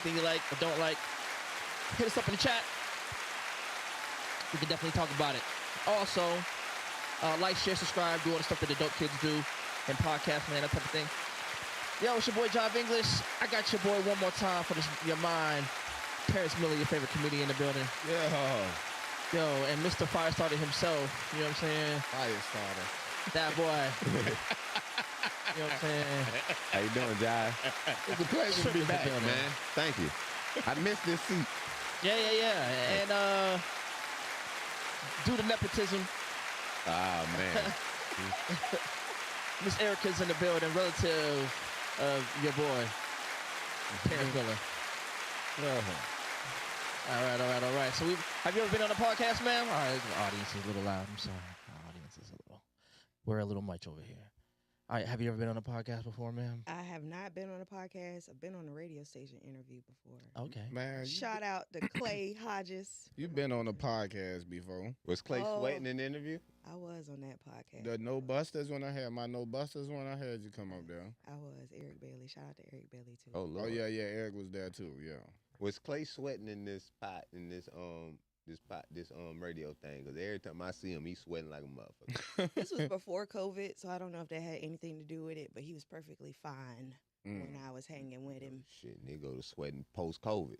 Thing you like or don't like, hit us up in the chat. We can definitely talk about it. Also, like, share, subscribe, do all the stuff that the dope kids do in podcast, man, that type of thing. Yo, it's your boy Jive English. I got your boy one more time for this, your mind. Terrence Miller, your favorite comedian in the building. Yeah. Yo, and Mr. Firestarter himself. You know what I'm saying? Firestarter. That boy. You know what I'm saying? How you doing, Jive? It's a pleasure to be back, man. Thank you. I missed this seat. Yeah. And due to nepotism, Oh, man. Miss Erica's in the building, relative of your boy, Terrence Miller. All right. So have you ever been on a podcast, ma'am? All right, the audience is a little loud. I'm sorry. Our audience is we're a little much over here. All right, have you ever been on a podcast before, ma'am? I have not been on a podcast. I've been on a radio station interview before. Okay. Man, Shout out to Clay Hodges. you've been on a podcast before. Was Clay sweating in the interview? I was on that podcast. The No Busters when I had my No Busters when I had you come up there. I was Eric Bailey. Shout out to Eric Bailey too. Oh, Lord. Oh yeah, Eric was there too. Yeah. Was Clay sweating in this pot, in this radio thing? Because every time I see him, he's sweating like a motherfucker. This was before COVID, so I don't know if that had anything to do with it, but he was perfectly fine when I was hanging with him. Shit, nigga go to sweating post-COVID.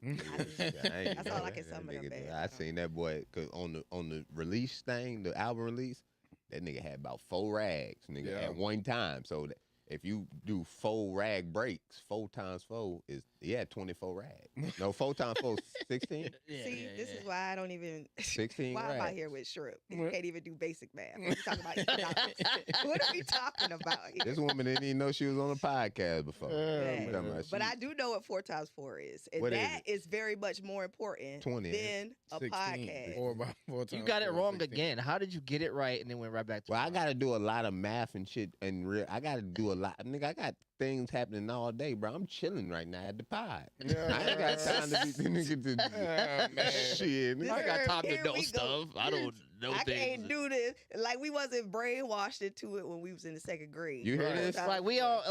That's all I can sum it up as. I seen that boy, cause on the release thing, the album release, that nigga had about 4 rags, nigga, at one time. So if you do 4 rag breaks, 4 times 4 is 24 rags. No, 4 times 4 is 16. See, this is why I don't even. 16 Why am I rags. here with shrimp? You can't even do basic math. What are we talking about? Economics? What are we talking about here? This woman didn't even know she was on a podcast before. Yeah. But I do know what 4 times 4 is. And What is that is very much more important 20, than a 16. podcast. Or about 4 times You got it 4, wrong 16. again. How did you get it right and then went right back to Well, I got to do a lot of math and shit. And I got to do a lot. Nigga, I got things happening all day, bro. I'm chilling right now at the pod. Yeah. I ain't got time to be nigga to man. shit. Nigga. I got time to Here know we go. stuff. I don't know I things. can't do this. Like, we wasn't brainwashed into it when we was in the 2nd grade. You hear Right. this? Like we all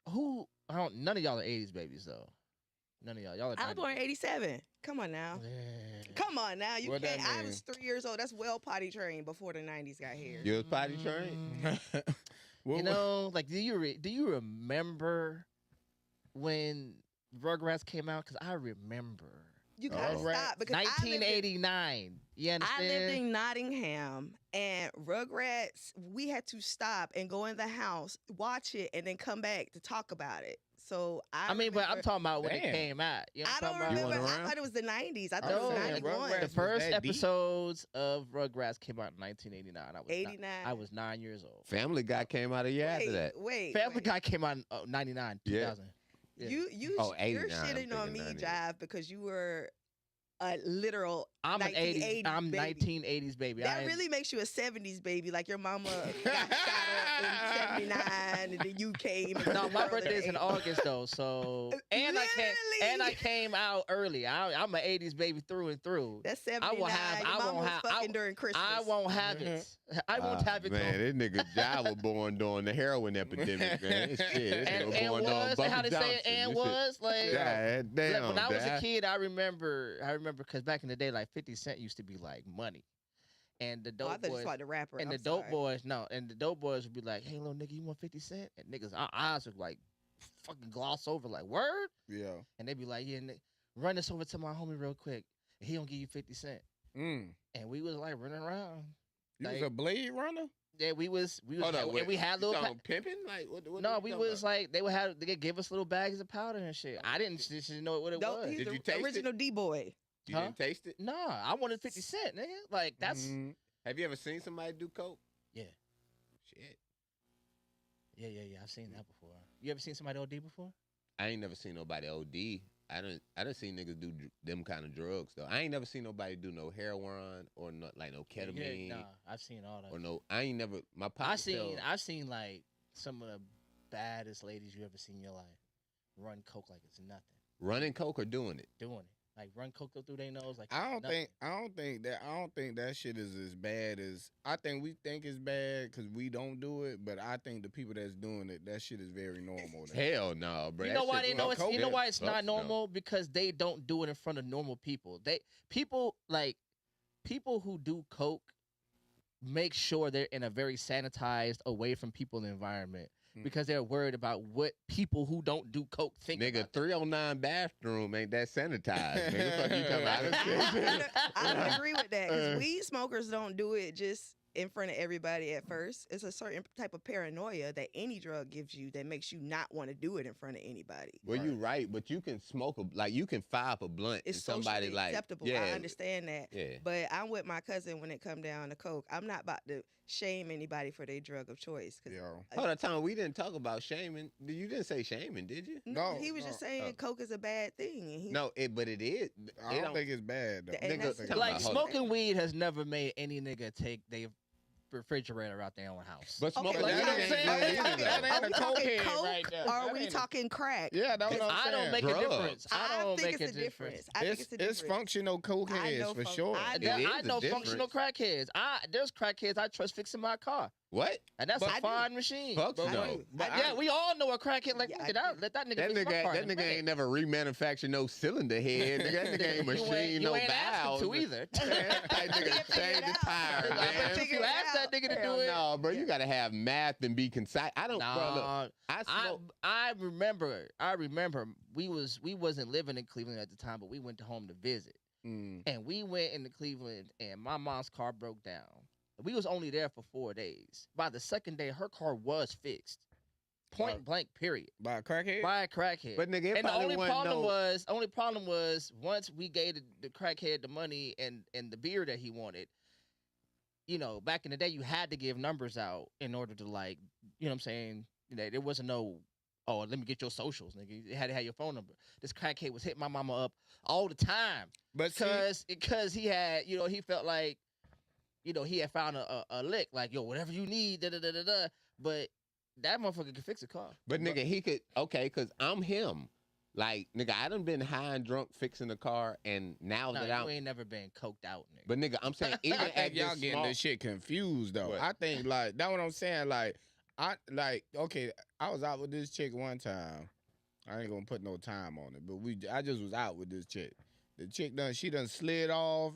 none of y'all are 80s babies though. None of y'all. Y'all are I was 90s. born in 87. Come on now. Yeah. Come on now. You What that can't. I mean? was 3 years old. That's well potty trained before the 90s got here. You was potty trained? You know, like, do you remember when Rugrats came out? Because I remember. You gotta Rugrats. stop because 1989. You understand? I lived in Nottingham, and Rugrats, we had to stop and go in the house, watch it, and then come back to talk about it. So but I'm talking about when it Damn. came out. You know I what don't I'm talking about? remember. You I weren't thought it was the 90s. I thought No, it was man, 91. Rugrats- The first that deep? episodes of Rugrats came out in 1989. I was 89. I was 9 years old. Family Guy came out a year after that. Wait. Family Guy came out in 99, Yeah. 2000. Yeah. You Oh, you're 89, I'm shitting on me, thinking 90. Jive, because you were a literal I'm an 80s. 1980s I'm baby. 1980s baby. That really makes you a 70s baby, like your mama got shot up in 79 and then you came. And No, you my were birthday is in early August though, so I came out early. I'm an 80s baby through and through. That's 79. I will have. Your I mama won't was have. fucking during Christmas. I won't have it. I won't have it. Man, though. this nigga Jai was born during the heroin epidemic, man. This shit. This And nigga born was during how they Bumpy say it. Johnson. And This shit- was like. God damn. Like, when I was a Dad. kid, I remember because back in the day, like 50 Cent used to be like money, and the Oh, dope I thought you boys. was like the rapper. And I'm the dope sorry. boys, and the dope boys would be like, "Hey, little nigga, you want 50 Cent?" And niggas, our eyes would like fucking gloss over, like, "Word?" Yeah. And they'd be like, "Yeah, run this over to my homie real quick. He don't give you 50 Cent." Mm. And we was like running around. You Like- was a Blade Runner? Yeah, we was, Hold up, and wait. we had You little. talking pimping? Like what? No, we was like they give us little bags of powder and shit. I didn't just know what it No, was. he's Did the you taste it? original D-boy. You Huh? didn't taste it? Nah, I wanted 50 Cent, nigga. Like that's Mhm. Have you ever seen somebody do coke? Yeah. Shit. yeah. I've seen that before. You ever seen somebody OD before? I ain't never seen nobody OD. I done seen niggas do them kind of drugs though. I ain't never seen nobody do no heroin or no like no ketamine Yeah, nah, I've seen all that. or no. I ain't never. My pop. I've seen like some of the baddest ladies you ever seen in your life run coke like it's nothing, running coke or doing it. doing it Like run coke through their nose. Like I don't nothing. think that shit is as bad as I think we think it's bad because we don't do it. But I think the people that's doing it, that shit is very normal. Hell no, bro. You know why they know it's? You know why it's Fuck not no. normal? Because they don't do it in front of normal people. People who do coke make sure they're in a very sanitized, away from people environment because they're worried about what people who don't do coke think. Nigga, about them. 309 bathroom ain't that sanitized. Nigga, fuck you talking about? I would agree with that because weed smokers don't do it just in front of everybody at first. It's a certain type of paranoia that any drug gives you that makes you not want to do it in front of anybody. Well, you're right, but you can smoke you can fire up a blunt It's and somebody socially like acceptable. Yeah, I understand that. Yeah. But I'm with my cousin when it come down to coke. I'm not about to shame anybody for their drug of choice. Yo. Hold on, Tom. We didn't talk about shaming. You didn't say shaming, did you? No, he was just saying coke is a bad thing. And he, No, but it is. I don't think it's bad though. And Nigga, that's- talk Like about- hold on. smoking weed has never made any nigga take their refrigerator out their own house. But Okay, smoking like, weed you know what I'm ain't saying? good Are we either, talking- though. that ain't are a we talking cokehead coke right there. or are That we ain't a- talking crack? Yeah, that's what I'm I saying. don't make Drugs. a difference. I don't think make it's a a difference. difference. I think it's a difference. It's functional I cokeheads know for fun- sure. I It know- is I a know functional difference. crackheads. There's crackheads I trust fixing my car, What? and that's But a I do. fine machine. Fuck But no. I do. But I Yeah, do. we all know a crackhead. Like, Yeah, look at that. Let that nigga That fix my car. nigga, in a minute. ain't never remanufactured no cylinder head. Nigga, that nigga ain't machine, no you ain't asked valves. him to either. That nigga changed the tire, I bet man. you if you ask that nigga to Hell do it. no, bro. You gotta have math and be concise. I don't, bro. Look, Nah, I smoke. I remember we wasn't living in Cleveland at the time, but we went home to visit. And we went into Cleveland, and my mom's car broke down. We was only there for 4 days. By the second day, her car was fixed. Point blank, period. By a crackhead? By a crackhead. But nigga, it And the probably only wasn't problem was once we gave the crackhead the money and the beer that he wanted. You know, back in the day, you had to give numbers out in order to, like, you know what I'm saying? You know, there wasn't no, oh, let me get your socials, nigga. You had to have your phone number. This crackhead was hitting my mama up all the time But because he had, you know, he felt like, you know, he had found a lick, like, yo, whatever you need, da-da-da-da-da. But that motherfucker could fix a car. But nigga, he could, okay, because I'm him. Like, nigga, I done been high and drunk fixing the car, and now No, that you I'm. ain't never been coked out, nigga. But nigga, I'm saying, even I at think y'all this getting small, this shit confused though. What? I think like that's what I'm saying. Okay, I was out with this chick one time. I ain't gonna put no time on it, but I just was out with this chick. The chick she done slid off.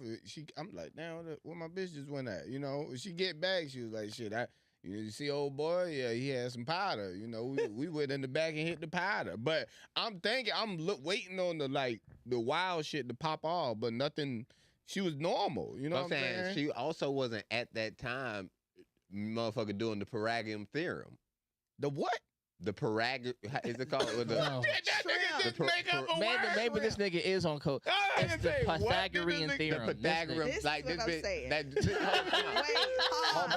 I'm like, damn, where my bitch just went at? You know, when she get back, she was like, shit, you see old boy, yeah, he had some powder. You know, we went in the back and hit the powder. But I'm thinking, waiting on the wild shit to pop off, but nothing. She was normal. You know I'm what I'm saying? saying? She also wasn't at that time, motherfucker, doing the Pythagorean theorem. The what? The is it called? With the, No. That nigga just The make up a Maybe word. this nigga is on coke. I It's didn't the say, what did this Pythagorean nigga- theorem. the Pythagorean, This is like what this I'm bitch. saying. Wait,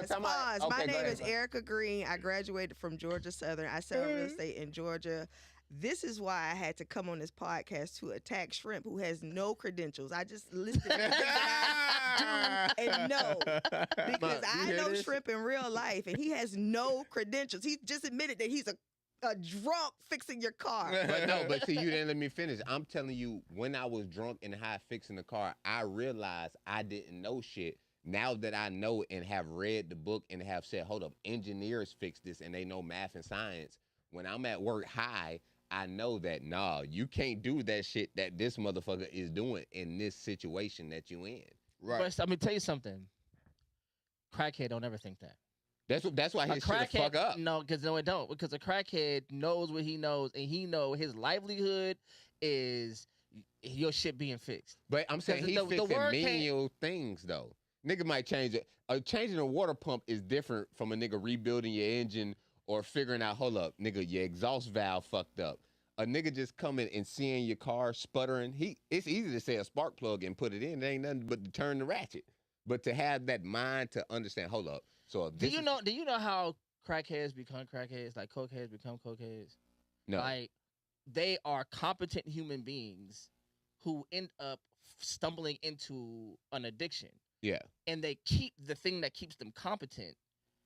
Wait, time out. pause. Okay, My go name ahead. is Erica Green. I graduated from Georgia Southern. I sell real estate in Georgia. This is why I had to come on this podcast to attack Shrimp, who has no credentials. I just listed the things that I do and know. Because Look, you I hear know this? Shrimp in real life, and he has no credentials. He just admitted that he's a drunk fixing your car. But no, but see, you didn't let me finish. I'm telling you, when I was drunk and high fixing the car, I realized I didn't know shit. Now that I know and have read the book and have said, hold up, engineers fix this and they know math and science. When I'm at work high, I know that, nah, you can't do that shit that this motherfucker is doing in this situation that you in. Right. But I'm gonna tell you something. Crackhead don't ever think that. That's why his shit fuck up. No, because it don't. Because a crackhead knows what he knows, and he know his livelihood is your shit being fixed. But I'm saying Because he's the fixing word can't- menial things though. Nigga might change it. Changing a water pump is different from a nigga rebuilding your engine or figuring out, hold up, nigga, your exhaust valve fucked up. A nigga just coming and seeing your car sputtering. It's easy to say a spark plug and put it in. It ain't nothing but to turn the ratchet. But to have that mind to understand, hold up. So if Do this you is- know? Do you know how crackheads become crackheads? Like cokeheads become cokeheads. No. Like they are competent human beings who end up stumbling into an addiction, Yeah. and they keep the thing that keeps them competent.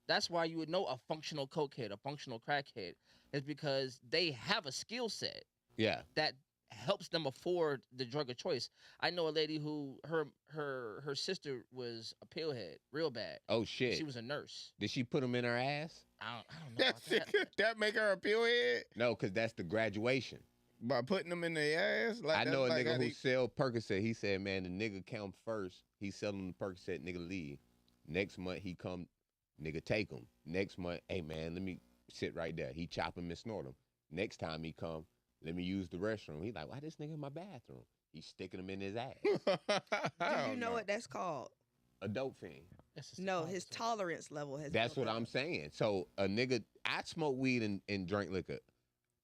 That's why you would know a functional cokehead, a functional crackhead, is because they have a skill set Yeah. that helps them afford the drug of choice. I know a lady who her sister was a pillhead, real bad. Oh shit. She was a nurse. Did she put them in her ass? I don't know about that. That make her a pillhead No, because that's the graduation. by putting them in their ass. Like I know a that's nigga like who sell Percocet. He said, man, the nigga come first. He sell them the Percocet, nigga leave. Next month he come, nigga take them. Next month, hey man, let me sit right there. He chop him and snort him. Next time he come, let me use the restroom. He like, why this nigga in my bathroom? He's sticking them in his ass. Do you know what that's called? A dope fiend. No, his tolerance level has. That's built what up. I'm saying. So a nigga, I smoke weed and drink liquor.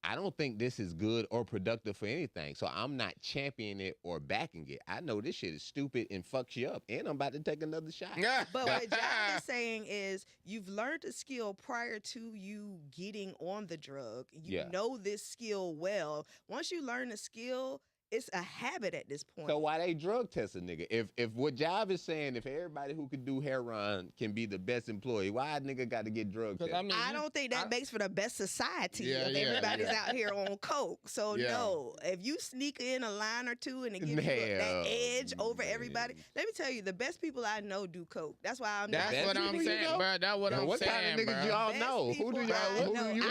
I don't think this is good or productive for anything. So I'm not championing it or backing it. I know this shit is stupid and fucks you up. And I'm about to take another shot. But what John is saying is you've learned a skill prior to you getting on the drug. You know this skill well. Once you learn the skill, it's a habit at this point. So why they drug test a nigga? If what Job is saying, if everybody who could do heroin can be the best employee, why a nigga got to get drug tested? I don't think that makes for the best society if everybody's out here on coke. So no, if you sneak in a line or two and it gives you that edge over everybody, let me tell you, the best people I know do coke. That's why I'm. That's what I'm saying, bro. That's what I'm saying, What kind of niggas y'all know? Who do you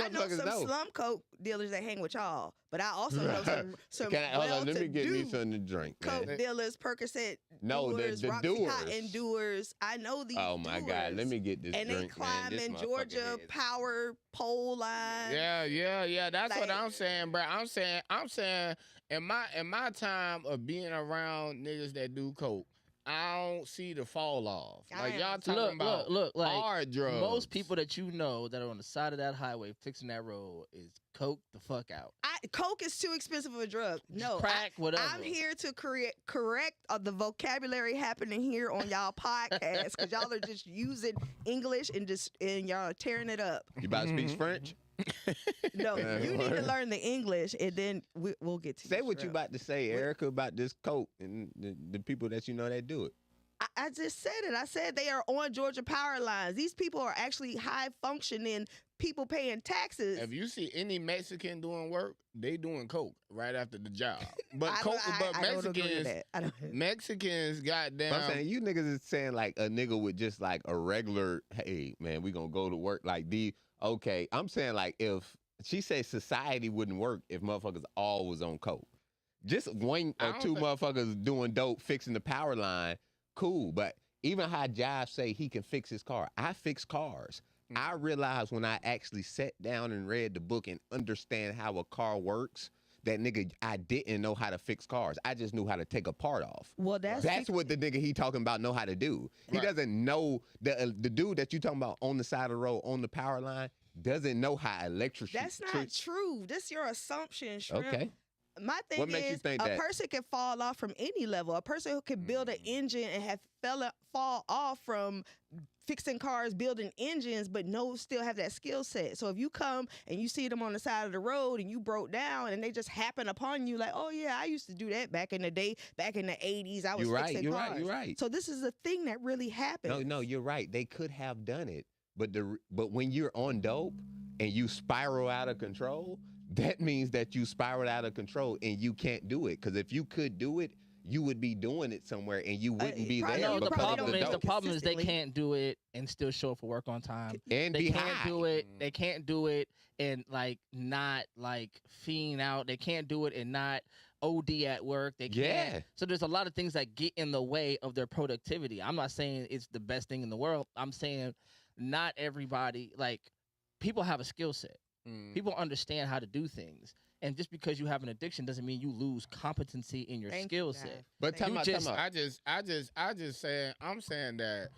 I know some know? slum coke dealers that hang with y'all, but I also know some Hold on, let me get me well-to-do something to drink. coke Man. dealers, Percocet No, doers, the Roxy doers. Cotton doers. I know these. Oh my God, let me get this and drink, they climb man. This in motherfucker Georgia is- power pole line. Yeah. That's what Like- I'm saying, bro. I'm saying, in my time of being around niggas that do coke, I don't see the fall off. Like y'all talking about like hard drugs. most people that you know that are on the side of that highway fixing that road is coke the fuck out. Coke is too expensive of a drug. No, crack, whatever. I'm here to correct the vocabulary happening here on y'all podcast because y'all are just using English and y'all are tearing it up. You about to speak French? No, you need to learn the English and then we'll get to Say you, what you Shrub. about to say, Erica, about this coke and the people that you know that do it. I just said it. I said they are on Georgia power lines. These people are actually high functioning people paying taxes. If you see any Mexican doing work, they doing coke right after the job. But I don't agree with that. I don't. Mexicans, goddamn. I'm saying you niggas is saying like a nigga with just like a regular, hey man, we gonna go to work like okay. I'm saying like if she said society wouldn't work if motherfuckers all was on coke. Just one or two motherfuckers doing dope fixing the power line, cool. But even how Jive say he can fix his car. I fix cars. I realized when I actually sat down and read the book and understand how a car works, that nigga, I didn't know how to fix cars. I just knew how to take a part off. Well, that's what the nigga he talking about know how to do. He doesn't know the dude that you talking about on the side of the road on the power line doesn't know how electricity. That's not true. That's your assumption, Shrimp. Okay. My thing What makes you is, think a that? person can fall off from any level. A person who can build an engine and have fall off from fixing cars, building engines, but still have that skill set. So if you come and you see them on the side of the road and you broke down and they just happen upon you like, oh yeah, I used to do that back in the day, back in the 80s. I was fixing cars. You're right. So this is a thing that really happened. No, you're right. They could have done it. But when you're on dope and you spiral out of control, that means that you spiraled out of control and you can't do it. Because if you could do it, you would be doing it somewhere and you wouldn't be there. No, the problem is they consistently. can't do it and still show up for work on time. And They be can't high. do it. They can't do it and like not like fiend out. They can't do it and not OD at work. They can't. Yeah. So there's a lot of things that get in the way of their productivity. I'm not saying it's the best thing in the world. I'm saying not everybody, like people have a skill set. People understand how to do things. And just because you have an addiction doesn't mean you lose competency in your skill set. But I'm saying I'm saying that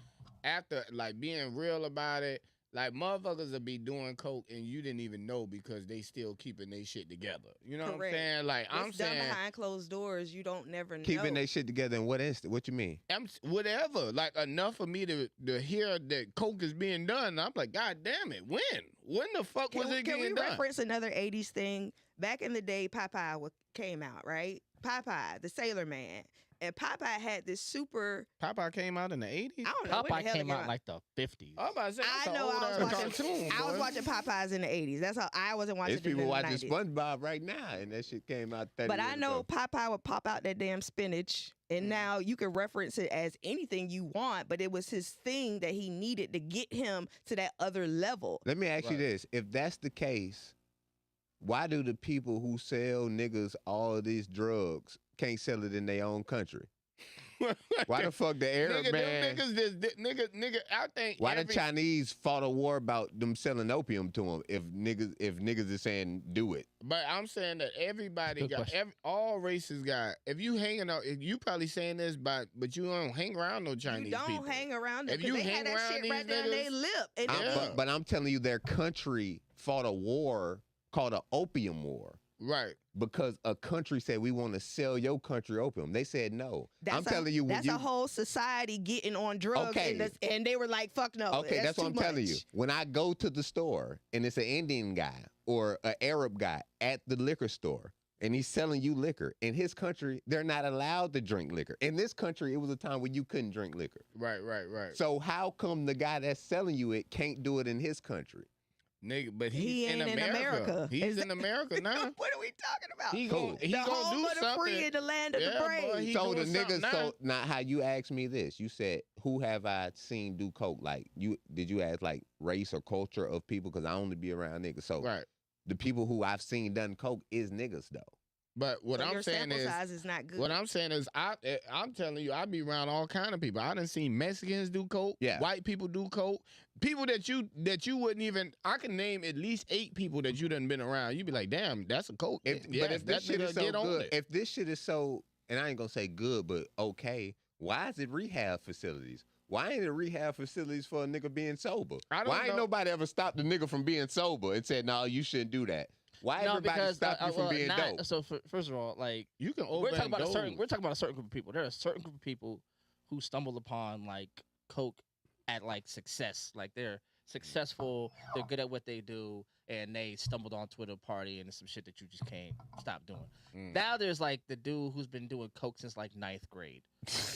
after like being real about it, like motherfuckers will be doing coke and you didn't even know because they still keeping their shit together. You know what I'm saying? Like What's I'm done saying behind closed doors, you don't never know. Keeping their shit together in what instant? What you mean? whatever. Like enough for me to hear that coke is being done. I'm like, God damn it, when? When the fuck was it Can we getting done? reference another 80s thing? Back in the day, Popeye came out, right? Popeye, the Sailor Man. And Popeye had this super. Popeye came out in the 80s? I don't know. when the Popeye hell came it out in like the 50s. I was about to say, I that's know. an I was old-ass watching. cartoon, I was boy. watching Popeyes in the 80s. That's how I wasn't watching. There's people in the watching 90s. SpongeBob right now, and that shit came out 30 But years I know ago. Popeye would pop out that damn spinach, and now you can reference it as anything you want. But it was his thing that he needed to get him to that other level. Let me ask you Right. this. If that's the case, why do the people who sell niggas all of these drugs can't sell it in their own country? Why the fuck the Arab nigga, man? them nigga, I think Why the Chinese fought a war about them selling opium to them if niggas is saying do it? But I'm saying that everybody Good got, question. all races got, if you hanging out, if you probably saying this, but you don't hang around no Chinese You don't people. hang around them If you because they hang had that around shit these right down their niggas- lip. And Yeah. But I'm telling you, their country fought a war called an opium war. Right. Because a country said we want to sell your country opium. They said no. I'm telling you, when that's a whole society getting on drugs, Okay. and they were like, "Fuck no." Okay, that's what too I'm telling you. much. When I go to the store and it's an Indian guy or an Arab guy at the liquor store and he's selling you liquor, in his country, they're not allowed to drink liquor. In this country, it was a time when you couldn't drink liquor. Right. So how come the guy that's selling you it can't do it in his country? Nigga, but He he's in ain't in America. America. He's Is in America now. What are we talking about? He Cool. gon' he the gonna home do of the something. free and the land of Yeah, the brave. boy, he So the doing something niggas, now. so now how you asked me this? You said, who have I seen do coke? Like did you ask like race or culture of people? Because I only be around niggas. So Right. the people who I've seen done coke is niggas though. But what So I'm your saying sample is, size is not good. what I'm saying is, I'm telling you, I be around all kind of people. I done seen Mexicans do coke, Yeah. white people do coke, people that you wouldn't even. I can name at least 8 people that you done been around. You be like, damn, that's a coke. But if that this shit nigga is so get on good, it. if this shit is so, and I ain't gonna say good, but okay, why is it rehab facilities? Why ain't it rehab facilities for a nigga being sober? I don't Why ain't know. nobody ever stopped a nigga from being sober and said, no, you shouldn't do that? Why No, everybody because stop you from being dope? So first of all, like You can we're talking about overdose. we're talking about a certain group of people. There are a certain group of people who stumble upon like coke at like success. Like they're successful, they're good at what they do, and they stumbled onto a party and it's some shit that you just can't stop doing. Mm. Now there's like the dude who's been doing coke since like 9th grade,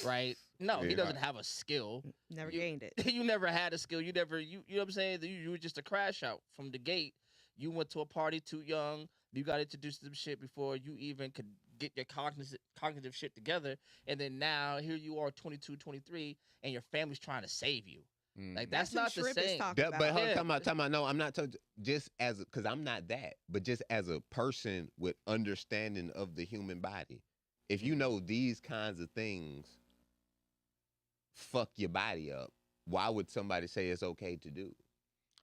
right? No, he Yeah. doesn't have a skill. Never you- gained it. You never had a skill. You know what I'm saying? You were just a crash out from the gate. You went to a party too young. You got introduced to some shit before you even could get your cognitive shit together. And then now here you are 22, 23, and your family's trying to save you. Mm. Like that's who not the Shrimp is same. talking But hold on, Yeah. talking about, no, I'm not talking, just as, because I'm not that, but just as a person with understanding of the human body. If you know these kinds of things fuck your body up, why would somebody say it's okay to do?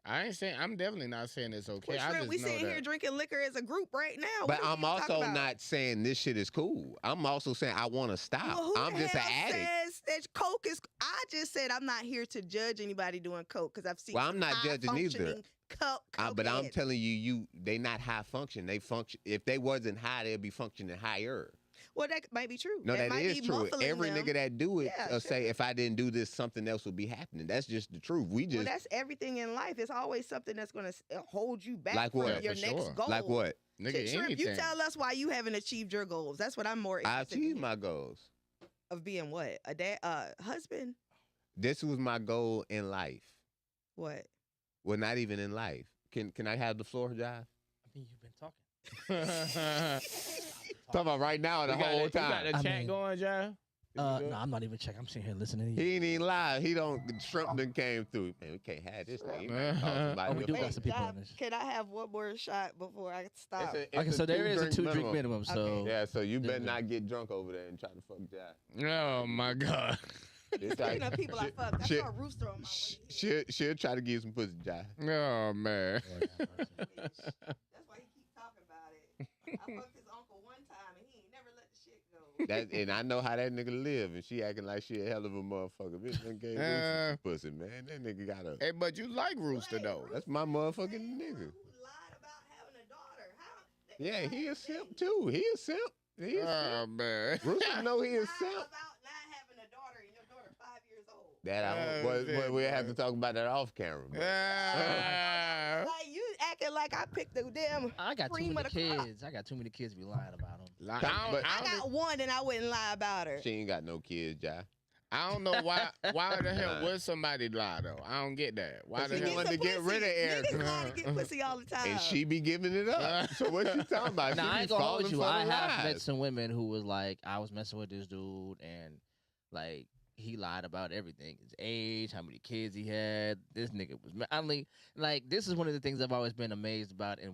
I ain't saying. I'm definitely not saying it's okay. Well, I Shrimp, just we know sitting that. here drinking liquor as a group right now. But What are I'm you talking also about? not saying this shit is cool. I'm also saying I want to stop. Well, who I'm the just an hell addict. says that coke is? I just said I'm not here to judge anybody doing coke because I've seen. Well, I'm some not judging either. high-functioning But I'm cokeheads. telling you, they not high function. They function. If they wasn't high, they'd be functioning higher. Well, that might be true. No, that might is be true. muffling Every them. nigga that do it Yeah, say, sure. if I didn't do this, something else would be happening. That's just the truth. We Well, just that's everything in life. It's always something that's going to hold you back Like from what? your For next sure. goal. like what? Nigga, Shrimp, anything. you tell us why you haven't achieved your goals. That's what I'm more I interested in. achieved my goals. Of being what? A dad, husband? This was my goal in life. What? Well, not even in life. Can I have the floor, Jive? I mean, you've been talking. Talking about right now the You got whole You got time. the I chat mean, going, John? No, I'm not even checking. I'm sitting here listening to you. He ain't even live. He don't. Shrimp done came through. Man, we can't have this thing. He might call somebody Oh, we up do on got it. some people in Dom, this. can I have one more shot before I stop? Okay, so there is a 2-drink minimum. So Okay. Yeah, so you better Yeah. not get drunk over there and try to fuck Jive. Oh my God. It's Speaking of people I fucked, I shit- saw a rooster on my way. She'll try to give some pussy, Jive. Oh man. That's why he keeps talking about it. I fucked his uncle one time and he ain't never let the shit go. That, and I know how that nigga live, and she acting like she a hell of a motherfucker. Bitch, done gave Rooster some pussy, man. That nigga got a. Hey, but you like Rooster though. That's my motherfucking nigga. Who lied about having a daughter? How? Yeah, he a simp too. He a simp. He a Oh simp. man. Rooster know he a Lie simp. about not having a daughter and your daughter 5 years old. we have to talk about that off camera. Like you acting like I picked the damn. I got too cream many of the crop. kids. I got too many kids to be lying about them. I got one and I wouldn't lie about her. She ain't got no kids, Jai. I don't know why the hell would somebody lie though? I don't get that. Why the She hell? wanted to get rid of Erica. Niggas lie to get pussy all the time. And she be giving it up. So what you talking about? Nah, She I be ain't gonna hold falling you. for I the have met lies. some women who was like, I was messing with this dude, and like he lied about everything: his age, how many kids he had. This nigga was. I mean, like this is one of the things I've always been amazed about in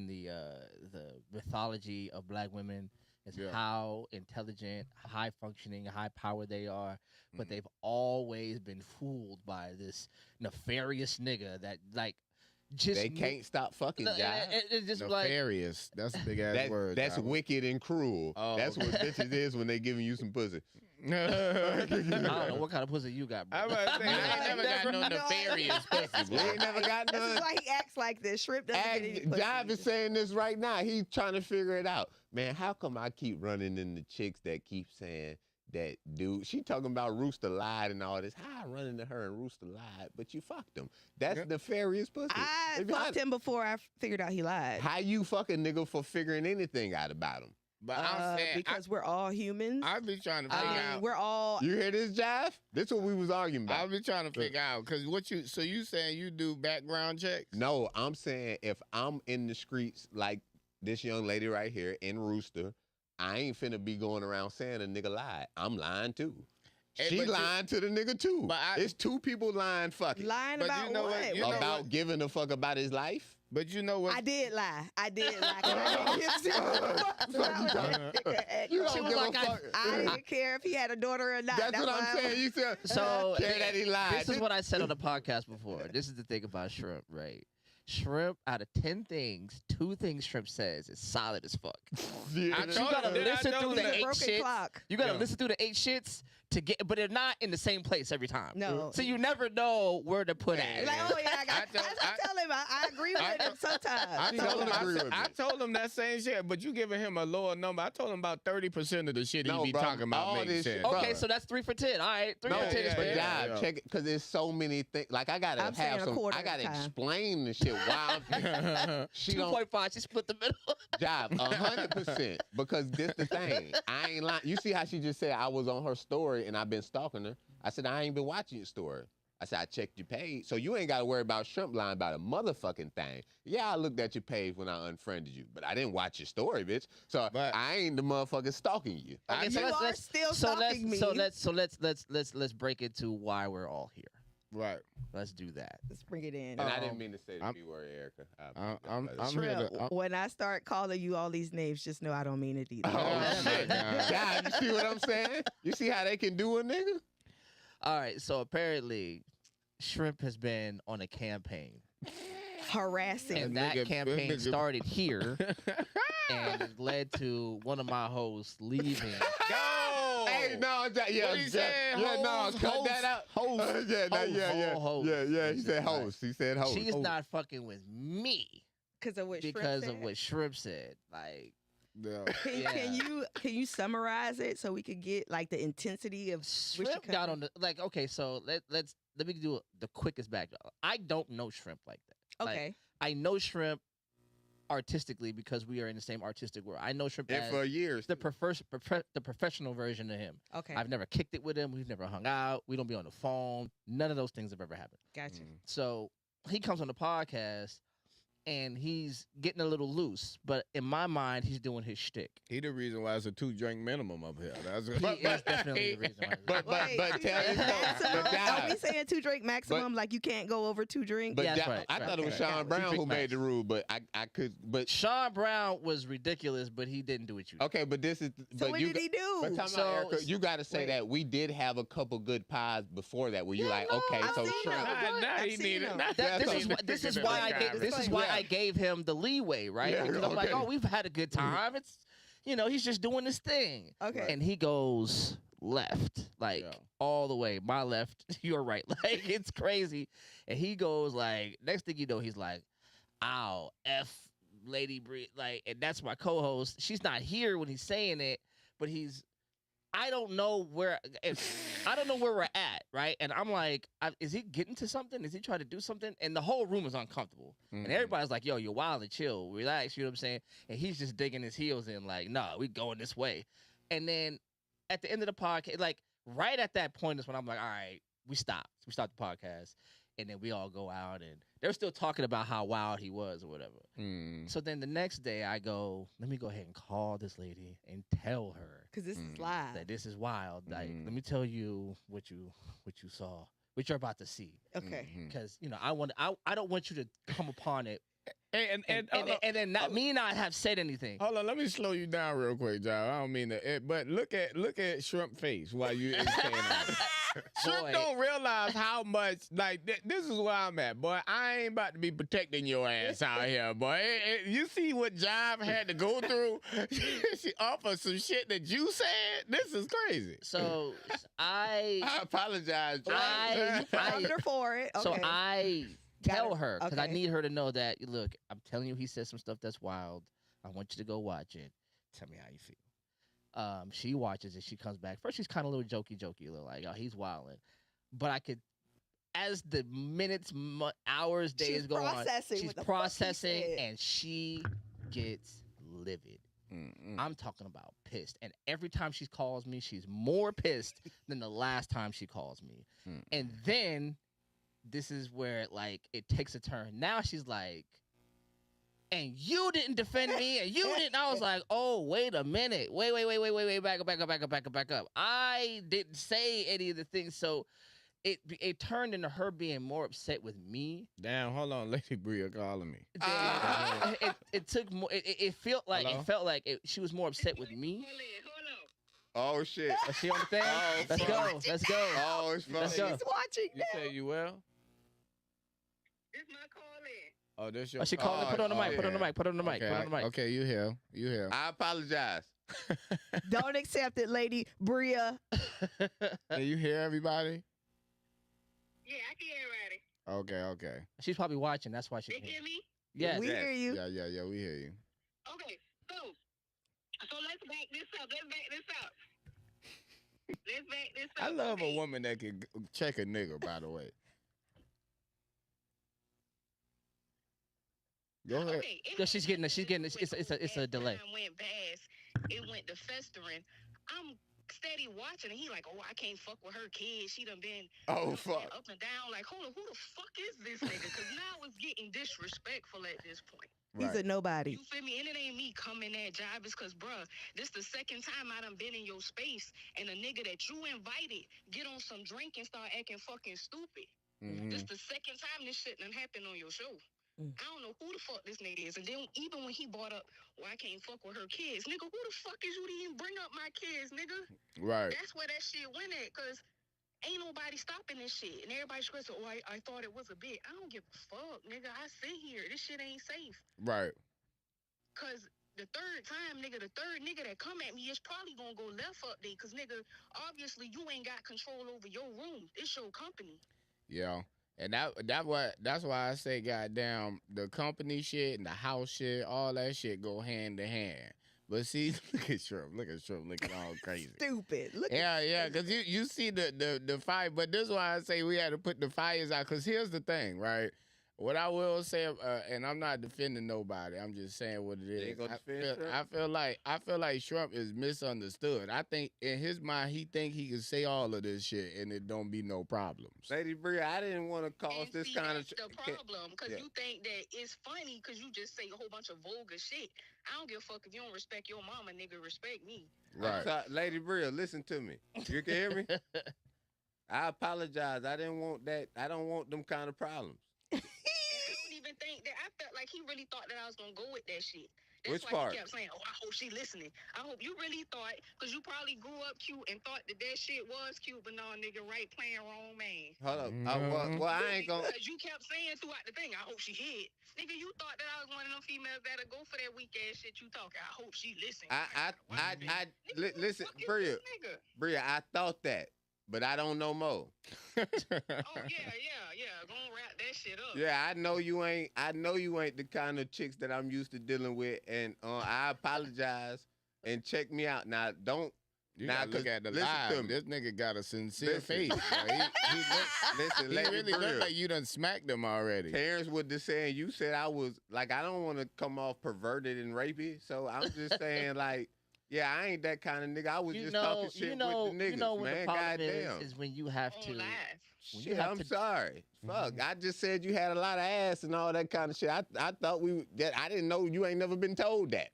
the mythology of black women. Is how intelligent, high functioning, high power they are, but they've always been fooled by this nefarious nigga that like just They can't stop fucking, Jai. It's just like Nefarious. That's a big ass word. That's Jai. wicked and cruel. Oh, That's what bitches is when they giving you some pussy. I don't know what kind of pussy you got, bro. I'm about to say, I ain't never got no nefarious pussy. We ain't never got This is none. why he acts like this. Shrimp doesn't get any pussy. Jive is saying this right now. He's trying to figure it out. Man, how come I keep running into chicks that keep saying that dude? She talking about Rooster lied and all this. How I run into her and Rooster lied, but you fucked him. That's nefarious pussy. I If you fucked had- him before I figured out he lied. How you fuck a nigga for figuring anything out about him? But I'm saying, because we're all humans. I be trying to I figure mean, out. we're all. You hear this, Jive? This what we was arguing I about. be trying to figure out because so you saying you do background checks? No, I'm saying if I'm in the streets like this young lady right here in Rooster, I ain't finna be going around saying a nigga lied. I'm lying too. Hey, She but you- lying to the nigga too. But It's two people lying fucking. Lying But you about know what? what? You know about what? giving a fuck about his life. But you know what? I did lie. I did lie. 'Cause I didn't give You a don't She was give like, a fuck. I didn't care if he had a daughter or not. That's what I'm why saying. You said So care that he lied. this is what I said on the podcast before. This is the thing about shrimp, right? Shrimp, out of 10 things, 2 things Shrimp says is solid as fuck. Yeah. I You told gotta him, didn't I listen tell through him the that? 8 broken shits. clock. You gotta Yeah. listen through the 8 shits to get, but they're not in the same place every time. No. So you never know where to put Man. it. Like, oh yeah, I tell him I agree with him sometimes. I She told don't him agree with me. I told him that same shit, but you giving him a lower number. I told him about 30% of the shit No, he be bro, talking about all makes this sense. shit- Okay, Bruh. so that's 3 for 10. All right, 3 No, for 10 is but fair. yeah. Jive, check it, because there's so many things. Like I gotta I'm saying have a some. quarter I at a gotta time. explain the shit. Why she don't 2.5. She split the middle. Jive 100%. Because this the thing. I ain't lying. You see how she just said I was on her story and I've been stalking her. I said I ain't been watching your story. I said I checked your page, so you ain't got to worry about Shrimp lying about a motherfucking thing. Yeah, I looked at your page when I unfriended you, but I didn't watch your story, bitch. So But- I ain't the motherfucker stalking you. Okay, You so are let's still so stalking me. let's break it to why we're all here. Right. Let's do that. Let's bring it in. And I didn't mean to say the I'm- B word, Erica. I'm here Shrimp, to. when I start calling you all these names, just know I don't mean it either. Oh, Oh, shit. my God. God, you see what I'm saying? You see how they can do a nigga? All right, so apparently Shrimp has been on a campaign. Harassing. And that nigga- campaign nigga- started here and it led to one of my hosts leaving. Go. Hey, no, yeah, What he said? yeah, no, Hoes, cut hoes, that out. hoes, Yeah, hoes, yeah. hoes. Yeah, he It's said just like, host. He said host. She's not fucking with me Because of what because Shrimp of what Shrimp said. Like, Yeah. said. Yeah. Can you summarize it so we could get like the intensity of Shrimp she got come- on the like. Okay, so let me do the quickest background. I don't know Shrimp like that. Like, Okay. I know Shrimp artistically because we are in the same artistic world. I know Shrimp And as for years. the professional version of him. Okay. I've never kicked it with him. We've never hung out. We don't be on the phone. None of those things have ever happened. Gotcha. So he comes on the podcast and he's getting a little loose. But in my mind, he's doing his shtick. He the reason why it's a 2-drink minimum up here. That's He is definitely the reason why. But Wait, tell you maximum? but Are we Jive, saying 2 drink maximum? Like you can't go over 2 drinks? but Yeah, that's Jive, right, I right. thought it was Okay. Sean Two Brown who drink made max. the rule, but I could, but Sean Brown was ridiculous, but he didn't do what you did. okay, but this is, So but what you. did he do? But time So- out, Erica, you got to say Wait. that we did have a couple good pies before that where you Yeah, like, no, okay, I've so seen Shrimp. them. Nah, I've he seen needed. them. nah, That- This so- is why I gave this is why I gave him the leeway, right? Yeah, Because I'm like, okay. oh, we've had a good time. It's he's just doing this thing. Okay. And he goes left, like Yeah. all the way. My left, your right. Like it's crazy. And he goes like, next thing you know, he's like, ow, F Lady Bree. Like, and that's my co-host. She's not here when he's saying it, but I don't know where we're at, right? And I'm like, is he getting to something? Is he trying to do something? And the whole room is uncomfortable. And everybody's like, yo, you're wild and chill, relax, you know what I'm saying? And he's just digging his heels in, like, nah, we going this way. And then at the end of the podcast, like right at that point is when I'm like, all right, we stopped the podcast. And then we all go out, and they're still talking about how wild he was or whatever. So then the next day, I go, let me go ahead and call this lady and tell her, because this is live. that this is wild. Like, let me tell you what you saw, what you're about to see. Okay. Because I don't want you to come upon it, And then not have said anything. Hold on, let me slow you down real quick, John. I don't mean to, but look at Shrimp face while you saying that. Shrimp don't realize how much, like, this is where I'm at, boy. I ain't about to be protecting your ass out here, boy. You see what Jive had to go through? She offered some shit that you said? This is crazy. So I apologize, John. You found her for it. Okay. So I tell her, because I okay. need her to know that, look, I'm telling you, he said some stuff that's wild. I want you to go watch it. Tell me how you feel. She watches it. She comes back. First, she's kind of a little jokey, a little like, oh, he's wilding. But I could, as the minutes, hours, days go on, she's processing, and she gets livid. I'm talking about pissed. And every time she calls me, she's more pissed than the last time she calls me. And then this is where, like, it takes a turn. Now she's like, and you didn't defend me, and you didn't. I was like, oh, wait a minute. Wait, back up. I didn't say any of the things. So it turned into her being more upset with me. Damn, hold on, Lady Bria calling me. It took more. It felt like she was more upset with me. Oh shit! Is she on the thing? Oh, Let's go. Oh, it's funny. Let's go. She's watching You say you well? This my call in. Oh, this your. She called it. Put on the mic. yeah. Put on the mic. Put on the mic. Okay, Put on the mic. okay, you here. I apologize. Don't accept it, Lady Bria. Can you hear everybody? Yeah, I can hear everybody. Okay. She's probably watching. That's why she. They hear me? Yes. We hear you. Yeah, we hear you. Okay, so let's back this up. I love okay. a woman that can check a nigga, by the way. Go ahead. Okay, She's getting it's a delay. Time went past. It went to festering. I'm steady watching, and he like, oh, I can't fuck with her kid. She done been Fuck. up and down. Like, hold on, who the fuck is this nigga? Because now it's getting disrespectful at this point. He's a nobody. You feel me? And it ain't me coming at job. It's because, bruh, this the second time I done been in your space, and a nigga that you invited get on some drink and start acting fucking stupid. This the second time this shit done happened on your show. I don't know who the fuck this nigga is. And then even when he brought up, I can't fuck with her kids. Nigga, who the fuck is you to even bring up my kids, nigga? Right. That's where that shit went at, because ain't nobody stopping this shit. And everybody screams, oh, I thought it was a bit. I don't give a fuck, nigga. I sit here. This shit ain't safe. Right. Because the third nigga that come at me is probably going to go left update. Because, nigga, obviously you ain't got control over your room. It's your company. Yeah. And that's why I say, goddamn, the company shit and the house shit, all that shit go hand in hand. But see, look at Shrimp looking all crazy. Stupid. Yeah, because you see the fight, but this is why I say we had to put the fires out. Because here's the thing, right? What I will say, and I'm not defending nobody. I'm just saying what it is. I feel like Shrimp is misunderstood. I think in his mind he think he can say all of this shit and it don't be no problems. Lady Bria, I didn't want to cause And this see, kind that's of. the problem, because you think that it's funny because you just say a whole bunch of vulgar shit. I don't give a fuck if you don't respect your mama, nigga. Respect me. Right. Lady Bria, listen to me. You can hear me? I apologize. I didn't want that. I don't want them kind of problems. I don't even think that. I felt like he really thought that I was gonna go with that shit. That's Which why part? he kept saying, "Oh, I hope she listening." I hope you really thought, because you probably grew up cute and thought that shit was cute, but no, nigga, right playing wrong man. Hold up. Well, I ain't gonna. Because you kept saying throughout the thing, I hope she hit. Nigga, you thought that I was one of them females that'll go for that weak ass shit you talking. I hope she listen. Listen, Bria, I thought that, but I don't know more. Oh yeah. Gonna wrap that shit up. Yeah, I know you ain't the kind of chicks that I'm used to dealing with, and I apologize and check me out. Now, don't You Now, gotta look 'cause at the listen to live. me. This nigga got a sincere Listen. face. Like, Listen, he Lady really Bria. look like you done smacked him already. Terrence was just saying, you said I was, like, I don't want to come off perverted and rapey, so I'm just saying, like, yeah, I ain't that kind of nigga. I was just talking shit with the niggas, what the man. problem Goddamn. is when you have to. Don't lie. When you Shit, have I'm to, sorry. Fuck, I just said you had a lot of ass and all that kind of shit. I thought I didn't know you ain't never been told that.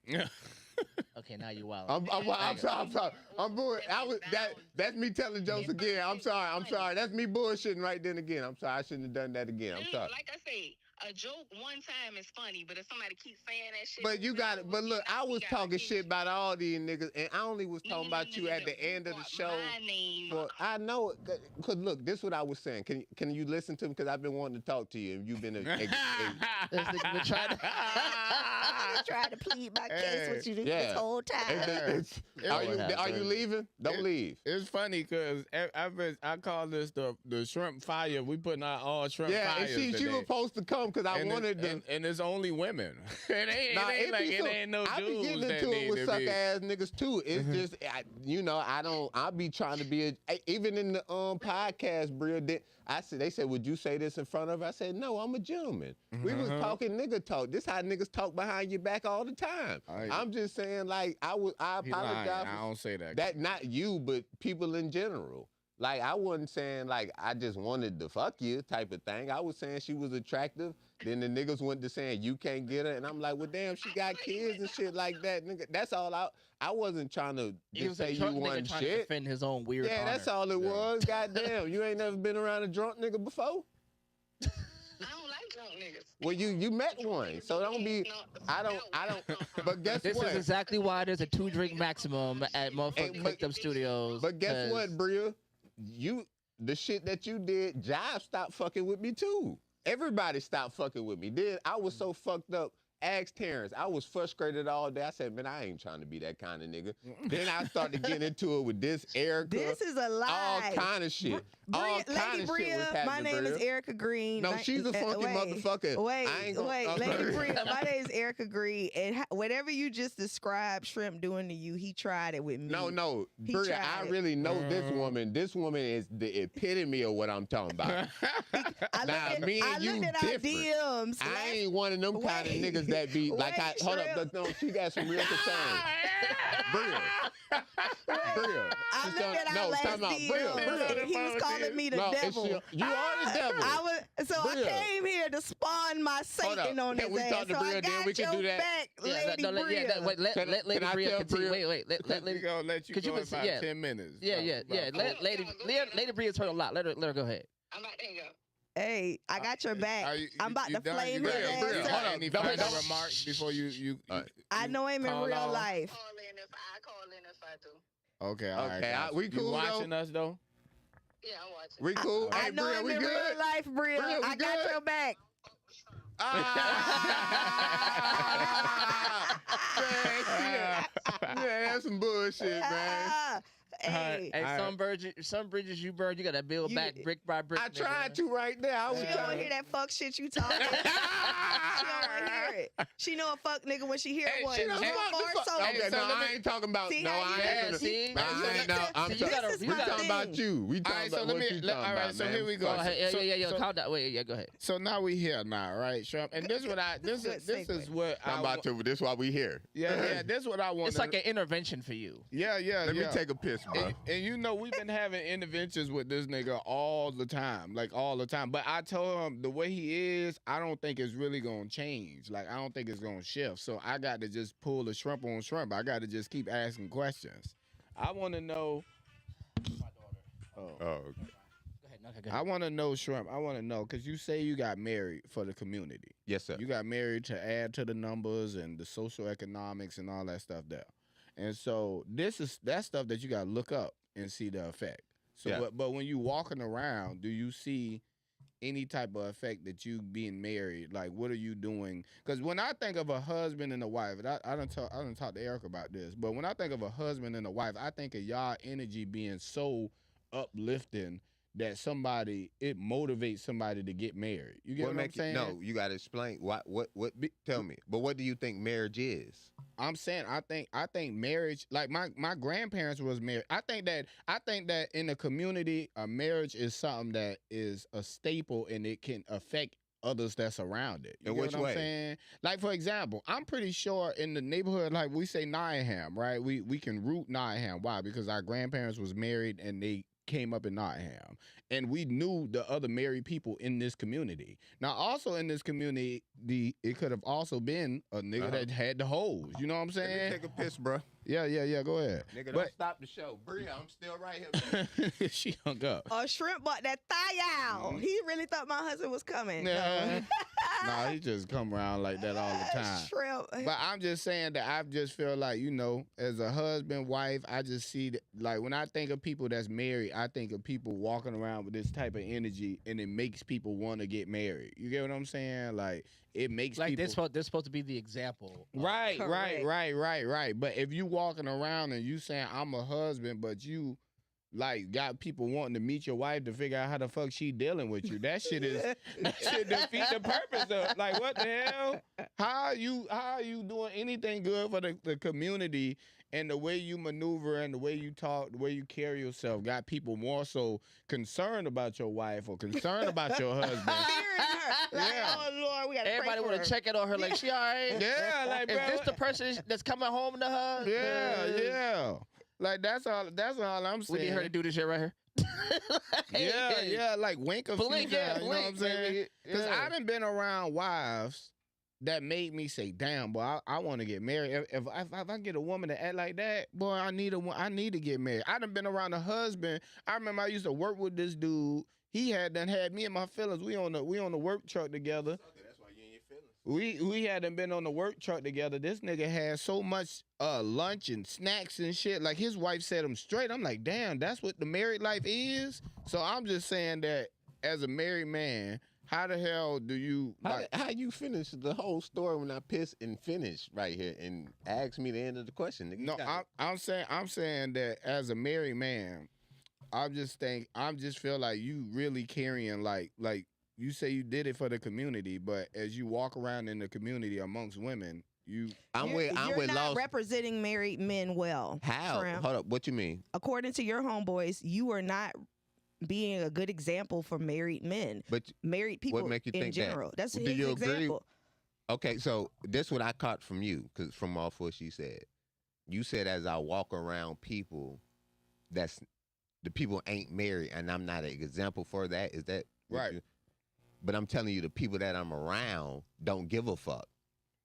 Okay, now you wild. I'm sorry. I'm bull. That's me telling jokes again. I'm sorry. That's me bullshitting right then again. I'm sorry. I shouldn't have done that again. I'm sorry. Like I say, a joke one time is funny, but if somebody keeps saying that shit, But you got it. But look, I was talking shit about all these niggas, and I only was talking about you at the end of the show. My name. Well, I know it. Cause look, this is what I was saying. Can you listen to me? Because I've been wanting to talk to you, and you've been This nigga been trying to. I tried to plead my case with you Yeah. this whole time. Are you leaving? Don't leave. It's funny because I call this the shrimp fire. We putting out all shrimp Yeah, and fires she today. was supposed to come because I And wanted them. and it's only women. it ain't, Nah, it ain't like be it so- ain't no I be dudes getting that into need it with to suck be. ass niggas too. It's just, I be trying to be even in the podcast, Bria. They said, would you say this in front of her? I said, no, I'm a gentleman. We was talking nigga talk. This how niggas talk behind your back all the time. I'm just saying, like, I He lying. apologize. I don't say that. That not you, but people in general. Like, I wasn't saying, like, I just wanted to fuck you type of thing. I was saying she was attractive. Then the niggas went to saying, you can't get her. And I'm like, well, damn, she got kids and shit like that. Nigga, that's all I wasn't trying to He was just say a you drunk nigga wasn't trying to shit. defend his own weird Yeah, honor. that's all it Yeah. was. Goddamn, you ain't never been around a drunk nigga before? I don't like drunk niggas. Well, you met one, so don't be. I don't. But guess This what? is exactly why there's a 2-drink maximum at motherfucking Clicked Studios. But guess 'cause what, Bria? The shit that you did, Jive stopped fucking with me too. Everybody stopped fucking with me. Then I was so fucked up. Ask Terrence. I was frustrated all day. I said, man, I ain't trying to be that kind of nigga. Then I started getting into it with this Erica. This is a lie. All kind of shit. All Lady kind of shit was Bria, happening, my name is Bria. Erica Green. No, she's a funky motherfucker. Wait, I ain't gonna- Lady Bria, my name is Erica Green, and whatever you just described Shrimp doing to you, he tried it with me. No, He Bria, tried I it. really know this woman. This woman is the epitome of what I'm talking about. I Nah, looked at, me and I you looked at our different. DMs. I ain't one of them kind of Wait. niggas that be like, Wait, hold up, Shrimp. no, she got some real concerns. Bria. Bria. I She's looked talking- at our no, last talking about DMs, Bria. and he was calling me the No, it's devil. you are the devil. So Bria. I came here to spawn my Hold up. Satan on Can his we ass. talk to So Bria, I then got we can your do that? back, Lady Bria. Wait, let Can Lady I Bria tell continue. Bria? Wait, let We Lady. gonna let you Could you go in listen- about yeah. 10 minutes. Yeah. About Lady Bria's heard a lot. Let her go ahead. I'm about to hang up. Hey, I got your back. I'm about to done? flame You his got- ass Bria, up. hold up. Any Don't- final don't- remarks before you All right. I know him in Call real off. life. I call in if I do. Okay, all right. Okay, gotcha. we You cool, watching us though? Yeah, I'm watching. We cool? I Hey, know Bria, him we in good? real life, Bria. Bria, we I got good? your back. Ah! Man, that's some bullshit, man. Ah, hey, Hey, All some bridges you burn, you gotta build You- back brick by brick. I nigga. tried to right now. I was she don't want trying to hear that fuck shit you talking. She don't want to hear it. She know a fuck nigga when she hear Hey, one. she to done Drunk fucked or fuck. sober. Okay, so no, let me- I ain't talking about. See No, how you I ain't. Yeah, see? I ain't. No, I'm See, you talking. gotta- We you gotta- talking about you. We All talking right, so about let what me. you All talking right, about, so man. here we Go go. ahead. So- Yeah. so- Calm down. Wait, yeah. Go ahead. So now we here now, right, Shrimp? And this what I this Good is this is segue. what I'm about to. This why we here. Yeah, this is what I want. It's like an intervention for you. yeah. Let me take a piss, bro. And you know we've been having interventions with this nigga all the time, like all the time. But I told him the way he is, I don't think it's really gonna change. Like I don't think it's gonna shift. So I got to just pull the shrimp on shrimp. I got to just keep asking questions. I want to know. Oh, Go ahead. No, go I ahead. want to know, Shrimp. I want to know because you say you got married for the community. yes, sir. You got married to add to the numbers and the social economics and all that stuff there. And so this is that stuff that you got to look up and see the effect. So, Yeah. but when you walking around, do you see any type of effect that you being married? Like, what are you doing? Because when I think of a husband and a wife, and I don't talk to Eric about this, but when I think of a husband and a wife, I think of y'all energy being so uplifting that it motivates somebody to get married. You get what I'm saying? No, you got to explain tell me. But what do you think marriage is? I'm saying I think marriage, like my grandparents was married. I think that in the community, a marriage is something that is a staple and it can affect others that's around it. You In get which what I'm way? saying? Like, for example, I'm pretty sure in the neighborhood, like we say Nottingham, right? We can root Nottingham. Why? Because our grandparents was married and they came up in Nottingham. And we knew the other married people in this community. Now, also in this community, it could have also been a nigga that had the hoes. You know what I'm Let me saying? take a piss, bro. Yeah, go ahead. Nigga, don't stop the show. Bria, I'm still right here. But she hung up. Shrimp bought that thigh out. He really thought my husband was coming. Yeah. Nah, he just come around like that all the time. Shrimp. But I'm just saying that I just feel like, as a husband, wife, I just see that, like, when I think of people that's married, I think of people walking around with this type of energy, and it makes people want to get married. You get what I'm saying? Like, it makes Like people... they're supposed to be the example. Right. Correct. But if you walking around and you saying, I'm a husband, but you... like, got people wanting to meet your wife to figure out how the fuck she dealing with you. That shit defeat the purpose of, like, what the hell? How are you doing anything good for the community, and the way you maneuver and the way you talk, the way you carry yourself got people more so concerned about your wife or concerned about your husband. Fearing her. Like, Yeah. oh Lord, we gotta Everybody want to check it on her, like, she all right? Yeah, like, bro. Is this the person that's coming home to her? Yeah. Like, that's all I'm saying. We need her to do this shit right here. Yeah, like wink a Blink, few yeah, times, you know what I'm blink, saying? baby. Because Yeah. I done been around wives that made me say, damn, boy, I want to get married. If I get a woman to act like that, boy, I need to get married. I done been around a husband. I remember I used to work with this dude. He had me and my fellas. We on the work truck together. That's why you in your feelings. We hadn't been on the work truck together. This nigga had so much lunch and snacks and shit. Like, his wife set him straight. I'm like, damn, that's what the married life is? So I'm just saying that as a married man, how the hell do you... How you finish the whole story when I piss and finish right here and ask me the end of the question? Nigga, No, I'm saying that as a married man, I just feel like you really carrying like you say you did it for the community, but as you walk around in the community amongst women, you're not lost. representing married men well. How? Shrimp. Hold up. What you mean? According to your homeboys, you are not being a good example for married men. But Married people what make you in think general. that? That's Do his you agree? example. Okay, so this what I caught from you, because from off what she said. You said as I walk around people, that's the people ain't married, and I'm not an example for that. Is that what Right. But I'm telling you, the people that I'm around don't give a fuck.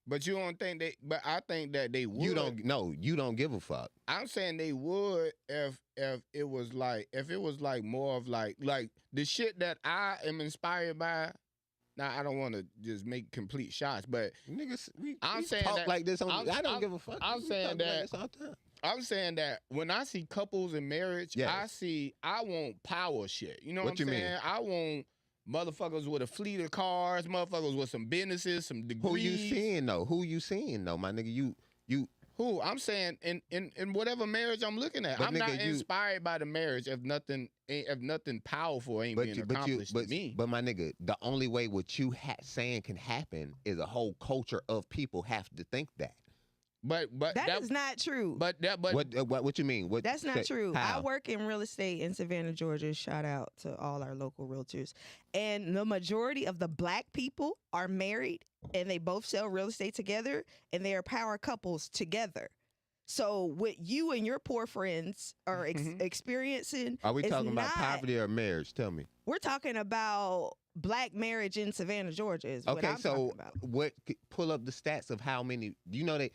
But you don't think they? But I think that they would. You don't give a fuck. I'm saying they would if it was like more of like the shit that I am inspired by. Now, I don't want to just make complete shots, but Niggas, I'm we saying talk that- like this. I don't I'm- give a fuck. I'm We saying talk like that- this all the time. I'm saying that when I see couples in marriage, Yes. I want power shit. You know What what you I'm mean? saying? I want motherfuckers with a fleet of cars, motherfuckers with some businesses, some degrees. Who you seeing though, my nigga? You. Who? I'm saying in whatever marriage I'm looking at. But I'm nigga, not inspired by the marriage if nothing powerful ain't being accomplished to me. But my nigga, the only way what you saying can happen is a whole culture of people have to think that. But That is not true. But What you mean? What That's not say- true. How? I work in real estate in Savannah, Georgia. Shout out to all our local realtors. And the majority of the black people are married and they both sell real estate together and they are power couples together. So what you and your poor friends are experiencing Are we is talking about not- poverty or marriage? Tell me. We're talking about black marriage in Savannah, Georgia is what Okay, I'm so talking about. pull up the stats of how many, you know,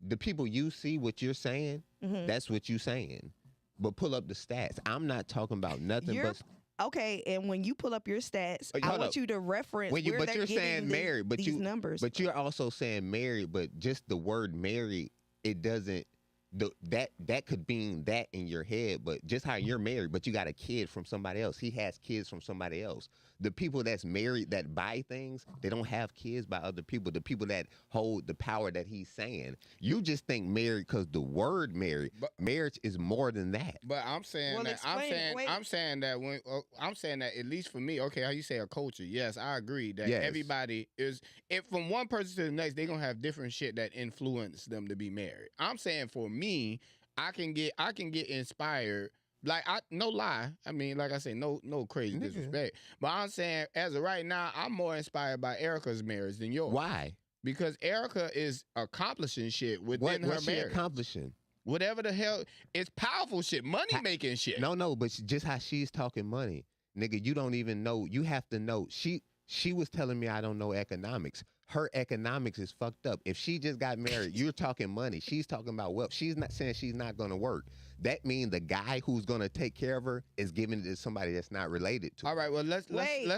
the people you see what you're saying, that's what you saying. But pull up the stats. I'm not talking about nothing You're- but Okay, and when you pull up your stats, I hold want up. you to reference When you- where but they're you're getting saying married, but these numbers. But you're also saying married, but just the word married, it doesn't that could mean that in your head, but just how you're married, but you got a kid from somebody else. He has kids from somebody else. The people that's married that buy things, they don't have kids by other people. The people that hold the power that he's saying. You just think married because the word married. Marriage is more than that. But I'm saying Well, that explain it. I'm saying that at least for me, okay, how you say a culture? Yes, I agree that Yes. everybody is. If from one person to the next, they're gonna have different shit that influence them to be married. I'm saying for me, I can get inspired. Like no lie. I mean, like I say, no crazy disrespect. But I'm saying as of right now, I'm more inspired by Erica's marriage than yours. Why? Because Erica is accomplishing shit within her What's she marriage. accomplishing? Whatever the hell, it's powerful shit, money making shit. No, but just how she's talking money, nigga. You don't even know. You have to know. She was telling me I don't know economics. Her economics is fucked up. If she just got married, you're talking money. She's talking about wealth. She's not saying she's not going to work. That means the guy who's going to take care of her is giving it to somebody that's not related to her. All right, well let's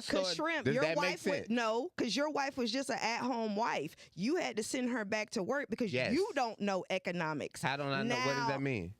Cause Shrimp, Does your that make wife sense? because your wife was just an at-home wife. You had to send her back to work because Yes. you don't know economics. How don't I know? What does that mean?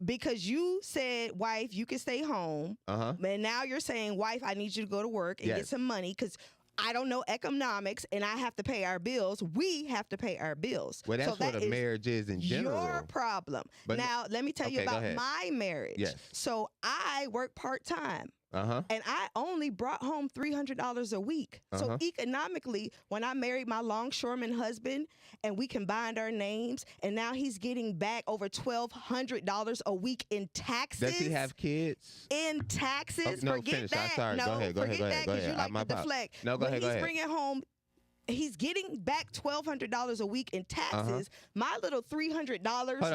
Because you said, wife, you can stay home. And now you're saying, wife, I need you to go to work and get Yes. some money because I don't know economics and I have to pay our bills. We have to pay our bills. Well, that's so what a marriage is in general. Your problem. But now, let me tell you okay, go about ahead. my marriage. Yes. So I work part-time. And I only brought home $300 a week. So economically, when I married my longshoreman husband and we combined our names, and now he's getting back over $1,200 a week in taxes. Does he have kids? In taxes? No, forget finish. that. I'm sorry. No, Go ahead. forget that because you like My to fault. deflect. No, go When ahead. Go he's ahead. bringing home. He's getting back $1,200 a week in taxes. My little $300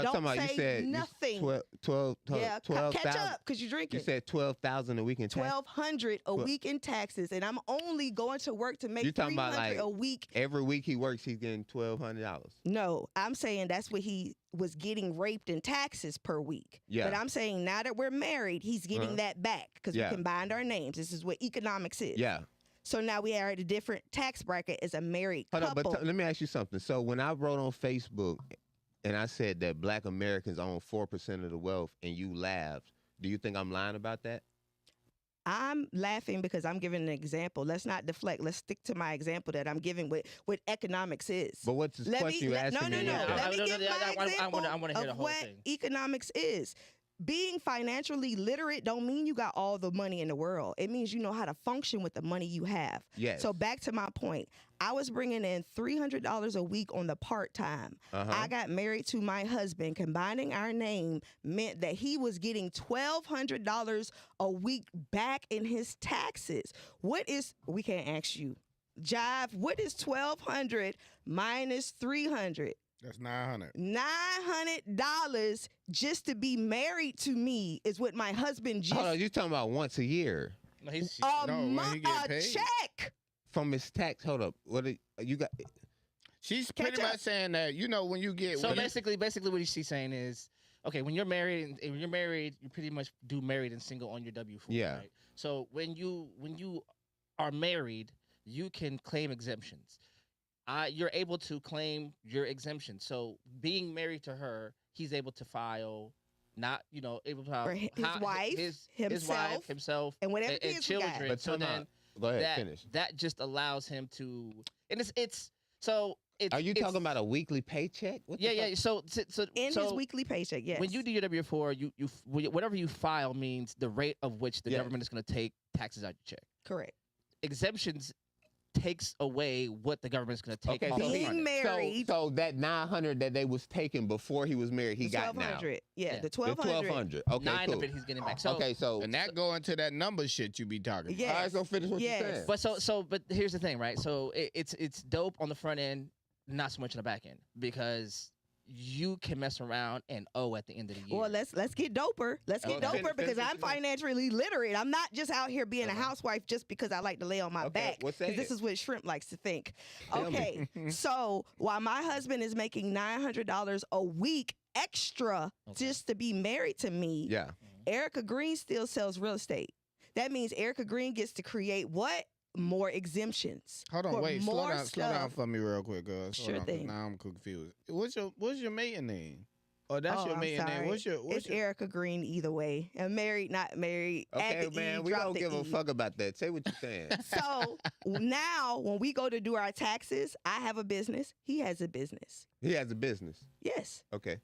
don't say nothing. 12, Yeah, 12, catch up because you're drinking. You said 12,000 a week in taxes. $1,200 a week in taxes, and I'm only going to work to make You talking about $300 like a week. Every week he works, he's getting $1,200. No, I'm saying that's what he was getting raped in taxes per week. Yeah. But I'm saying now that we're married, he's getting that back because we combined our names. This is what economics is. Yeah. So now we are at a different tax bracket as a married couple. Hold on, but let me ask you something. So when I wrote on Facebook and I said that Black Americans own 4% of the wealth, and you laughed, do you think I'm lying about that? I'm laughing because I'm giving an example. Let's not deflect. Let's stick to my example that I'm giving what economics is. But what's the question you asking me? No. Let me give my example I wanna hear the of whole what thing. economics is. Being financially literate don't mean you got all the money in the world. It means you know how to function with the money you have. Yes. So back to my point. I was bringing in $300 a week on the part-time. I got married to my husband. Combining our name meant that he was getting $1,200 a week back in his taxes. We can't ask you, Jive, what is $1,200 minus $300? That's $900. $900 just to be married to me is what my husband just Hold on, you talking about once a year No, he's, when he get paid. check. from his tax? Hold up, you got? She's pretty much saying that when you get so basically what she's saying is, okay, when you're married, you pretty much do married and single on your W-4. Yeah. Right? So when you are married, you can claim exemptions. You're able to claim your exemption. So being married to her, he's able to file, able to file For his wife, himself, and whatever and kids we got. children. But So time then out. Go ahead, finish. that just allows him to, and it's so. Are you talking about a weekly paycheck? What the Yeah. fuck? So his weekly paycheck, yes. when you do your W-4, you whatever you file means the rate of which the government is going to take taxes out your check. Correct. Exemptions takes away what the government's going to take Okay, off so the Being front end. married. So that 900 that they was taking before he was married, he got now. $1,200. Yeah, the The 1,200. 1,200. Okay, Nine cool. of it he's getting back. So, Okay, so and that go into that number shit you be talking about. Yes. all right, so finish what Yes. you said. but here's the thing, right? So it's dope on the front end, not so much on the back end, because you can mess around and owe at the end of the year. Well, let's get doper. Let's get Okay. doper because Finish I'm what you financially literate. I'm not just out here being a housewife just because I like to lay on my Okay, back. well, say 'Cause this it. is what Shrimp likes to think. Tell me. Okay, so while my husband is making $900 a week extra just to be married to me, Yeah. Erica Green still sells real estate. That means Erica Green gets to create what? More exemptions. Hold on, for wait, slow more down stuff. for me real quick, girl. Sure Hold on, 'cause thing. now I'm confused. What's your maiden name? Oh, that's your I'm maiden name. sorry. What's It's your Erica Green either way. And married, not married. Add Okay, the man, E, we drop don't the give a E. fuck about that. Say what you're saying. So now when we go to do our taxes, I have a business. He has a business. He has a business. Yes. Okay.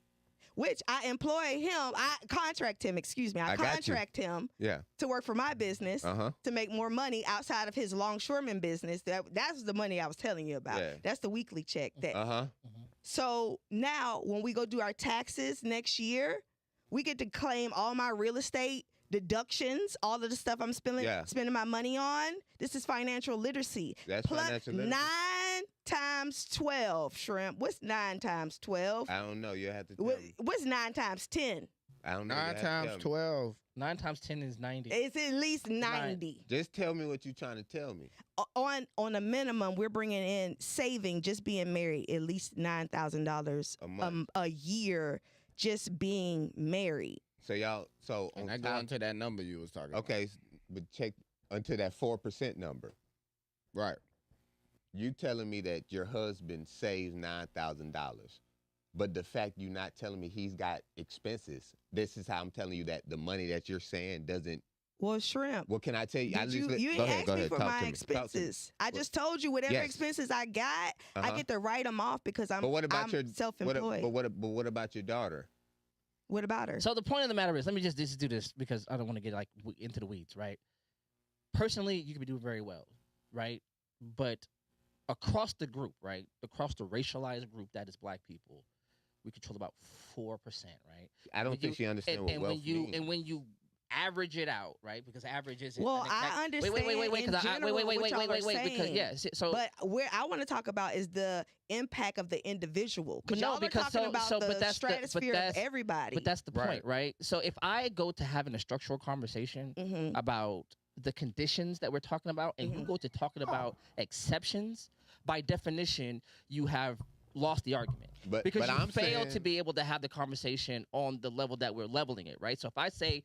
Which I employ him. I contract him, excuse me. I got you. contract him Yeah. to work for my business Uh-huh. to make more money outside of his longshoreman business. That's the money I was telling you about. Yeah. That's the weekly check. Uh-huh. So now when we go do our taxes next year, we get to claim all my real estate deductions, all of the stuff I'm spending my money on. This is financial literacy. That's Plus financial literacy. 9 times 12, Shrimp. What's 9 times 12? I don't know. You have to tell me. What's 9 times 10? I don't know. 9 times 12. 9 times 10 is 90. It's at least 90. Just tell me what you're trying to tell me. On a minimum, we're bringing in saving just being married at least $9,000 A month. a year just being married. So y'all, And on I go top, into that number you was talking about. okay, but check unto that 4% number. Right. You telling me that your husband saves $9,000, but the fact you're not telling me he's got expenses. This is how I'm telling you that the money that you're saying doesn't. Well, Shrimp. What can I tell you? You go ain't ahead, asked me for talk my to me. expenses. I just told you whatever Yes. expenses I got, I Uh-huh. get to write them off because I'm, But what about I'm self-employed. But what about your daughter? What about her? So the point of the matter is, let me just do this because I don't want to get like into the weeds, right? Personally, you could be doing very well, right? But across the group, right? Across the racialized group that is black people, we control about 4%, right? I don't think she understands what wealth means. And when you average it out, right? Because average isn't. Well, I understand. Wait, because so. But where I want to talk about is the impact of the individual. But no, y'all because are talking about the stratosphere of everybody. But that's the point, right? So if I go to having a structural conversation Mhm. about the conditions that we're talking about, and you go to talking about exceptions, by definition, you have lost the argument. Because you failed to be able to have the conversation on the level that we're leveling it, right? So if I say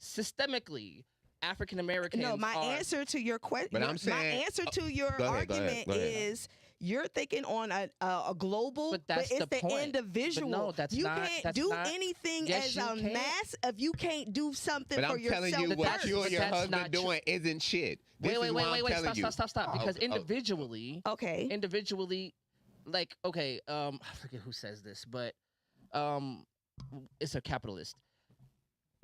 systemically, African Americans. No, my answer to your question. But I'm saying, my answer to your go ahead. argument is you're thinking on a global, But that's it's the point. individual. But no, that's you not. can't That's do not, anything yes, as you a can. mass if you can't do something But for I'm yourself. telling you, what that's- you but and your that's husband not true. doing isn't shit. This is Wait, what I'm telling you. stop. Because Oh, individually, Okay. like, okay, I forget who says this, but it's a capitalist.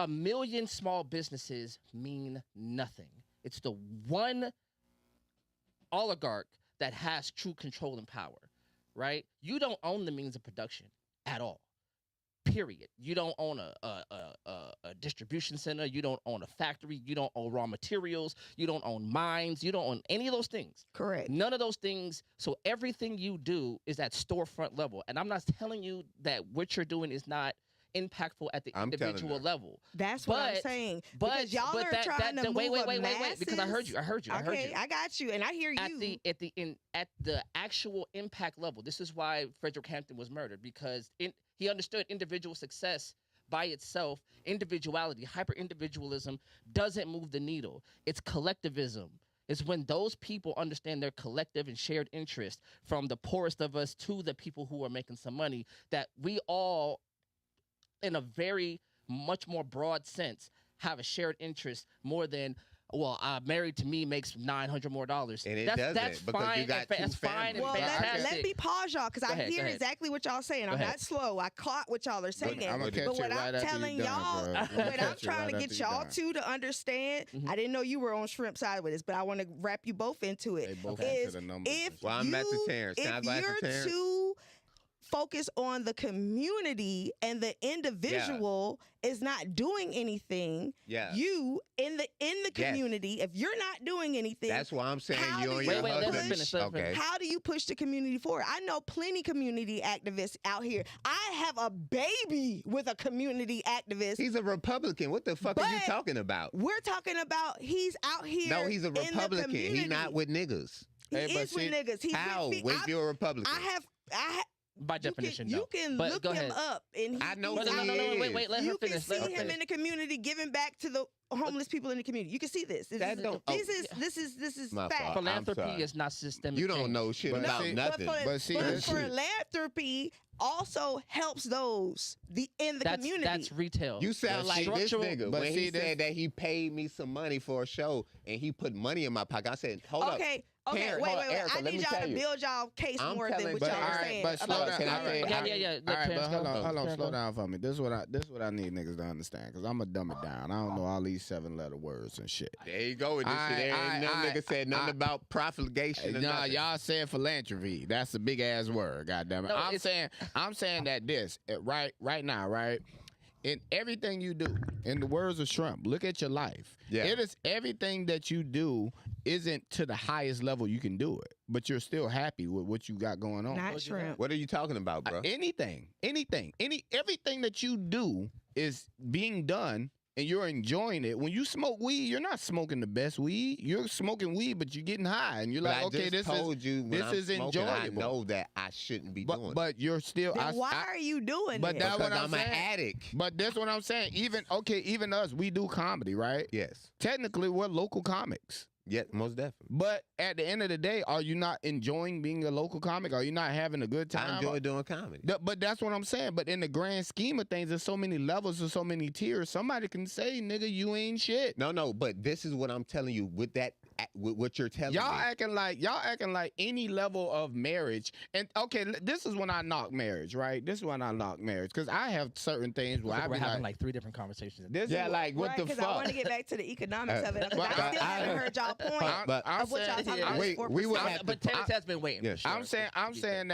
1 million small businesses mean nothing. It's the one oligarch that has true control and power, right? You don't own the means of production at all. Period. You don't own a distribution center. You don't own a factory. You don't own raw materials. You don't own mines. You don't own any of those things. Correct. None of those things. So everything you do is at storefront level. And I'm not telling you that what you're doing is not impactful at the individual level. That's what I'm saying. Because y'all are trying to move wait. Because I heard you. Okay, I got you, and I hear you. At the actual impact level, this is why Frederick Hampton was murdered, because he understood individual success by itself, individuality, hyper-individualism doesn't move the needle. It's collectivism. It's when those people understand their collective and shared interest, from the poorest of us to the people who are making some money, that we all, in a very much more broad sense, have a shared interest more than, well, married to me makes $900 more. And it that's doesn't, because fine. you got That's two fine and families. Well, fantastic. let me pause y'all because I hear exactly what y'all saying. I'm not slow. I caught what y'all are saying. I'm gonna catch But it what right I'm after telling you done, y'all, bro. what I'm trying to get y'all to understand, I didn't know you were on Shrimp side with this, but I want to wrap you both into it. They both Is into the numbers. if Well, I'm at the Terrence. Can I if go at the you're Terrence? too focused on the community and the individual is not doing anything, you in the community, if you're not doing anything, that's why I'm saying how you do and you your let husband. me finish. Okay. how do you push the community forward? I know plenty community activists out here. I have a baby with a community activist. He's a Republican. What the fuck are you But talking about? We're talking about he's out here. No, he's a in the Republican. He's community. not with niggas. He Hey, but is with niggas. He's How? with If you're a Republican? I By definition, you can But look go him ahead. up, and I know But who no, he no, no, is. wait, let her you can finish. see Let her him finish. in the community giving back to the homeless people in the community. You can see this. This That is don't- this is My fact. fault. Philanthropy sorry. is not systemic. You don't change. know shit But about see- nothing. But see, but that's shit. philanthropy also helps those in the community. That's retail. You sound The like this structural- nigga but when see, he this- said that he paid me some money for a show and he put money in my pocket. I said, hold up. Okay, Karen, wait. hold on, Erica, I let need me y'all tell to you. build y'all case I'm more than telling- what but y'all all are right, saying. but slow about down. Can I say- Yeah. Let All right, Terrence but hold go. on, Terrence slow go. down for me. This is what I need niggas to understand, because I'm going to dumb it down. I don't know all these 7-letter words and shit. There you go with this shit. There ain't no nigga said nothing about profligation or Nah, nothing. y'all said philanthropy. That's a big ass word. Goddamn it. No, I'm it's- saying that this right now, right. In everything you do, in the words of Shrimp, look at your life. Yeah. It is everything that you do isn't to the highest level you can do it, but you're still happy with what you got going on. Not shrimp. What are you talking about, bro? Everything that you do is being done and you're enjoying it. When you smoke weed, you're not smoking the best weed. You're smoking weed, but you're getting high, and you're But like, I okay, just told you when this I'm is smoking, I enjoyable. know that I shouldn't be doing it. But you're still. Then why are you doing but it? that- Because what I'm I'm an saying. addict. But that's what I'm saying. Even us, we do comedy, right? Yes. Technically, we're local comics. Yeah, most definitely. But at the end of the day, are you not enjoying being a local comic? Are you not having a good time? I enjoy doing comedy. But that's what I'm saying. But in the grand scheme of things, there's so many levels, there's so many tiers. Somebody can say, nigga, you ain't shit. No, but this is what I'm telling you with that, with what you're telling Y'all me. acting like any level of marriage. And okay, this is when I knock marriage, right? This is when I knock marriage, because I have certain things where I We're be having like, like 3 different conversations. this Yeah, is like what the Because I want fuck? to get back to the economics of it. 'Cause But I still haven't heard y'all point But of what y'all saying- talking about. Wait, is 4%. we would have But Terrence has been waiting. Yeah, for sure. I'm saying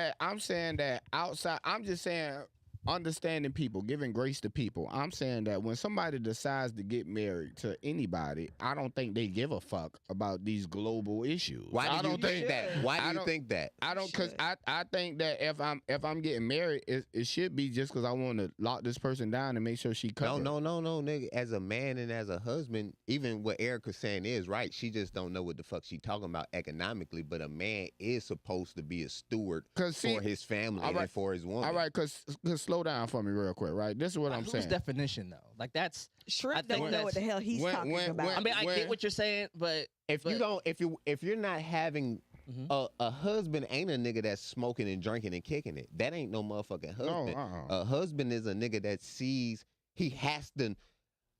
that outside. I'm just saying understanding people, giving grace to people. I'm saying that when somebody decides to get married to anybody, I don't think they give a fuck about these global issues. Why I do you don't think that? Why I do you don't- think that? I don't, cause Should. I think that if I'm getting married, it should be just because I want to lock this person down and make sure she covered. No, nigga. As a man and as a husband, even what Erica's saying is right. She just don't know what the fuck she talking about economically. But a man is supposed to be a steward 'Cause see- for his family all right, and for his woman. All right, cause slow down for me real quick, right? This is what I'm Whose saying. definition though? Like that's. I Shrimp think don't know what the hell he's when- talking when- about. I mean, I When- get what you're saying, but If you're not having Mhm. a husband ain't a nigga that's smoking and drinking and kicking it. That ain't no motherfucking husband. A husband is a nigga that sees he has to.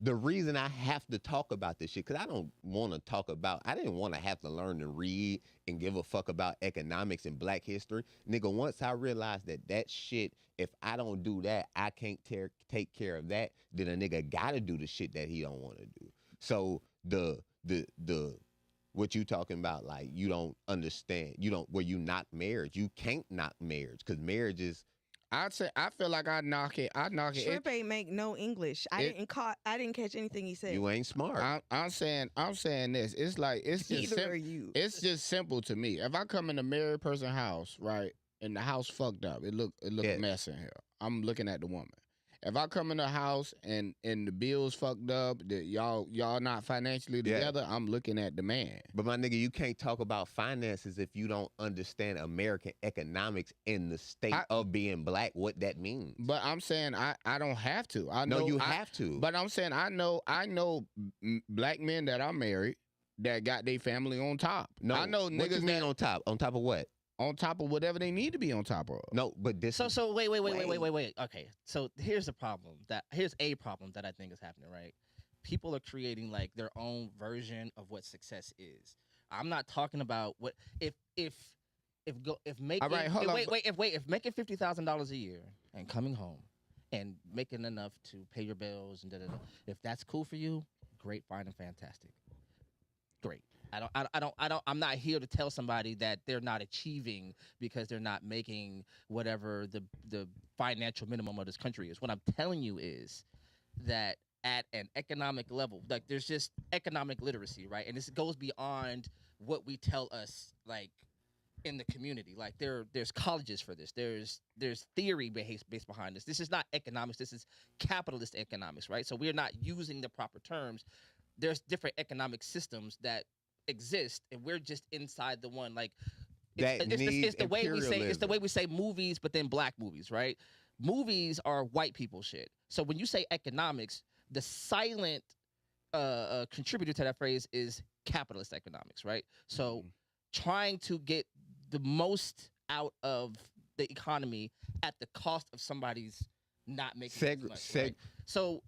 The reason I have to talk about this shit, because I don't want to talk about, I didn't want to have to learn to read and give a fuck about economics and black history. Nigga, once I realized that shit, if I don't do that, I can't take care of that, then a nigga gotta do the shit that he don't want to do. So the what you talking about, like you don't understand, where you not marriage, you can't knock marriage, because marriage is, I feel like I knock it. Shrimp ain't make no English. I it- didn't catch anything he said. you ain't smart. I'm saying this. It's like it's just Neither are you. it's just simple to me. If I come in a married person house, right, and the house fucked up, it look Yeah. a mess in here. I'm looking at the woman. If I come in the house and the bills fucked up, that y'all not financially Yeah. together, I'm looking at the man. But my nigga, you can't talk about finances if you don't understand American economics in the state of being black, what that means. But I'm saying I don't have to. I No, know you I- have to. But I'm saying I know black men that are married that got their family on top. No, I know what niggas you mean that on top? On top of what? on top of whatever they need to be on top of. No, but this. So wait. Okay, so here's a problem that I think is happening. Right, people are creating like their own version of what success is. I'm not talking about what if making All right, hold on. if making $50,000 a year and coming home and making enough to pay your bills and if that's cool for you, great, fine, and fantastic. Great. I'm not here to tell somebody that they're not achieving because they're not making whatever the financial minimum of this country is. What I'm telling you is that at an economic level, like there's just economic literacy, right? And this goes beyond what we tell us, like in the community. Like there's colleges for this. There's theory based behind this. This is not economics. This is capitalist economics, right? So we're not using the proper terms. There's different economic systems that exist, and we're just inside the one. Like It's the way we say movies, but then black movies, right? Movies are white people shit. So when you say economics, the silent contributor to that phrase is capitalist economics, right? So trying to get the most out of the economy at the cost of somebody's not making as much. Right? So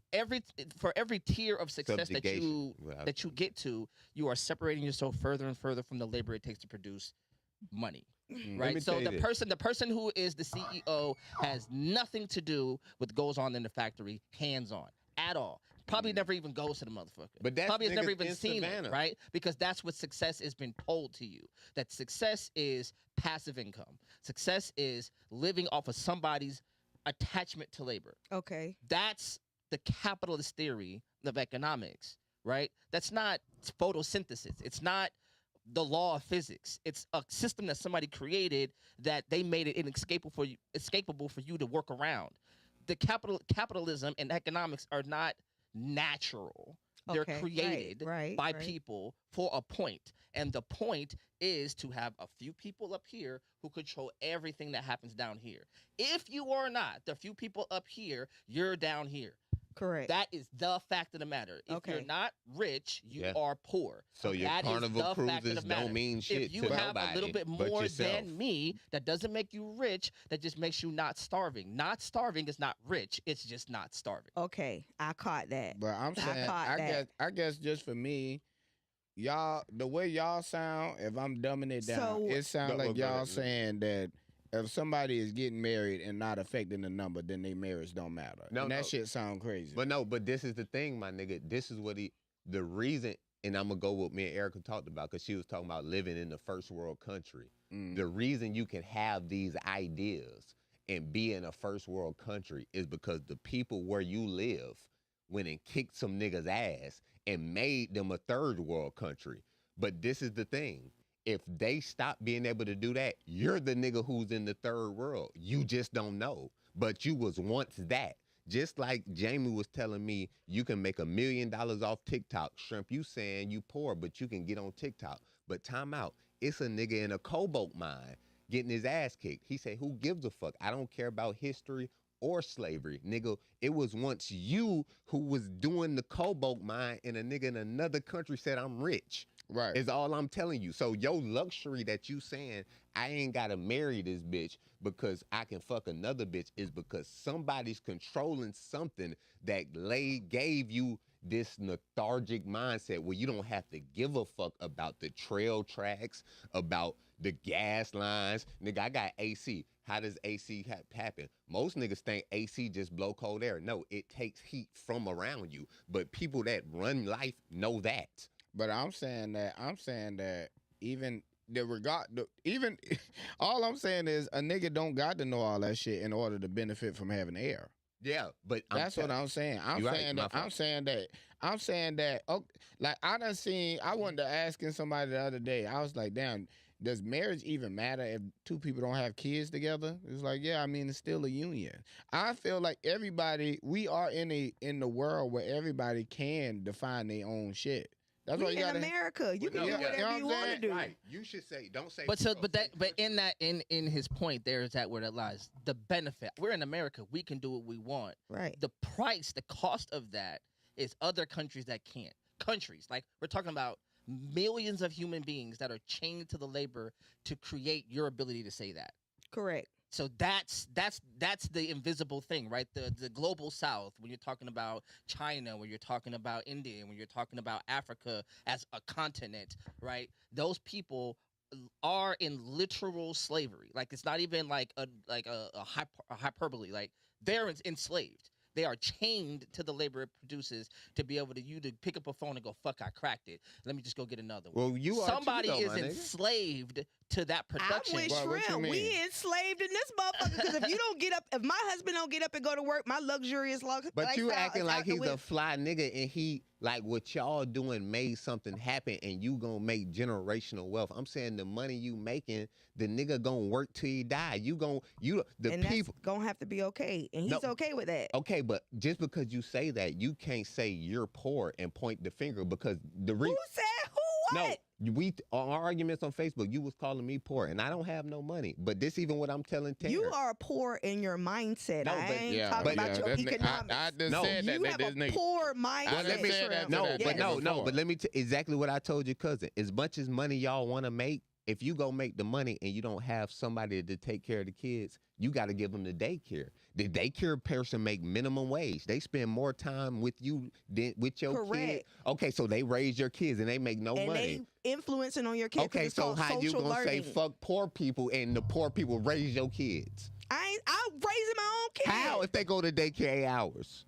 for every tier of success that you get to, you are separating yourself further and further from the labor it takes to produce money. Right. So the person who is the CEO has nothing to do with goes on in the factory, hands on at all. Probably never even goes to the motherfucker. But that's probably has never even seen Savannah. it, right? Because that's what success has been told to you. That success is passive income. Success is living off of somebody's attachment to labor. Okay. That's the capitalist theory of economics, right? That's not photosynthesis. It's not the law of physics. It's a system that somebody created that they made it inescapable for you to work around. The capitalism and economics are not natural. They're created by people for a point. And the point is to have a few people up here who control everything that happens down here. If you are not the few people up here, you're down here. Correct. That is the fact of the matter. If you're not rich, you are poor. So your Carnival cruises don't mean shit if you to have nobody a little bit but more yourself. than me, that doesn't make you rich. That just makes you not starving. Not starving is not rich. It's just not starving. Okay, I caught that. But I'm saying, I guess just for me, y'all, the way y'all sound, if I'm dumbing it down, it sounds like y'all saying that if somebody is getting married and not affecting the number, then their marriage don't matter. That shit sound crazy. But this is the thing, my nigga. This is what the reason, and I'm gonna go with me and Erica talked about, because she was talking about living in the first world country. The reason you can have these ideas and be in a first world country is because the people where you live went and kicked some niggas' ass and made them a third world country. But this is the thing. If they stop being able to do that, you're the nigga who's in the third world. You just don't know. But you was once that. Just like Jamie was telling me, you can make $1 million off TikTok. Shrimp, you saying you poor, but you can get on TikTok. But time out. It's a nigga in a cobalt mine getting his ass kicked. He said, who gives a fuck? I don't care about history or slavery. Nigga, it was once you who was doing the cobalt mine and a nigga in another country said, I'm rich. Right. Is all I'm telling you. So your luxury that you saying, I ain't gotta marry this bitch because I can fuck another bitch, is because somebody's controlling something that gave you this lethargic mindset where you don't have to give a fuck about the trail tracks, about the gas lines. Nigga, I got AC. How does AC happen? Most niggas think AC just blow cold air. No, it takes heat from around you. But people that run life know that. But I'm saying that even all I'm saying is a nigga don't got to know all that shit in order to benefit from having air. Yeah, but that's what I'm saying. I'm saying that. Okay, like I wanted to asking somebody the other day. I was like, damn, does marriage even matter if two people don't have kids together? It's like, yeah, I mean, it's still a union. I feel like we are in the world where everybody can define their own shit. That's why you got America. You can do whatever you want to do. Right. You should say, don't say. But in his point, there's that where that lies. The benefit. We're in America. We can do what we want. Right. The cost of that is other countries that can't. Countries, like we're talking about millions of human beings that are chained to the labor to create your ability to say that. Correct. So that's the invisible thing, right? The global south, when you're talking about China, when you're talking about India, when you're talking about Africa as a continent, right? Those people are in literal slavery. Like it's not even like a hyperbole. Like they're enslaved. They are chained to the labor it produces to be able to pick up a phone and go, fuck, I cracked it. Let me just go get another one. Well, somebody is enslaved to that production. I'm with Shrimp. We enslaved in this motherfucker because if my husband don't get up and go to work, my luxurious lifestyle. But you acting like he's a fly nigga and he like what y'all doing made something happen and you gonna make generational wealth. I'm saying the money you making, the nigga gonna work till he die. That's gonna have to be okay, and he's okay with that. Okay, but just because you say that, you can't say you're poor and point the finger because the Who said who What? No, we on our arguments on Facebook, you was calling me poor, and I don't have no money. But this even what I'm telling Tara. You are poor in your mindset. No, I but- ain't Yeah, talking but- about your that's economics. I just No. said that. You have this a nigga. poor mindset. let me say that Shrimp. to No, that but nigga no, before. but let me exactly what I told your cousin. As much as money y'all want to make, if you go make the money and you don't have somebody to take care of the kids, you got to give them the daycare. The daycare person make minimum wage. They spend more time with you than with your kid. Correct. Okay, so they raise your kids and they make no And money. they influencing on your kids. 'cause Okay, it's so called how you social gonna learning. say fuck poor people and the poor people raise your kids? I'm raising my own kids. How if they go to daycare 8 hours?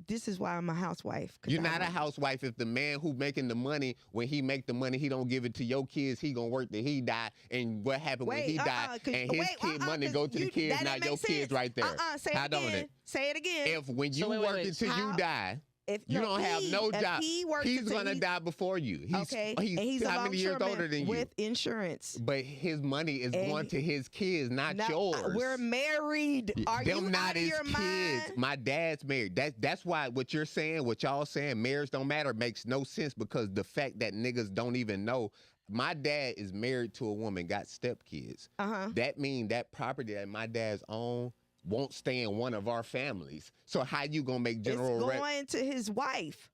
This is why I'm a housewife. 'cause You're I not a want- housewife if the man who making the money, when he make the money, he don't give it to your kids, he gonna work till he die. And what happened when he died and his kid money go to the kids, that not don't your make kids sense. right there. Say How it don't again. it? Say it again. If when you wait, work wait. until How- you die, If you no, don't have he- no if job. he works He's until gonna he- die before you. Okay, and he's how a many years older than you? with insurance. But his money is And going to his kids, not Now, yours. We're married. Are Them you not out of his your kids. mind? My dad's married. That's why what you're saying, what y'all saying, marriage don't matter, makes no sense because the fact that niggas don't even know. My dad is married to a woman, got stepkids. That means that property that my dad's own won't stay in one of our families. So how you gonna make general It's going to his wife.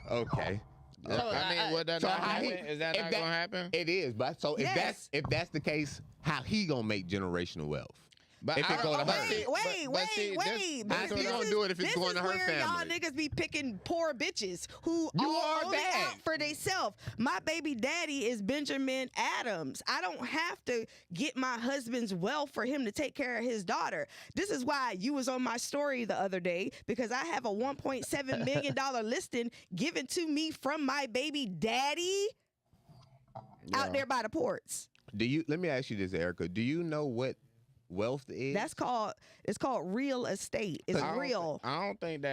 Okay. So, I mean, would that so not how happen? he- Is that if not that- gonna happen? It is, but so Yes. if that's the case, how he gonna make generational wealth? But if it I- go to but her. see- but see, Wait. this- How's because he gonna this do is- it if it's this going to is her where family? Y'all niggas be picking poor bitches who You are are only that. out for themselves. My baby daddy is Benjamin Adams. I don't have to get my husband's wealth for him to take care of his daughter. This is why you was on my story the other day because I have a $1.7 million listing given to me from my baby daddy out there by the ports. Let me ask you this, Erica. Do you know what wealth is? It's called real estate. It's real. I think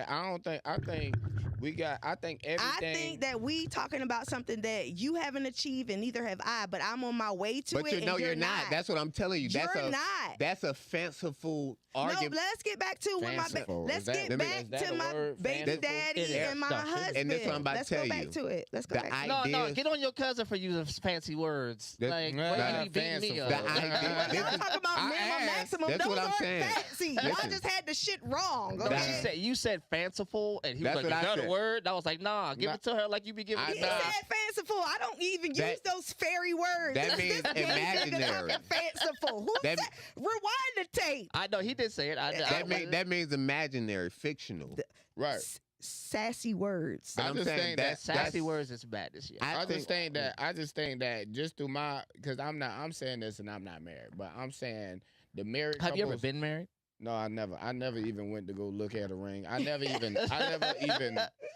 everything. I think that we talking about something that you haven't achieved and neither have I, but I'm on my way to but it. no, you're not. That's what I'm telling you. You're not. That's a fanciful No, argument. let's get back to when Fanciful. let's Is that- get is back that to a my word? baby Fanciful? daddy It is. and my No, it- husband. And that's what I'm about to let's tell go back you. to it. Let's go The back. No, idea- get on your cousin for using fancy words. That- Like, Nah, why you beating me fanciful. up? The idea- Y'all talking about I minimum asked. maximum. That's Those what I'm aren't saying. fancy. Y'all Listen. just had the shit wrong. No, Okay? you said fanciful, and he was That's like, what I is that a said. word? And I was like, nah, give Nah. it to her like you be giving I- He it. nah. said fanciful. I don't even That- use those fairy words. that This means gay nigga imaginary. talking fanciful. Who That- said? Rewind the tape. I know he did say it. That means imaginary, fictional. Right. Sassy words. But I I'm just saying think that's sassy words is bad this year. I just think that just through my, because I'm saying this and I'm not married, but I'm saying the married Have you ever couples- been married? No, I never even went to go look at a ring. I never even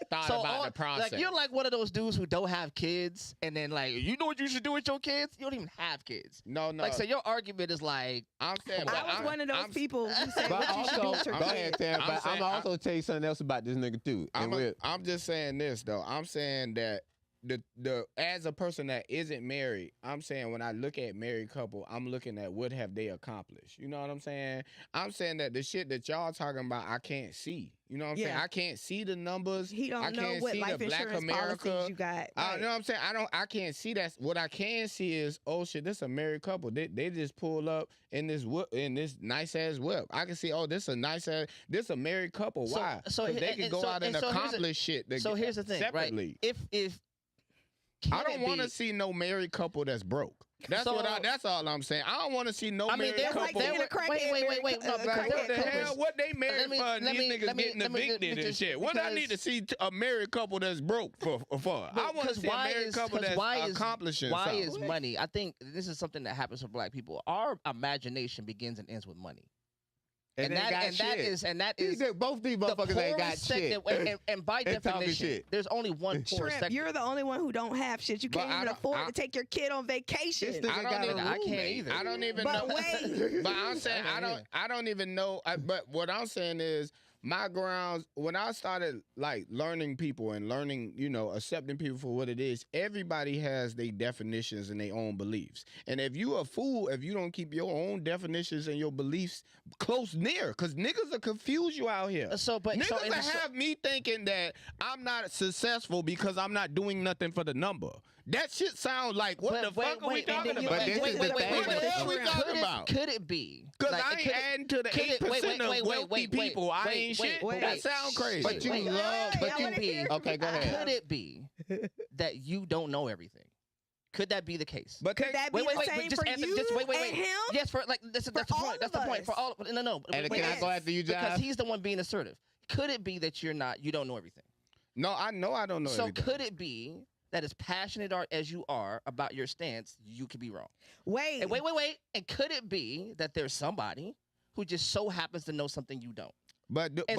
thought about the process. Like you're like one of those dudes who don't have kids, and then like you know what you should do with your kids? You don't even have kids. no. Like so, your argument is like I'm saying, but I was one of those people who said But what you should do also, with your go kids. ahead, Tam, I'm but saying- I'm also tell you something else about this nigga too. And I'm just saying this though. I'm saying that the as a person that isn't married, I'm saying when I look at married couple, I'm looking at what have they accomplished. You know what I'm saying? I'm saying that the shit that y'all talking about, I can't see. You know what I'm saying? Yeah. I can't see the numbers. He I don't know can't what see life the Black insurance America. policies you got. You know what I'm saying? I can't see that. What I can see is, oh shit, this a married couple. They just pull up in this nice ass whip. I can see, oh, this a a married couple. So- Why? so 'Cause they and- can go so- out and and so here's the- accomplish shit. so. Here's the thing, separately. right? If I can don't it want to be- see no married couple that's broke. That's So- that's all I'm saying. I don't want to see no I mean, married there couple. like being a crackhead wait. married No, cou- but Like, what the couples- hell? What they married Let me- for? And let these me- niggas let me- getting let me- evicted and just- shit. What I because- need to see a married couple that's broke for? I want to Because see a married couple that's accomplishing why something. is money? I think this is something that happens for Black people. Our imagination begins and ends with money. they got that is both these the motherfuckers ain't got poorest sector, shit. and by They talking definition, shit. there's only one poor Shrimp, sector. you're the only one who don't have shit. You But can't I even don't- afford I- to take your kid on vacation. This nigga I don't got a even- I can't roommate. either. I don't even But know. wait. But I'm saying I don't even know. But what I'm saying is, my grounds, when I started like learning people and learning, accepting people for what it is, everybody has their definitions and their own beliefs. And if you a fool, if you don't keep your own definitions and your beliefs close near, because niggas will confuse you out here. Niggas will have me thinking that I'm not successful because I'm not doing nothing for the number. That shit sounds like, what the fuck are we talking about? But this is the thing. What the hell are we talking about? Could it be? Because I ain't adding to the 8% of wealthy people. I ain't shit. That sounds crazy. But you love, okay, go ahead. Could it be that you don't know everything? Could that be the case? But could that be the same for you and him? Yes, that's the point. That's the point. For all, no. And can I go after you, Josh? Because he's the one being assertive. Could it be that you don't know everything? No, I know I don't know everything. So could it be that as passionate as you are about your stance, you could be wrong? Wait. And could it be that there's somebody who just so happens to know something you don't?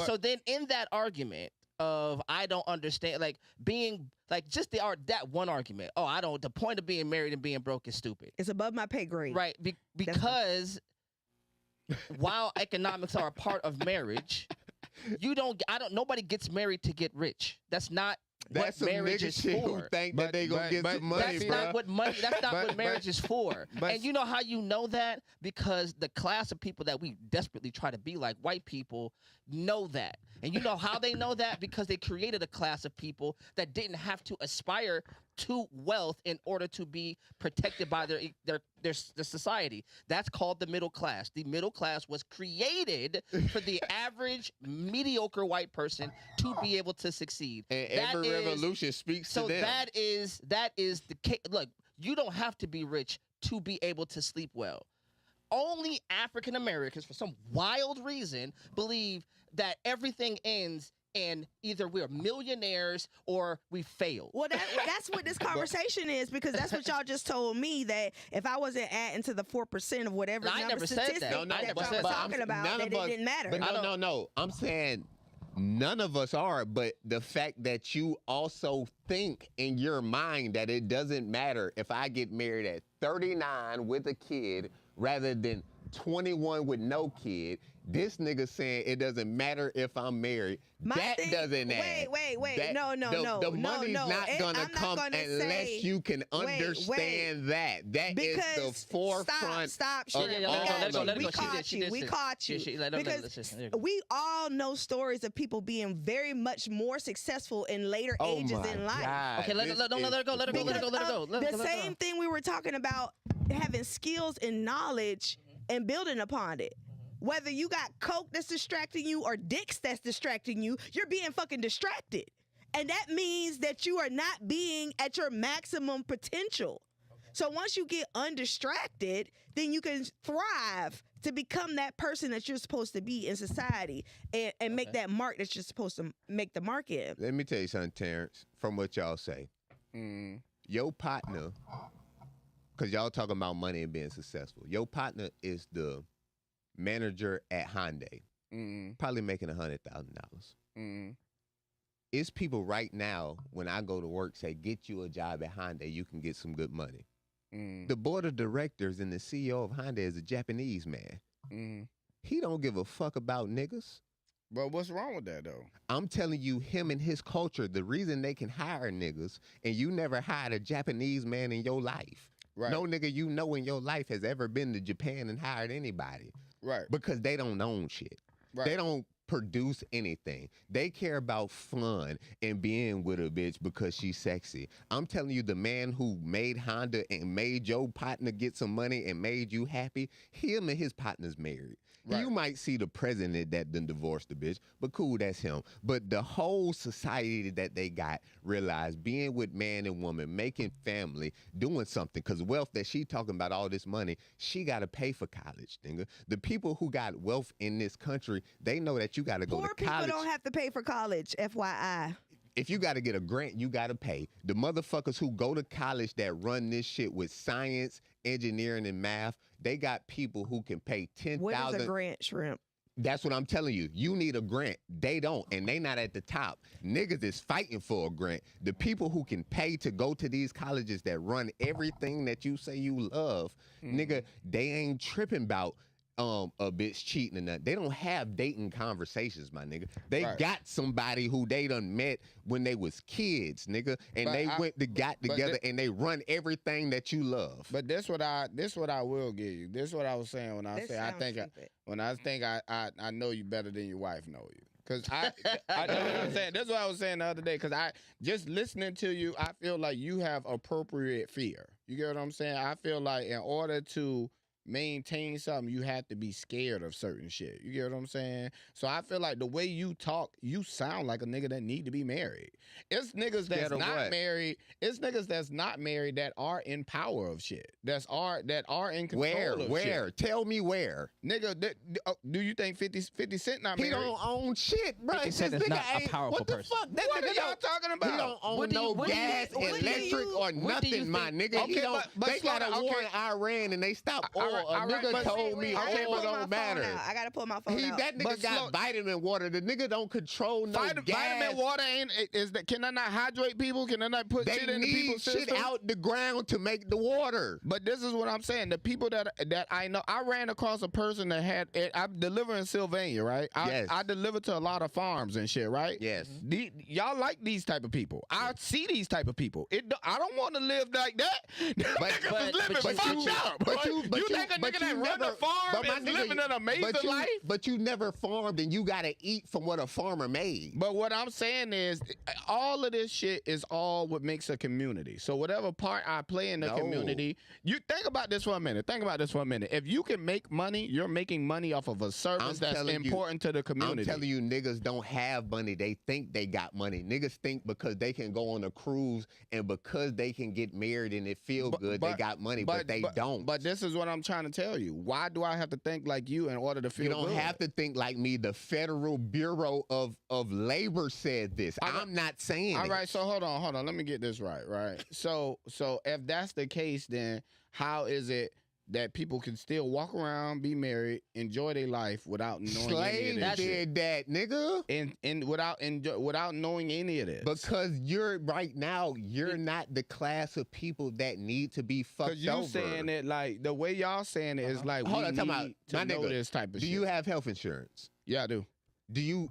So then in that argument of I don't understand, like being like just that one argument. Oh, I don't. The point of being married and being broke is stupid. It's above my pay grade. Right. Because while economics are a part of marriage, nobody gets married to get rich. That's not That's what marriage is shit for. Who think that they gonna get some money, that's bro. not what money. That's not what marriage is for. And you know how you know that? Because the class of people that we desperately try to be like, white people, know that. And you know how they know that? Because they created a class of people that didn't have to aspire to wealth in order to be protected by their society. That's called the middle class. The middle class was created for the average mediocre white person to be able to succeed. And every revolution speaks to them. So that is the case. Look, you don't have to be rich to be able to sleep well. Only African Americans, for some wild reason, believe that everything ends and either we're millionaires or we failed. Well, that's what this conversation is, because that's what y'all just told me, that if I wasn't adding to the 4% of whatever I never said that. y'all was talking about, that it didn't matter. But no. I'm saying none of us are, but the fact that you also think in your mind that it doesn't matter if I get married at 39 with a kid rather than 21 with no kid. This nigga saying it doesn't matter if I'm married. Doesn't add. Wait. No. The money's not gonna come unless you can understand that. That is the forefront. Stop. We caught you. Because we all know stories of people being very much more successful in later ages in life. God, okay, let her go. The same thing we were talking about, having skills and knowledge and building upon it. Whether you got coke that's distracting you or dicks that's distracting you, you're being fucking distracted. And that means that you are not being at your maximum potential. So once you get undistracted, then you can thrive to become that person that you're supposed to be in society and make that mark that you're supposed to make the mark in. Let me tell you something, Terrence, from what y'all say. Your partner, because y'all talking about money and being successful, your partner is the manager at Hyundai, probably making $100,000. It's people right now, when I go to work, say, get you a job at Hyundai, you can get some good money. The board of directors and the CEO of Hyundai is a Japanese man. He don't give a fuck about niggas. Bro, what's wrong with that, though? I'm telling you, him and his culture, the reason they can hire niggas, and you never hired a Japanese man in your life. Right. No nigga you know in your life has ever been to Japan and hired anybody. Right. Because they don't own shit. Right. They don't produce anything. They care about fun and being with a bitch because she's sexy. I'm telling you, the man who made Honda and made your partner get some money and made you happy, him and his partner's married. Right. You might see the president that done divorced the bitch, but cool, that's him. But the whole society that they got realized being with man and woman, making family, doing something, because wealth that she talking about, all this money, she got to pay for college, nigga. The people who got wealth in this country, they know that you got to go to college. Poor people don't have to pay for college, FYI. If you got to get a grant, you got to pay. The motherfuckers who go to college that run this shit with science, engineering, and math, they got people who can pay $10,000. What is a grant, Shrimp? That's what I'm telling you. You need a grant. They don't, and they not at the top. Niggas is fighting for a grant. The people who can pay to go to these colleges that run everything that you say you love, nigga, they ain't tripping about a bitch cheating and that. They don't have dating conversations, my nigga. They Right. got somebody who they done met when they was kids, nigga, and got together and they run everything that you love. But this what I will give you. This what I was saying when I This say I sounds think stupid. I know you better than your wife know you. Cause I know what I'm saying. That's what I was saying the other day. Cause I just listening to you, I feel like you have appropriate fear. You get what I'm saying? I feel like in order to maintain something, you have to be scared of certain shit. You get what I'm saying? So I feel like the way you talk, you sound like a nigga that need to be married. It's niggas that's not married. It's niggas that's not married that are in power of shit. That are in control of shit. Where? Tell me where. Nigga, do you think 50 Cent not married? He don't own shit, bro. 50 This Cent is nigga not a ain't. powerful What the person. fuck? That What nigga are y'all talking about? He don't own What do you- no what do you- gas, what do you- electric, or what do you nothing, my think- nigga. Okay, He don't. but They got a slow down, war okay. in Iran and they stopped oil. All right, A nigga but- told me I gotta oil pull my don't phone matter. out. I gotta pull my phone out. That nigga But got slow- vitamin water. The nigga don't control no gas. Vitamin water is that? Can I not hydrate people? Can I not put They shit in the need people's shit system? out the ground to make the water. But this is what I'm saying. The people that I know, I ran across a person that had. I deliver in Sylvania, right? Yes. I deliver to a lot of farms and shit, right? Yes. Y'all like these type of people. I see these type of people. I don't want to live like that. Niggas but- is living but fucked you- up. but boy. you think a nigga that run a farm is living an amazing life? But you never farmed and you gotta eat from what a farmer made. But what I'm saying is, all of this shit is all what makes a community. So whatever part I play in the No. community, you think about this for a minute. Think about this for a minute. If you can make money, you're making money off of a service I'm that's telling you- important to the community. I'm telling you, niggas don't have money. They think they got money. Niggas think because they can go on a cruise and because they can get married and it feel good, they got money, but they don't. But this is what I'm trying to tell you. Why do I have to think like you in order to feel You don't good? have to think like me. The Federal Bureau of Labor said this. I'm not saying All it. right, so hold on. Let me get this right. So if that's the case, then how is it that people can still walk around, be married, enjoy their life without knowing any of Slaves this shit? did that, nigga. And without knowing any of this? Because you're right now, you're not the class of people that need to be fucked Because you over. saying it like the way y'all saying it is like Hold we on, time out. need to My know nigga, this type of Do shit. you have health insurance? Yeah, I do. Do you?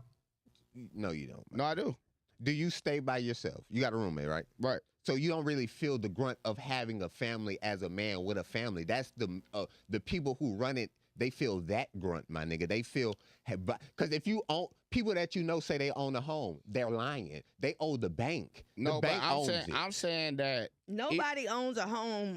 No, you don't. No, I do. Do you stay by yourself? You got a roommate, right? Right. So you don't really feel the grunt of having a family as a man with a family. That's the people who run it. They feel that grunt, my nigga. They feel because if you own people that you know say they own a home, they're lying. They owe the bank. No, the but bank owns it. I'm saying that Nobody owns a home,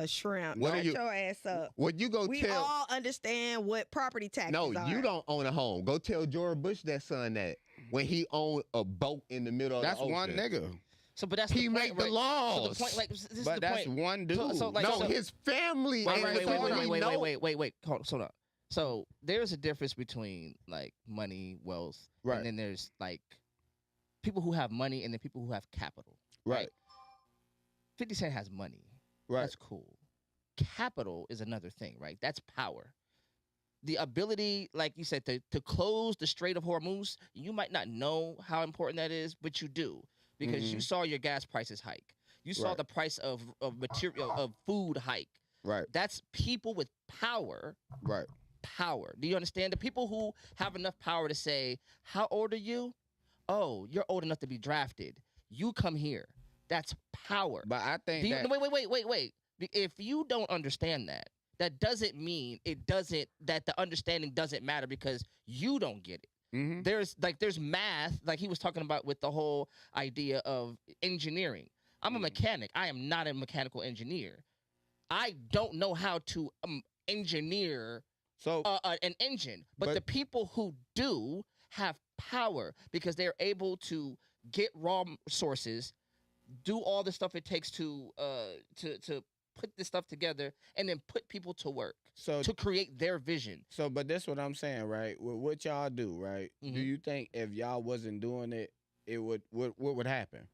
Shrimp. What are Shut you- your ass up. When you go We tell all understand what property taxes no, are. you don't own a home. Go tell George Bush that son that when he owned a boat in the middle that's of the one ocean. nigga. So, but that's He the point, make the right? laws. So the point, like, this is But the that's point. one dude. So, like, No, so- his family. Wait, and wait, the wait, people wait, we wait, know- wait. Hold on. So there's a difference between like money, wealth, Right. and then there's like people who have money and then people who have capital. Right. 50 Cent has money. Right. That's cool. Capital is another thing, right? That's power. The ability, like you said, to close the Strait of Hormuz, you might not know how important that is, but you do because you saw your gas prices hike. You saw Right. the price of material of food hike. Right. That's people with power. Right. Power. Do you understand? The people who have enough power to say, "How old are you?" "Oh, you're old enough to be drafted. You come here." That's power. But I think Do you, that wait. If you don't understand that, that doesn't mean that the understanding doesn't matter because you don't get it. Mhm. There's math, like he was talking about with the whole idea of engineering. I'm a mechanic. I am not a mechanical engineer. I don't know how to engineer so an engine, but But- the people who do have power because they're able to get raw sources, do all the stuff it takes to put this stuff together, and then put people to work so to create their vision. So, but that's what I'm saying, right? With what y'all do, right? Do Mhm. you think if y'all wasn't doing it, it would what would happen?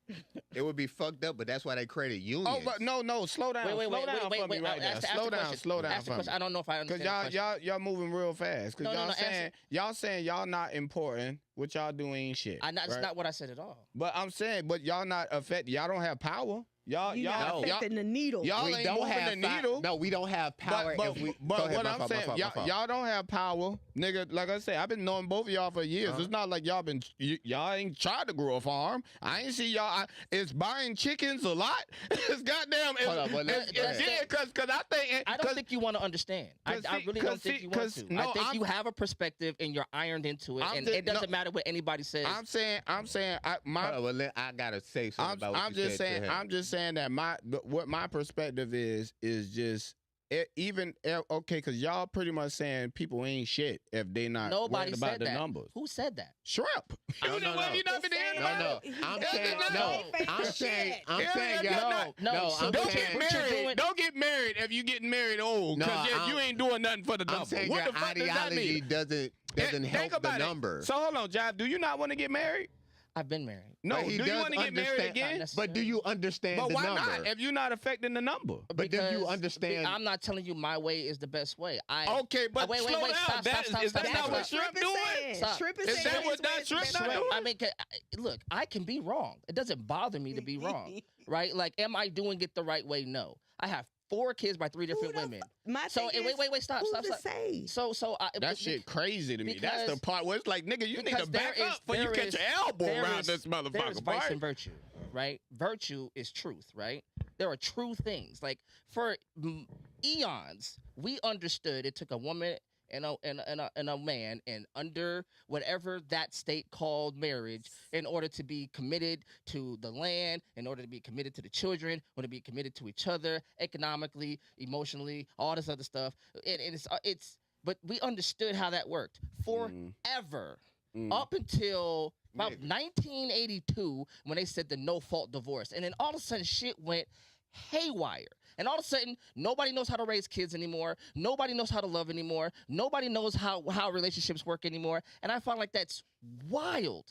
It would be fucked up, but that's why they created unions. Oh, but no, slow down, slow down for me right there. Slow down for me. I don't know if I Cause understand. y'all moving real fast. Cause No, y'all answer. saying y'all not important. What y'all doing ain't shit. That's right? not what I said at all. But I'm saying, but y'all not affected. Y'all don't have power. Y'all, You're not y'all, affecting the needle. y'all we ain't don't moving have the needle. No, we don't have power. But if we, but go ahead, what my I'm fault, saying, my fault, my fault. y'all don't have power, nigga. Like I say, I've been knowing both of y'all for years. It's not like y'all y'all ain't tried to grow a farm. I ain't see y'all. It's buying chickens a lot. It's goddamn. Hold up, well, Because I think I don't think you want to understand. I really don't think you want to. I think you have a perspective and you're ironed into it, and it doesn't matter what anybody says. I'm saying, I gotta say something about what you said to him. I'm just saying that what my perspective is just okay, because y'all pretty much saying people ain't shit if they not Nobody worried about said the that. numbers. Who said that? Shrimp. No. You not been hearing about it? I'm saying, So Don't what get you're married. doing- Don't get married if you getting married old, because you ain't doing nothing for the number. I'm saying What your the fuck does that ideology mean? doesn't Think help the about it. number. So hold on, Jive. Do you not want to get married? I've been married. No. But he Do you does want to get married understand- again? But do you understand But the why number? not? If you're not affecting the number. But do you Because understand? I'm not telling you my way is the best way. Okay, but wait, slow down. stop, Is that stop, not stop. what shrimp doing? Stop. Shrimp is Is saying that what his that way is shrimp the not best doing? way. I mean, look, I can be wrong. It doesn't bother me to be wrong, right? Like, am I doing it the right way? No. I have 4 kids by 3 different women. My So, thing wait, is, stop. who's to say? So That shit crazy to me. That's the because- part where it's like, nigga, you need because to back there is- up before you there catch is- your elbow there around is- this There is motherfucker, vice right? and virtue, right? Virtue is truth, right? There are true things. Like, for eons, we understood it took a woman and a man, and under whatever that state called marriage, in order to be committed to the land, in order to be committed to the children, in order to be committed to each other, economically, emotionally, all this other stuff. But we understood how that worked forever, up until about 1982, when they said the no-fault divorce, and then all of a sudden shit went haywire. And all of a sudden, nobody knows how to raise kids anymore. Nobody knows how to love anymore. Nobody knows how relationships work anymore. And I find like that's wild,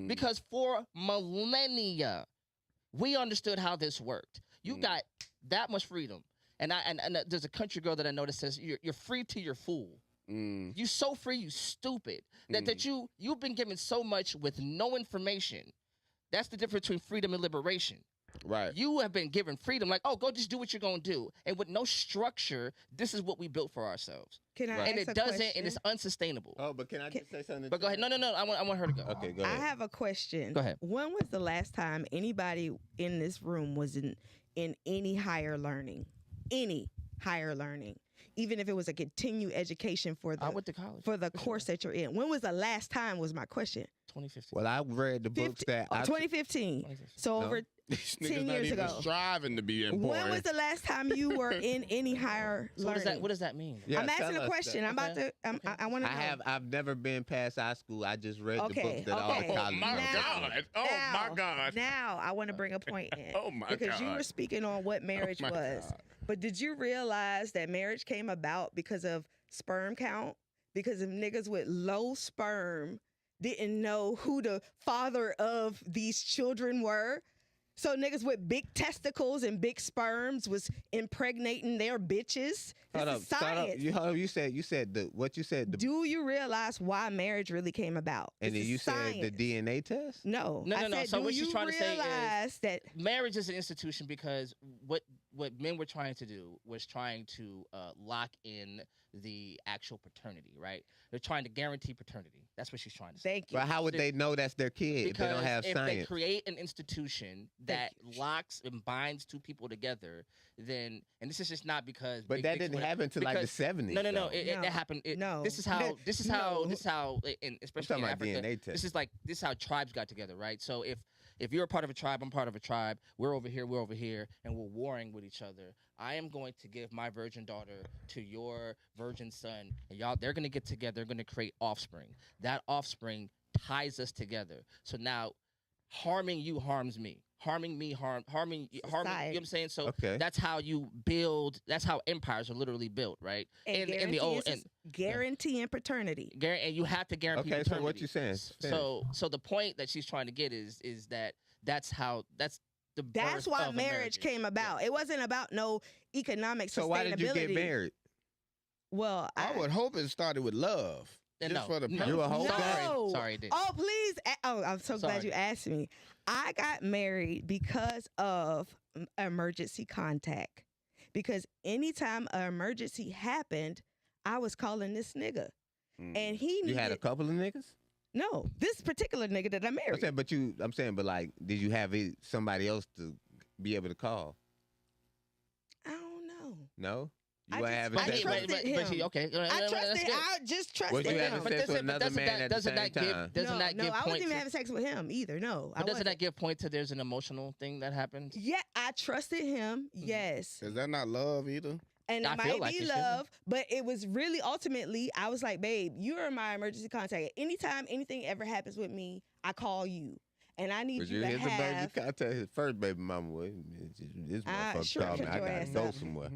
because for millennia, we understood how this worked. You got that much freedom. And there's a country girl that I know that says you're free till you're fool. You so free, you stupid. That you've been given so much with no information. That's the difference between freedom and liberation. Right. You have been given freedom, like, oh, go just do what you're gonna do, and with no structure, this is what we built for ourselves. Can I And ask it a doesn't, question? and it's unsustainable. Oh, but can I just say something? But go ahead. No. I want her to go. Okay, go I ahead. have a question. Go ahead. When was the last time anybody in this room was in any higher learning? Any higher learning, even if it was a continued education for I went to college for the course that you're in. When was the last time? Was my question. 2015. Well, I read the books that 2015. So over These 10 niggas not years even ago. striving to be important. When was the last time you were in any higher So learning? what does that mean? Yeah, I'm asking tell a us question. that. I'm about to. I want to know. I've never been past high school. I just read the Okay, books that all the okay. college my girls Now- read. God. Oh, my God. Now I want to bring a point in. Oh, my because you God. were speaking on what marriage my was. God. But did you realize that marriage came about because of sperm count? Because of niggas with low sperm didn't know who the father of these children were. So niggas with big testicles and big sperms was impregnating their bitches. This is science. You said what you said. Do you realize why marriage really came about? And This then is you science. said the DNA test. No. No. I said, So do what she's you trying to say is- realize that Marriage is an institution because what men were trying to do was trying to lock in the actual paternity, right? They're trying to guarantee paternity. That's what she's trying to say. Thank you. But how would they know that's their kid if they don't have if science? they create an institution that locks and binds two people together, then, and this is just not because. But that didn't happen until like the 70s. No. though. It happened. No. This is how. No. And especially talking in about Africa, DNA test. this is how tribes got together, right? So if you're a part of a tribe, I'm part of a tribe. We're over here, and we're warring with each other. I am going to give my virgin daughter to your virgin son, and they're going to get together. They're going to create offspring. That offspring ties us together. So now, harming you harms me. Harming me harming. You know what I'm saying? So Okay. that's how you build. That's how empires are literally built, right? and in the old and guaranteeing paternity. and you have to guarantee. Okay, so what paternity. you saying? So the point that she's trying to get is that that's the That's birth why of a marriage came about. Yeah. It wasn't about no economic sustainability. So why did you get married? Well, I would hope it started with love. And Just no, for the no. You a whole No. Sorry, it didn't. Oh, please. Oh, I'm so glad Sorry. you asked me. I got married because of emergency contact. Because anytime an emergency happened, I was calling this nigga. And he You needed... had a couple of niggas? No, this particular nigga that I married. I'm saying, but like, did you have somebody else to be able to call? I don't know. No? I You weren't just- having I sex trusted with him. But okay. I just trusted Was you him. having sex with another man at the same time? Doesn't that no, give I wasn't point even to, having sex with him either. No, I but doesn't wasn't. that give point to there's an emotional thing that happens? Yeah, I trusted him. Yes, Is that not love either? and I it feel might like be it should. love, but it was really ultimately. I was like, babe, you are my emergency contact. Anytime anything ever happens with me, I call you, and I need Was you you to his emergency have. contact? His first baby mama was. This motherfucker sure, called me. shut I your gotta ass go up. somewhere.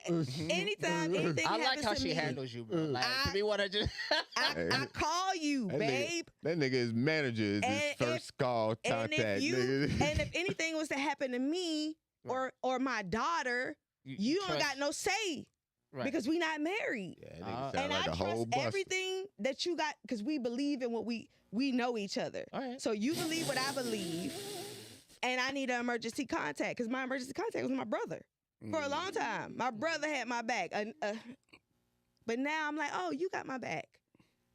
Anytime anything I happens like how to she me, handles you, bro. Like to be what I just. I call you, That babe. That nigga's manager is his And first call And contact. if you nigga. and if anything was to happen to me or my daughter, you don't got no say Right. because we not married. Yeah, that nigga sound And like I a whole trust bus. everything that you got because we believe in what we know each other. All right. So you believe what I believe, and I need an emergency contact because my emergency contact was my brother for a long time. My brother had my back, but now I'm like, oh, you got my back.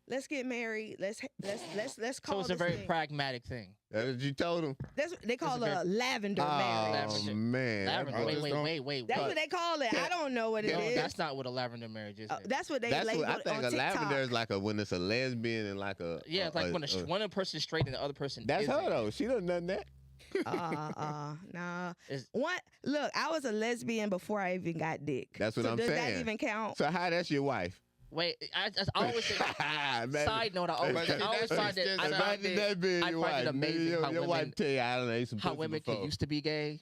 Let's get married. Let's call. So it's a this very thing. pragmatic thing. That's what you told him. That's what they call That's a lavender marriage. Oh Lavender. man, Lavender. I Wait, just wait, don't- wait, wait. That's wait. what they call it. I don't know what it No, is. that's not what a lavender marriage is. baby. That's what they That's label what I think. on A TikTok. lavender is like when it's a lesbian and like a Yeah, it's like when one person is straight and the other person That's isn't. her though. She done done that. Nah. Is- What? Look, I was a lesbian before I even got dick. That's what so I'm does saying. that even count? So how that's your wife? Wait, I always say. Imagine- Side note, I always But see, find it. that's I just- find Imagine that being I your find wife. it amazing Nigga, how your women wife tell you I done ate some how pussy women before. can used to be gay.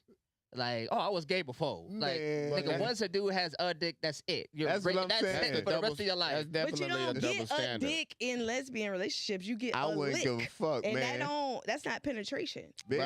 Like, oh, I was gay before. Like, Man. nigga, once a dude has a dick, that's it. You're That's what I'm that's saying. it for the rest of your life. That's But you definitely a don't double get a standard. dick in lesbian relationships. You get I a wouldn't lick. give a fuck, And man. that's not penetration. But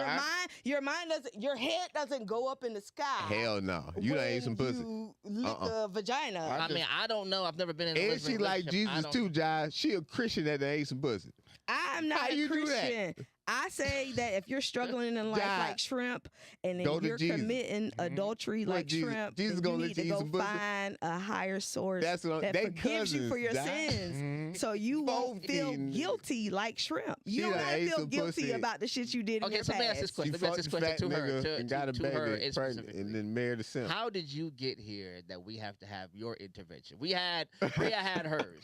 Your mind doesn't, your head doesn't go up in the sky. Hell no. You done ate some pussy. You lick a vagina. I mean, I don't know. I've never been in a And lesbian she like relationship. I Jesus don't- too, Josh. She a Christian that done ate some pussy. I'm not How a you do that? Christian. I say that if you're struggling in life God. like shrimp and Go then to you're Jesus. committing adultery What like Jesus- shrimp, Jesus then gonna you let need you to eat go some pussy? find a higher source That's what that they forgives you for your cousins, Josh. sins. So you won't Both feel eating. guilty like shrimp. She You don't done gotta ate feel some guilty pussy. about the shit you did in Okay, your so let me ask this past. question. She Let me ask this fucked question fat to her. nigga and got a to her baby pregnant specifically. and then married a simp. How did you get here that we have to have your intervention? We had Priya had hers.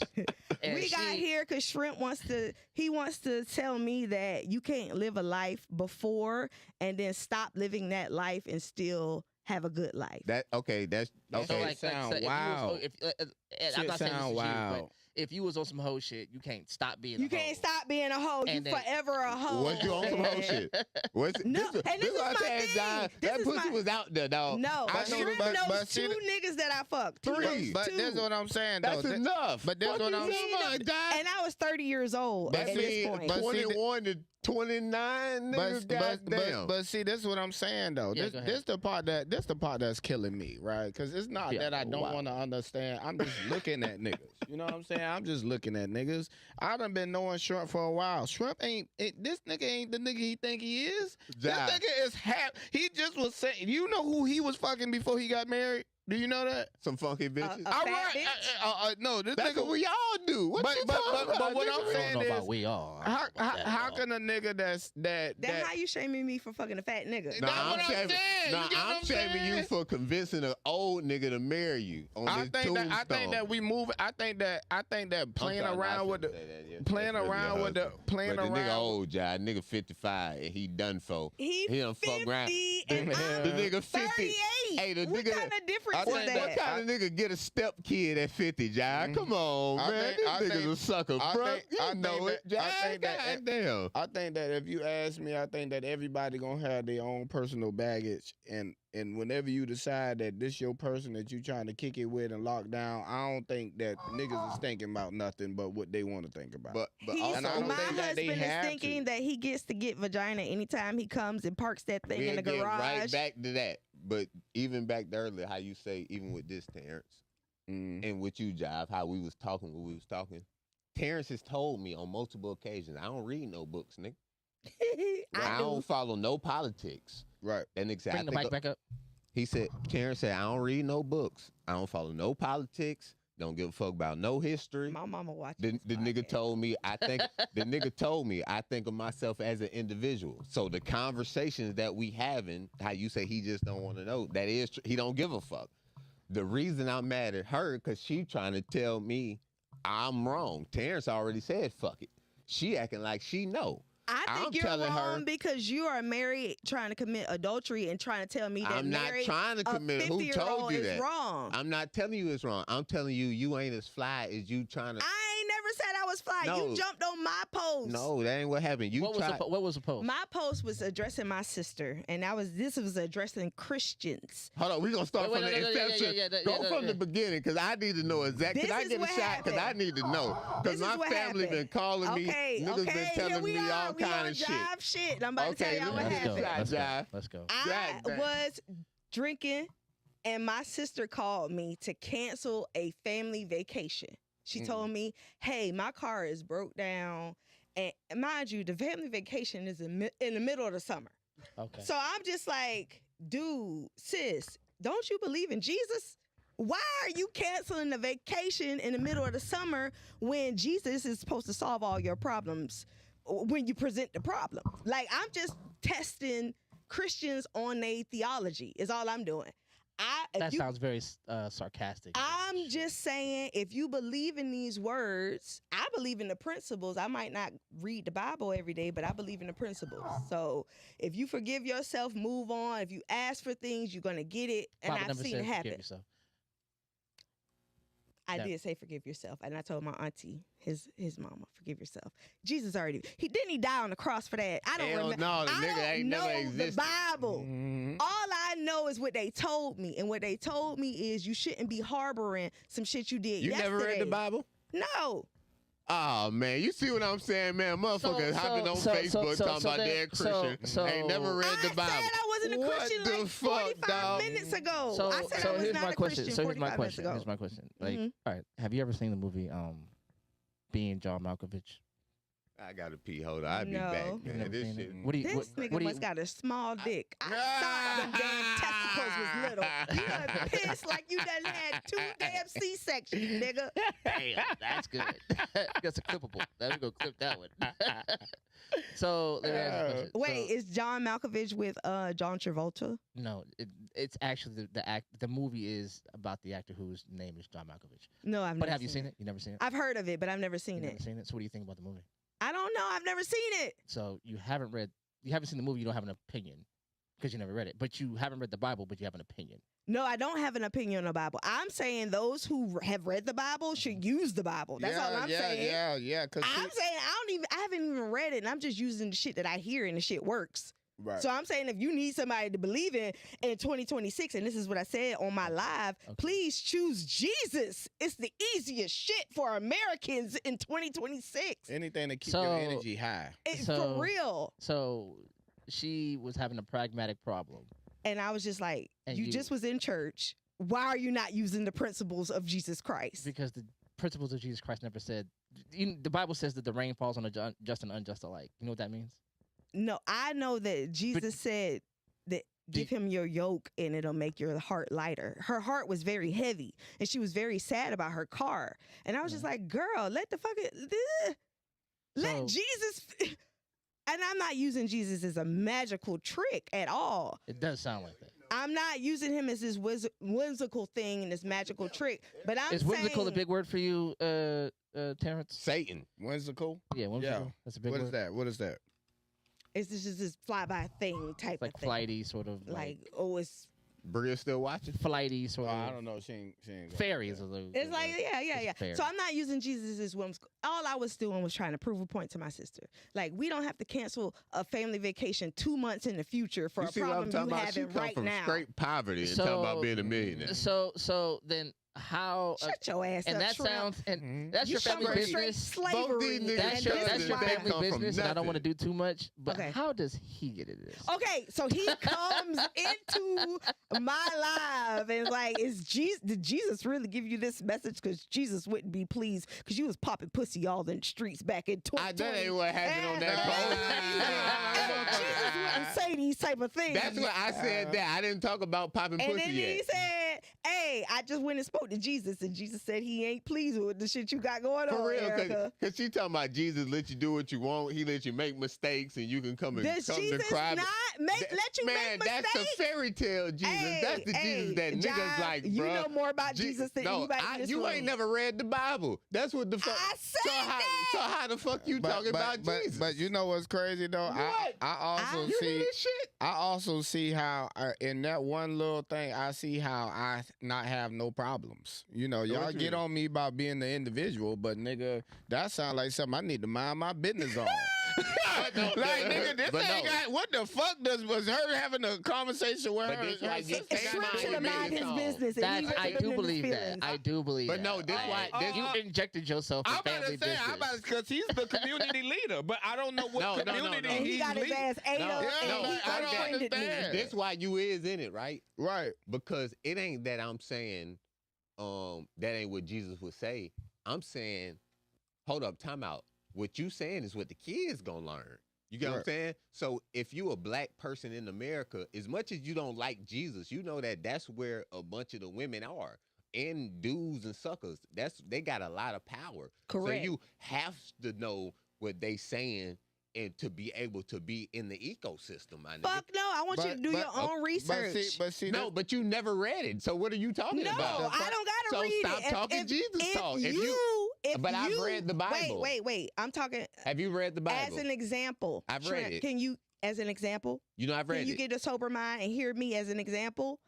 And We got she- here because Shrimp wants to tell me that you can't live a life before and then stop living that life and still have a good life. That's So okay. like, sound if wild. You was, if, I'm Shit not saying this sound is wild. you, but if you was on some hoe shit, you can't stop being. You a can't hoe. stop being a hoe. You And then- forever a hoe. Was you on some whole shit? Was No, this, and this is what I'm my saying, thing. John. This That is pussy my- was out there, dog. No, I know Shrimp but- knows but see two the- niggas that I fucked. Three. But that's what I'm saying, though. That's enough. But that's Fuck what you I'm talking about, John. And I was 30 years old But at see, this point. but see, 21 to 29, nigga, goddamn. but see, this is what I'm saying though. Yeah, this go ahead. this the part that's killing me, right? Because it's not Yeah, that I don't wow. want to understand. I'm just looking at niggas. You know what I'm saying? I'm just looking at niggas. I done been knowing Shrimp for a while. Shrimp this nigga ain't the nigga he think he is. Josh. This nigga is he just was saying. You know who he was fucking before he got married? Do you know that? Some funky bitches. A All fat right. bitch? No, this That's nigga. what we all do. What But- you but- talking but about, what nigga? I'm I saying don't know is, about we are. How can a nigga Then how you shaming me for fucking a fat nigga? Nah, That's what I'm saying. You Nah, get what I'm I'm shaming you saying? for convincing an old nigga to marry you on I this think tombstone. that we move. I think that playing I'm sorry, around I with the shouldn't say that, yeah. playing That's really around your with the husband. playing But the nigga around. old, Jai. Nigga 55 and he done for. He done fuck around. 50 and The I'm nigga 50. 38. Hey, the What nigga kind of difference I is think What that? kind of nigga get a step kid at 50, Jai? Come on, I man. think- I This nigga's think- a sucker, I bro. think- I You know think it, that- I Jai. think that- Goddamn. I think that if you ask me, I think that everybody gonna have their own personal baggage, and whenever you decide that this your person that you trying to kick it with and lock down, I don't think that niggas is thinking about nothing but what they want to think about. But He's, also, And I don't my think that they husband is have thinking to. that he gets to get vagina anytime he comes and parks that thing in the we'll get garage. right back to that. But even back to earlier, how you say, even with this, Terrence, Mm. and with you, Jive, how we was talking when we was talking. Terrence has told me on multiple occasions, I don't read no books, nigga. I don't follow no politics. Right. That nigga said, Bring the mic back up. He said, Terrence said, I don't read no books. I don't follow no politics. Don't give a fuck about no history. My mama watching. The nigga told me, I think of myself as an individual. So the conversations that we having, how you say he just don't want to know, that is, he don't give a fuck. The reason I'm mad at her, because she trying to tell me I'm wrong. Terrence already said, fuck it. She acting like she know. I think you're wrong because you are married trying to commit adultery and trying to tell me that I'm not trying to commit. Who told you that? Wrong. I'm not telling you it's wrong. I'm telling you, you ain't as fly as you trying to. I ain't never said I was fly. No. You jumped on my post. No, that ain't what happened. What was the post? My post was addressing my sister, and this was addressing Christians. Hold on, we're gonna start from the inception. Go from the beginning, because I need to know exactly. Can I get a shot? Because I need to know. Because my family been calling me. Niggas been telling me all kind of shit. Shit. I'm about to tell y'all what happened. Let's go. I was drinking, and my sister called me to cancel a family vacation. She told me, hey, my car is broke down. And mind you, the family vacation is in the middle of the summer. Okay. So I'm just like, dude, sis, don't you believe in Jesus? Why are you canceling the vacation in the middle of the summer when Jesus is supposed to solve all your problems when you present the problem? Like, I'm just testing Christians on their theology is all I'm doing. That sounds very sarcastic. I'm just saying, if you believe in these words, I believe in the principles. I might not read the Bible every day, but I believe in the principles. So if you forgive yourself, move on. If you ask for things, you're going to get it. And I've seen it happen. I did say forgive yourself. And I told my auntie, his mama, forgive yourself. Jesus already, he die on the cross for that. I don't remember. No, the nigga ain't never existed. The Bible. Mm-hmm. All I know is what they told me. And what they told me is you shouldn't be harboring some shit you did yesterday. You never read the Bible? No. Oh, man, you see what I'm saying, man? Motherfuckers hopping on Facebook talking about they're Christian. Ain't never read the Bible. I said I wasn't a Christian like 45 minutes ago. I said I was not a Christian 45 minutes ago. Here's my question. Like, all right, have you ever seen the movie Being John Malkovich? I got to pee. Hold on. I'll be back, man. This shit. This nigga must got a small dick. I thought them damn testicles was little. You done pissed like you done had 2 damn C-sections, nigga. Damn, that's good. That's a clippable. We're going to clip that one. So, let me ask you a question. Wait, is John Malkovich with John Travolta? No, it's actually the movie is about the actor whose name is John Malkovich. No, I've never seen it. But have you seen it? You never seen it? I've heard of it, but I've never seen it. Never seen it? So what do you think about the movie? I don't know. I've never seen it. So you haven't seen the movie, you don't have an opinion because you never read it. But you haven't read the Bible, but you have an opinion. No, I don't have an opinion on the Bible. I'm saying those who have read the Bible should use the Bible. That's all I'm saying. Yeah. I'm saying I haven't even read it, and I'm just using the shit that I hear, and the shit works. Right. So I'm saying if you need somebody to believe in 2026, and this is what I said on my live, please choose Jesus. It's the easiest shit for Americans in 2026. Anything to keep your energy high. For real. So she was having a pragmatic problem. And I was just like, you just was in church. Why are you not using the principles of Jesus Christ? Because the principles of Jesus Christ never said, the Bible says that the rain falls on the just and unjust alike. You know what that means? No, I know that Jesus said that give him your yoke and it'll make your heart lighter. Her heart was very heavy and she was very sad about her car. And I was just like, girl, let Jesus. And I'm not using Jesus as a magical trick at all. It does sound like that. I'm not using him as this whimsical thing and this magical trick. But Is whimsical a big word for you, Terrence? Satan. Whimsical? Yeah, whimsical. Yeah. That's a big word. What is that? It's just this fly-by thing type of thing. Like flighty, sort of. It's... Bria's still watching? Flighty, sort of. I don't know. She ain't fairies. It's like, yeah. So I'm not using Jesus as whimsical. All I was doing was trying to prove a point to my sister. Like, we don't have to cancel a family vacation 2 months in the future for a problem you having right now. Straight poverty and talking about being a millionaire. So then how Shut your ass and up, that Shrimp. sounds and that's You your family straight business. slavery. Both these niggas That's That's your cousins, they family come from business, and I don't want to nothing. do too much. But Okay. how does he get into this? Okay, so he comes into my live and like, did Jesus really give you this message? Because Jesus wouldn't be pleased because you was popping pussy all in the streets back in 2020. That ain't what happened on that post. Jesus wouldn't say these type of things. That's what I said. That I didn't talk about popping And pussy then yet. he said, "Hey, I just went and spoke to Jesus, and Jesus said he ain't pleased with the shit you got going on, For real, Erica." because she talking about Jesus let you do what you want. He let you make mistakes, and you can come and Does come Jesus to cry. not let you Man, make mistakes? that's the fairy tale Jesus. That's the Jesus that niggas Jive, like, you bruh. know more about Jesus than anybody in this you room. ain't never read the Bible. That's what the fuck. I said so how the fuck you talking about Jesus? But you know what's crazy though? What? I also You hear see. this shit? I also see how in that one little thing, I see how I not have no problems. You know, y'all What you get mean? on me about being the individual, but nigga, that sound like something I need to mind my business on. like nigga, this But ain't no. got what the fuck was her having a conversation with But her? this like sister? this Shrimp Mind should have me mind his on. business. and he That's, I wasn't do in his believe that. feelings. I do believe But that. no, this why this you injected yourself in I'm about family to say, business. because he's the community leader, but I don't know what No, no, no, community no. And he got his leading. ass ate No, up, yeah, and no, he I don't unfriended me. understand. this why you is in it, right? Right. Because it ain't that I'm saying that ain't what Jesus would say. I'm saying, hold up, time out. What you saying is what the kids gonna learn. You get what I'm Right. saying? So if you a black person in America, as much as you don't like Jesus, you know that that's where a bunch of the women are. And dudes and suckers. They got a lot of power. Correct. So you have to know what they saying and to be able to be in the ecosystem, my nigga. Fuck no, I want you to do your own research. But see, No, but you never read it. So what are you talking No, about? I don't gotta So read stop it. talking Jesus talk. But I've read the Bible. Wait. I'm talking Have you read the Bible? as an example. I've read Trent, it. Can you, as an example? You know, I've read Can you it. get a sober mind and hear me as an example?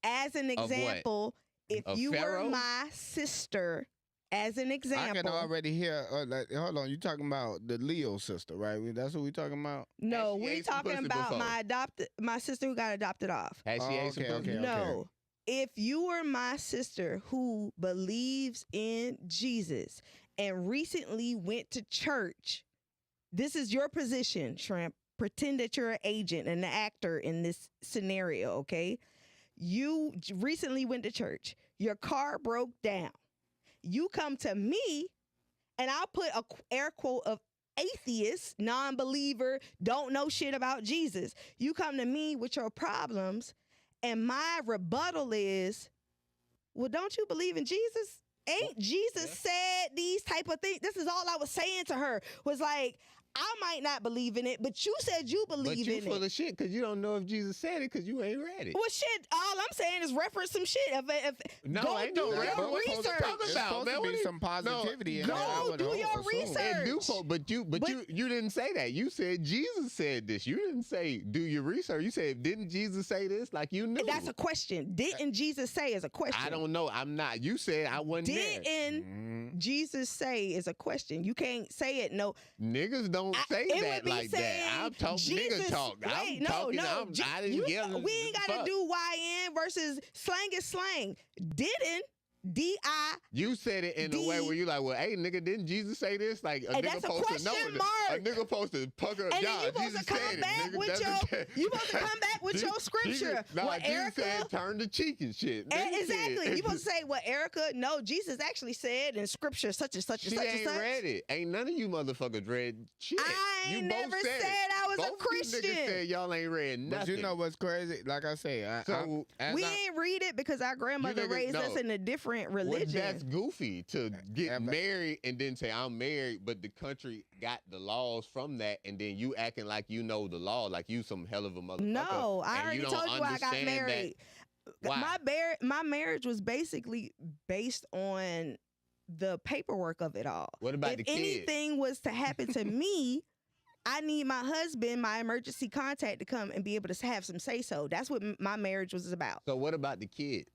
As an Of what? example, if Of you Pharaoh? were my sister, as an I example. can already hear. Hold on, you talking about the Leo sister, right? That's what we talking about. No, She we ate some talking pussy about before. my sister who got adopted off. Has she ate some okay, pussy? okay. No. If you were my sister who believes in Jesus and recently went to church, this is your position, Shrimp. Pretend that you're an agent and an actor in this scenario, okay? You recently went to church. Your car broke down. You come to me, and I'll put a air quote of atheist, non-believer, don't know shit about Jesus. You come to me with your problems, and my rebuttal is, well, don't you believe in Jesus? Ain't Jesus said these type of things? This is all I was saying to her, was like, I might not believe in it, but you said you But believe you in full it. of shit because you don't know if Jesus said it because you ain't read it. Well, shit, all I'm saying is reference some shit. No, go ain't do no your reference. What you research. talking There's about, supposed man? to What be you- some positivity in Go that. I would do your assume. research. It do, but But- you didn't say that. You said Jesus said this. You didn't say do your research. You said didn't Jesus say this? Like you knew. That's a question. Didn't Jesus say is a question? I don't know. I'm not. You said I wasn't there. Didn't Jesus say is a question. You can't say it. No. Niggas don't say it that would be like saying that. I'm talking Jesus, nigga talk. Wait, I'm no, talking. no. I didn't get we ain't got to fuck. do YN versus slang is slang. Didn't D-I. You said it in a way where you like, well, hey, nigga, didn't Jesus say this? Like a And nigga that's a supposed to know question it. mark. A nigga supposed to pucker up. And then Yeah, you supposed Jesus to come said back it. Nigga, with that's your. okay. You supposed to come back with your scripture. No, Well, Jesus Erica. said turn the cheek and shit. Nigga Exactly. said- You supposed to say, well, Erica, no, Jesus actually said in scripture such and such and She such and ain't such. read it. Ain't none of you motherfuckers read shit. I You ain't both never said said I was a Both you Christian. niggas said y'all ain't read nothing. But you know what's crazy? Like I say, We ain't read it because our grandmother niggas- raised us no. in a different Well, religion. that's goofy to get Yeah, but- married and then say I'm married, but the country got the laws from that, and then you acting like you know the law, like you some hell of a motherfucker. No, I and already you don't told you I got understand that. married. Why? My marriage was basically based on the paperwork of it all. What about if the kids? anything was to happen to me, I need my husband, my emergency contact, to come and be able to have some say so. That's what my marriage was about. So what about the kids?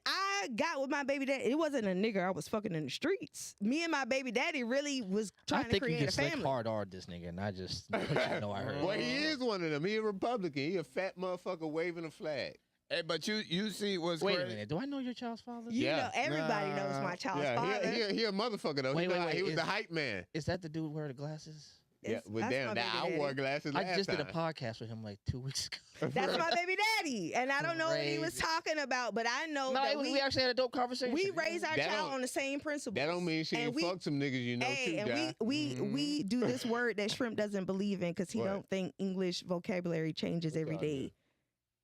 I got with my baby daddy. It wasn't a nigga I was fucking in the streets. Me and my baby daddy really was I trying to think you create a just slick family. hard R this nigga, and I just let you know I heard. Well, he is one of them. He a Republican. He a fat motherfucker waving a flag. Hey, but you see what's Wait a crazy? minute. Do I know your child's father? You Yeah. know, everybody knows my child's father. He a motherfucker though. Wait, He was is- the hype man. Is that the dude wearing the glasses? Yeah, but That's damn, my now baby I wore daddy. glasses I last just time. did a podcast with him like 2 weeks ago. That's my baby daddy, and I don't know what he was Crazy. talking about, but I know No, that we actually had a dope conversation. we raise our That child don't- on the same principles. That don't mean she And ain't we- fuck some niggas you know Hey, too, and guy. we do this word that Shrimp doesn't believe in because he What? don't think English vocabulary changes every y'all do? day.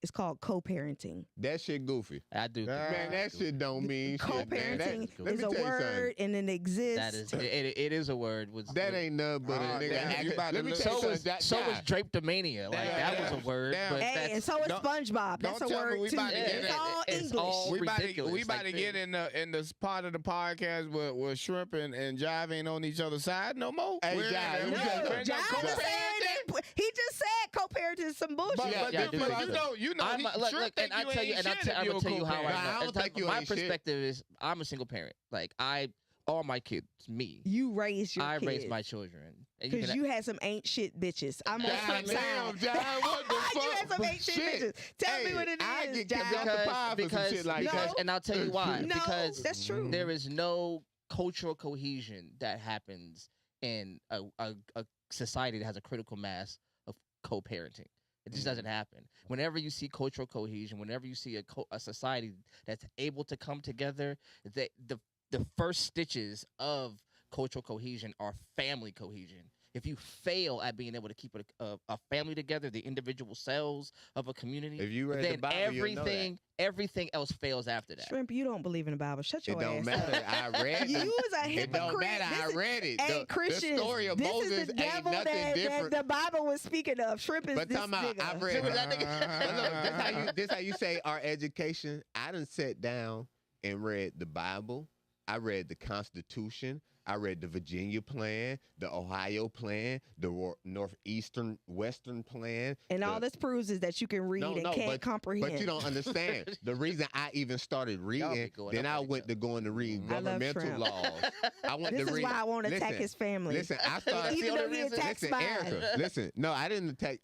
It's called co-parenting. That shit goofy. I do. Think Man, that shit don't mean shit. Man. Co-parenting Let is me a tell you word and it exists. that is it is a word. That ain't nothing but a nigga. damn, you about to Let me look- tell you so was something. so was Draptomania. Like Damn, that was a word, damn. but Hey, that's and so is don't- SpongeBob. That's a don't tell me word we too. about to get It's it. all It's English. all ridiculous. We about Like to get in this part of the podcast where Shrimp and Jive ain't on each other's side no more. Hey, We're Jive, in we there. got- No, We're in John there. was saying that he just said co-parenting is some bullshit. But, Yeah, I do think so. you know, I'm, he, look, Shrimp and think I you tell you, ain't and shit if I'm you gonna a tell you how I co-parent. Nah, I know. don't And tell- think you my ain't shit. perspective is, I'm a single parent. Like all my kids, me. You raised your I kids. raised my children. And Because you had some ain't shit bitches. I'm on God Shrimp's damn, side. John, what the fuck? You had some ain't shit bitches. Tell me Hey, what it I is, get kicked John. off the pod for some shit like because, that. and I'll tell you why. No, because that's true. there is no cultural cohesion that happens in a society that has a critical mass of co-parenting. It just doesn't happen. Whenever you see cultural cohesion, whenever you see a society that's able to come together, the first stitches of cultural cohesion are family cohesion. If you fail at being able to keep a family together, the individual cells of a community, If you read then the Bible, you'll know that. everything else fails after that. Shrimp, you don't believe in the Bible. Shut It your don't ass matter. up. I read You the- was a It hypocrite. don't matter. I This is- read it. Hey, The Christians, story of this Moses is the ain't devil nothing that different. the Bible was speaking of. Shrimp is But this talking about, nigga. I read. See what that nigga- But look, this how you say our education. I done sat down and read the Bible. I read the Constitution. I read the Virginia plan, the Ohio plan, the Northeastern Western plan. And all the- this proves is that you can read and can't comprehend. But you don't understand. The reason I even started reading, going then up I on each went to going to read I love governmental Shrimp. laws. I went This to is read. why I won't attack listen, his family. Listen, I started. Even though he reason- attacks Listen, mine. Erica, listen. No, I didn't attack.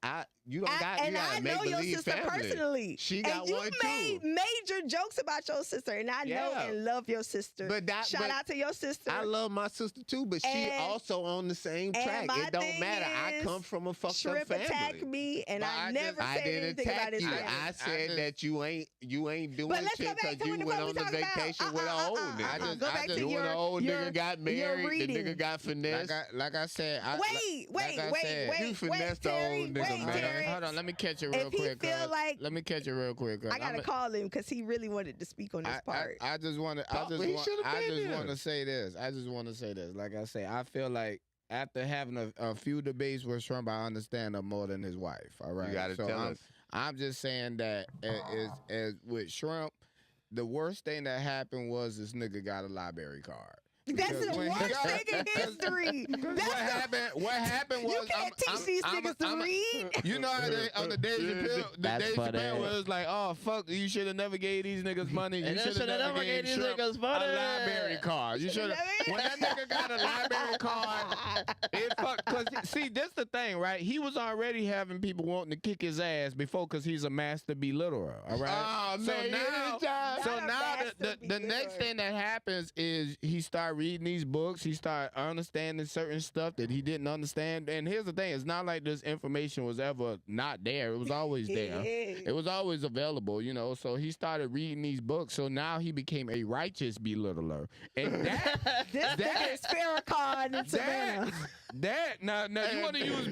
You don't got. You And got I to make know your believe sister family. personally. She got and you one made too. major jokes about your sister, and I know Yeah. and love your sister. But that- Shout but out to your sister. I love my sister too, but she And- also on the same track. my It don't thing matter. I is, come from a fucked Shrimp up family. attacked me, and But I I never just- I said didn't anything about attack his you. family. I said just- that you ain't doing But let's go shit back to because what you the went fuck on we the talking about. vacation with an old nigga. Go back to You and an old your nigga got married. The reading. nigga got finessed. Like I said, Wait, like I said, you finessed the Terry, old nigga, wait, man. Terry. Hold on, let me catch it real If he quick. feel cuz. like- Let me catch it real quick. 'Cause I gotta call him because he really wanted to speak on this part. I just want to. Thought he should've been there. want to say this. I just want to say this. Like I say, I feel like after having a few debates with Trump, I understand him more than his wife. All right, You gotta so tell I'm, us. I'm just saying that as with Trump, the worst thing that happened was this nigga got a library card. That's Because the when he worst got- thing in history. What That's the- happened? What happened was You can't teach these niggas to read. You know how they on the Dave Chappelle, That's funny. where it's like, oh fuck, you should have never gave these niggas money. You And they should have never gave these niggas money. a library card. You should have. When that nigga got a library card, it fuck. Cause see, this the thing, right? He was already having people wanting to kick his ass before, cause he's a master belittler. All right. Oh, So man, now, anytime. so Not a now master the next belittler. thing that happens is he start reading these books. He start understanding certain stuff that he didn't understand. And here's the thing: it's not like this information was ever not there. It was always there. It was always available, you know. So he started reading these books. So now he became a righteous belittler, and that. This nigga is Farrakhan in Savannah. Now you want to use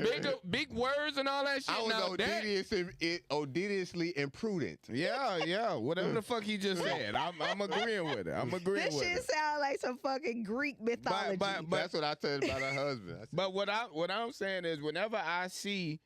big words and all that shit. I was Now that, odiously imprudent. yeah, whatever the fuck he just said, I'm agreeing with it. I'm agreeing This with shit it. sound like some fucking Greek mythology. But That's what I said about her husband. I said, But what I'm saying is, whenever I see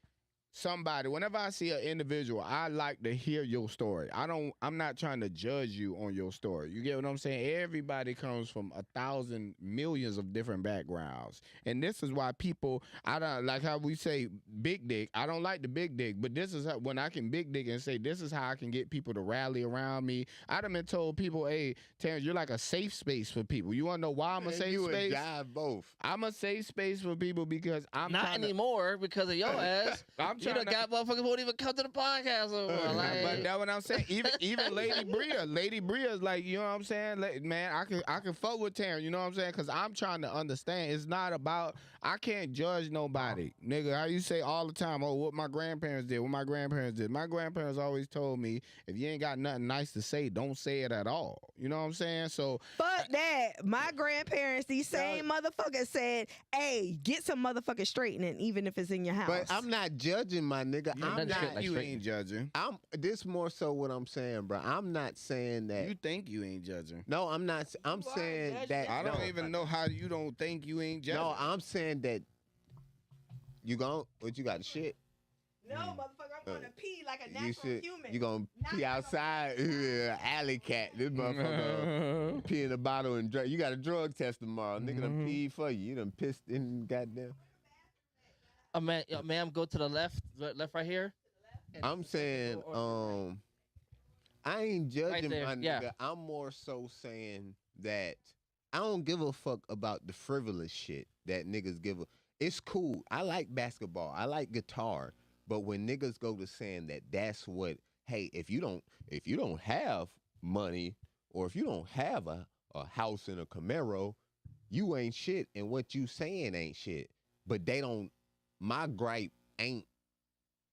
somebody, whenever I see an individual, I like to hear your story. I'm not trying to judge you on your story. You get what I'm saying? Everybody comes from 1,000 millions of different backgrounds. And this is why people, I don't like how we say big dick. I don't like the big dick, but this is how, when I can big dick and say, this is how I can get people to rally around me. I done been told people, hey, Terrence, you're like a safe space for people. You want to know why I'm a man, safe you space? and Jive both. I'm a safe space for people because I'm Not trying to- anymore because of your ass. I'm You done got motherfuckers won't even come to the podcast no more. Like, but that's what I'm saying. Even Lady Bria's like, you know what I'm saying? Like, man, I can fuck with Taryn. You know what I'm saying? Because I'm trying to understand. It's not about. I can't judge nobody, nigga. How you say all the time? Oh, what my grandparents did. What my grandparents did. My grandparents always told me, if you ain't got nothing nice to say, don't say it at all. You know what I'm saying? So fuck that. My grandparents, these same motherfuckers said, "Hey, get some motherfucking straightening, even if it's in your house." But I'm not judging, my nigga. I'm not. You ain't judging. This more so what I'm saying, bro. I'm not saying that. You think you ain't judging? No, I'm not. I'm saying that. I don't even know how you don't think you ain't judging. No, I'm saying that. You what you got shit? No, motherfucker, I'm gonna pee like a natural human. You gonna pee outside? Alley cat. This motherfucker pee in a bottle and drug. You got a drug test tomorrow. Nigga done pee for you. You done pissed in goddamn. Ma'am, go to the left right here. I'm saying, I ain't judging Right my nigga. yeah. I'm more so saying that I don't give a fuck about the frivolous shit that niggas give a. It's cool. I like basketball. I like guitar. But when niggas go to saying that that's what, hey, if you don't have money or if you don't have a house in a Camaro, you ain't shit, and what you saying ain't shit. But they don't. My gripe ain't.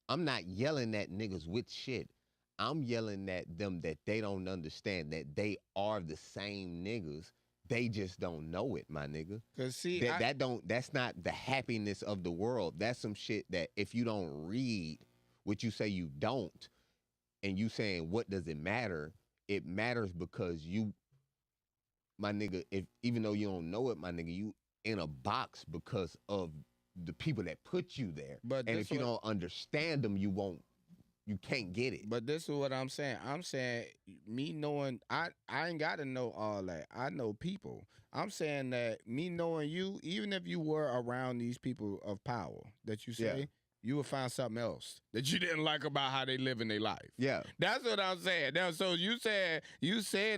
I'm not yelling at niggas with shit. I'm yelling at them that they don't understand that they are the same niggas. They just don't know it, my nigga. Cause see, that's not the happiness of the world. That's some shit that if you don't read what you say you don't, and you saying what does it matter? It matters because you, my nigga, even though you don't know it, my nigga, you in a box because of the people that put you there. But and if you don't understand them, you can't get it. But this is what I'm saying. I'm saying me knowing, I ain't got to know all that. I know people. I'm saying that me knowing you, even if you were around these people of power that you say, you would find something else that you didn't like about how they live in their life. Yeah. That's what I'm saying. Now, so you saying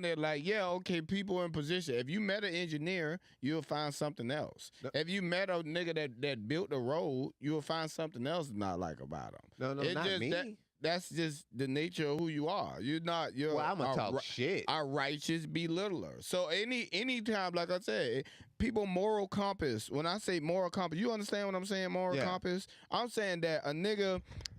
it like, yeah, okay, people in position. If you met an engineer, you'll find something else. If you met a nigga that built a road, you'll find something else not like about him. No, not me. That's just the nature of who you are. You're well, I'm gonna talk shit. A righteous belittler. So any time, like I said, people moral compass. When I say moral compass, you understand what I'm saying? Moral compass. I'm saying that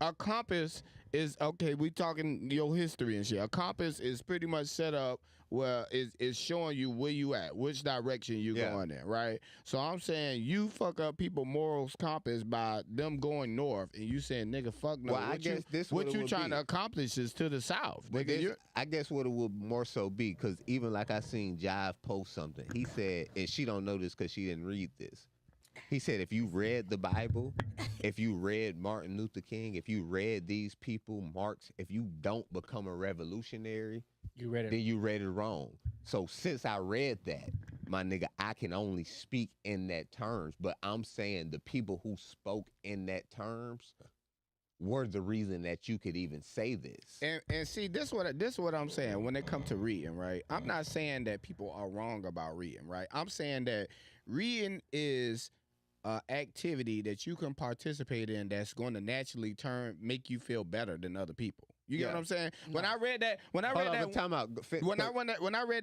a compass is okay. We talking your history and shit. A compass is pretty much set up where it's showing you where you at, which direction you going in, right? So I'm saying you fuck up people morals compass by them going north, and you saying nigga fuck no. Well, I guess what you trying to accomplish is to the south. Nigga, I guess what it would more so be, because even like I seen Jive post something, he said, and she don't know this because she didn't read this. He said, if you read the Bible, if you read Martin Luther King, if you read these people, Marx, if you don't become a revolutionary, then you read it wrong. So since I read that, my nigga, I can only speak in that terms. But I'm saying the people who spoke in that terms were the reason that you could even say this. And see, this is what I'm saying when it comes to reading, right? I'm not saying that people are wrong about reading, right? I'm saying that reading is activity that you can participate in that's going to naturally make you feel better than other people. You get what I'm saying? When I read that, when I read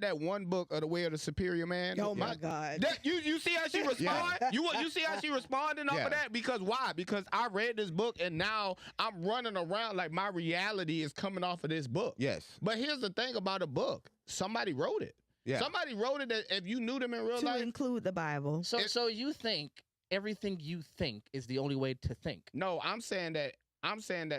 that one book of The Way of the Superior Man. Oh my God! You see how she responded? You see how she responded off of that? Because why? Because I read this book and now I'm running around like my reality is coming off of this book. Yes. But here's the thing about a book: somebody wrote it. Yeah. Somebody wrote it that if you knew them in real life, to include the Bible. So you think everything you think is the only way to think? No, I'm saying that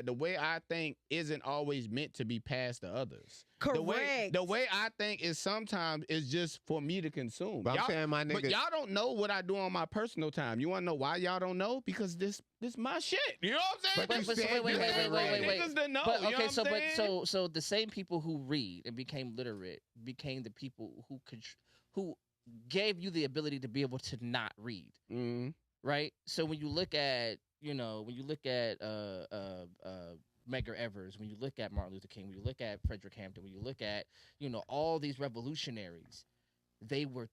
the way I think isn't always meant to be passed to others. Correct. The way I think is sometimes is just for me to consume. But I'm saying, my nigga, but y'all don't know what I do on my personal time. You want to know why y'all don't know? Because this my shit. You know what I'm saying? Wait. Niggas didn't know. But, okay, you know what I'm saying? so the same people who read and became literate became the people who gave you the ability to be able to not read. Mm-hmm. Right? So when you look at Medgar Evers, when you look at Martin Luther King, when you look at Frederick Hampton, when you look at, all these revolutionaries, they were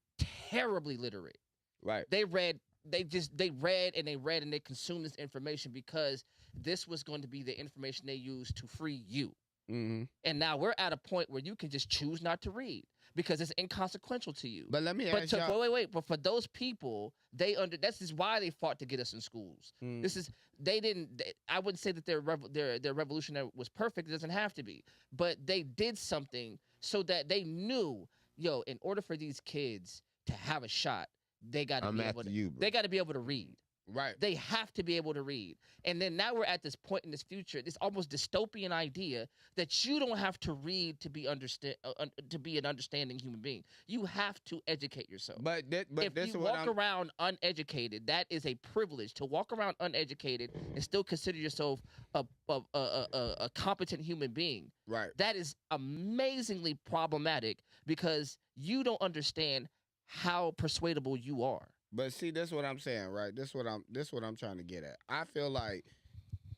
terribly literate. Right. They read they read and they consumed this information because this was going to be the information they used to free you. Mm-hmm. And now we're at a point where you can just choose not to read because it's inconsequential to you. But let me ask y'all. Wait. But for those people, this is why they fought to get us in schools. This is I wouldn't say that their revolution was perfect. It doesn't have to be, but they did something so that they knew, in order for these kids to have a shot, they got to be able to read. Right. They have to be able to read. And then now we're at this point in this future, this almost dystopian idea that you don't have to read to be an understanding human being. You have to educate yourself. But if you walk around uneducated, that is a privilege. To walk around uneducated and still consider yourself a competent human being. Right. That is amazingly problematic because you don't understand how persuadable you are. But see, that's what I'm saying, right? This what I'm trying to get at. I feel like